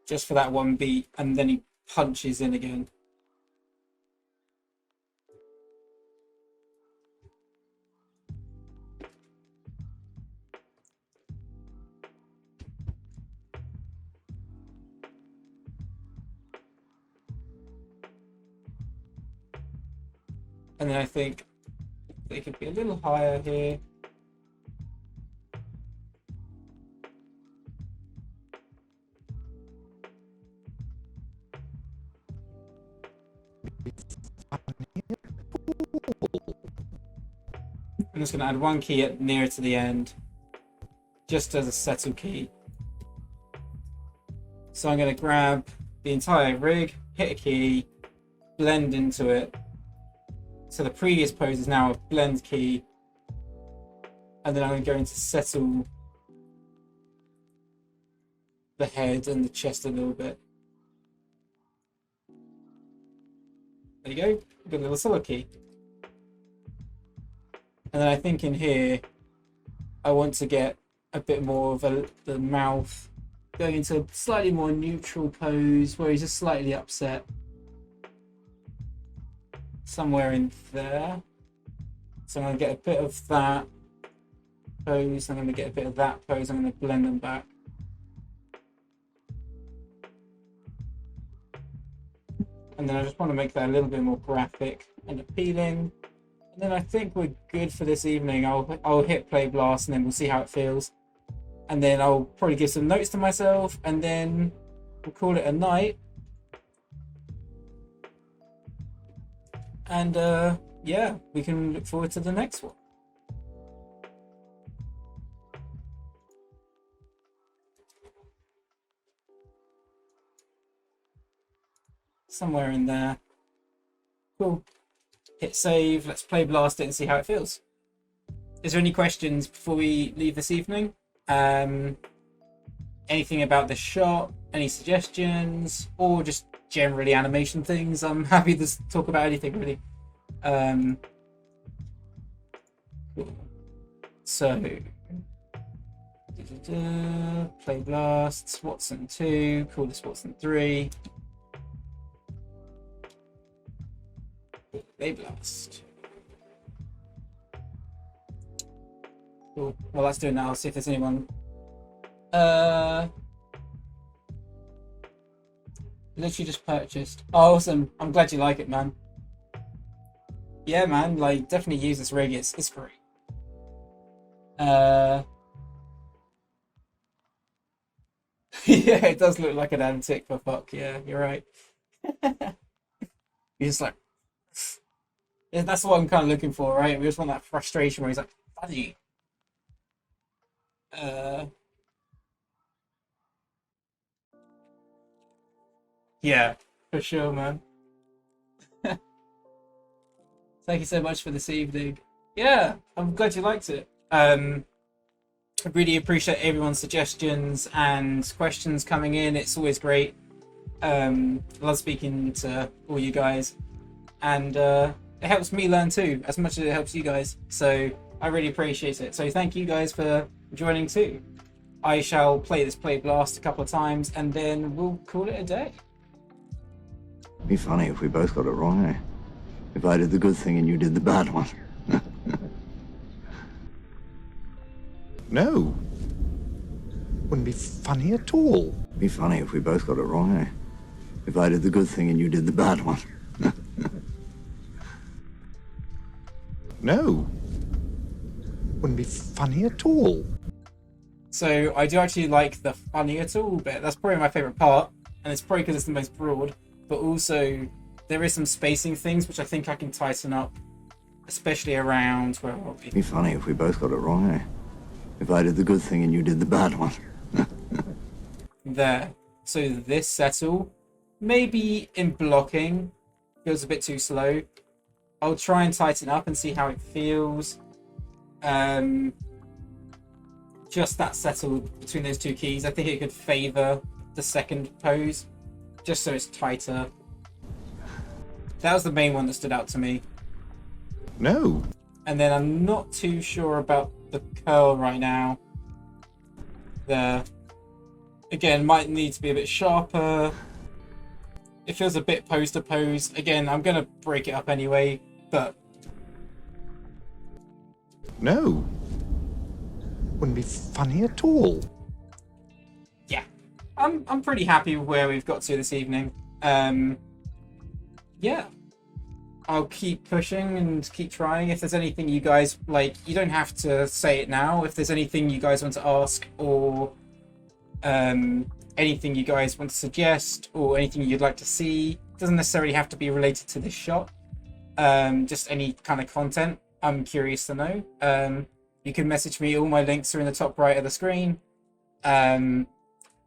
Just for that one beat, and then he punches in again. And then I think they could be a little higher here. I'm just going to add one key at nearer to the end, just as a settle key. So I'm going to grab the entire rig, hit a key, blend into it. So the previous pose is now a blend key, and then I'm going to go into settle the head and the chest a little bit. There you go, got a little solo key. And then I think in here, I want to get a bit more of the mouth, going into a slightly more neutral pose where he's just slightly upset. Somewhere in there. So I'm going to get a bit of that pose, I'm going to get a bit of that pose, I'm going to blend them back. And then I just want to make that a little bit more graphic and appealing. And then I think we're good for this evening. I'll hit play blast and then we'll see how it feels. And then I'll probably give some notes to myself and then we'll call it a night. And yeah, we can look forward to the next one. Somewhere in there. Cool. Hit save. Let's play blast it and see how it feels. Is there any questions before we leave this evening? Anything about the shot? Any suggestions? Or just generally animation things? I'm happy to talk about anything really. So play blast, Watson 2, call this Watson 3. Play blast. Cool. Well, let's do it now. See if there's anyone. Literally just purchased. Oh, awesome. I'm glad you like it, man. Yeah, man. Like, definitely use this rig. It's great. Yeah, it does look like an antique for fuck. Yeah, you're right. You're just like, yeah, that's what I'm kind of looking for, right? We just want that frustration where he's like, funny. Yeah, for sure, man. Thank you so much for this evening. Yeah, I'm glad you liked it. I really appreciate everyone's suggestions and questions coming in. It's always great. Love speaking to all you guys. And it helps me learn too, as much as it helps you guys. So I really appreciate it. So thank you guys for joining too. I shall play this play blast a couple of times and then we'll call it a day. It'd be funny if we both got it wrong, eh? If I did the good thing and you did the bad one. No. Wouldn't be funny at all. Be funny if we both got it wrong, eh? If I did the good thing and you did the bad one. No. Wouldn't be funny at all. So I do actually like the funny at all bit. That's probably my favourite part, and it's probably because it's the most broad. But also, there is some spacing things which I think I can tighten up, especially around where are we? Be funny if we both got it wrong, eh? If I did the good thing and you did the bad one. There. So this settle, maybe in blocking, feels a bit too slow. I'll try and tighten up and see how it feels. Just that settle between those two keys, I think it could favour the second pose, just so it's tighter. That was the main one that stood out to me. No. And then I'm not too sure about the curl right now. There. Again, might need to be a bit sharper. It feels a bit pose to pose. Again, I'm going to break it up anyway, but... No. Wouldn't be funny at all. Yeah. I'm pretty happy with where we've got to this evening. Yeah. I'll keep pushing and keep trying. If there's anything you guys, like, you don't have to say it now. If there's anything you guys want to ask, or anything you guys want to suggest, or anything you'd like to see, doesn't necessarily have to be related to this shot. Just any kind of content, I'm curious to know. You can message me. All my links are in the top right of the screen. I'm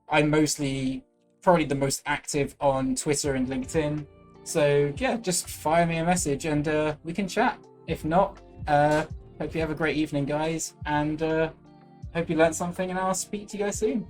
probably the most active on Twitter and LinkedIn. So yeah, just fire me a message and we can chat. If not, hope you have a great evening, guys, and hope you learned something, and I'll speak to you guys soon.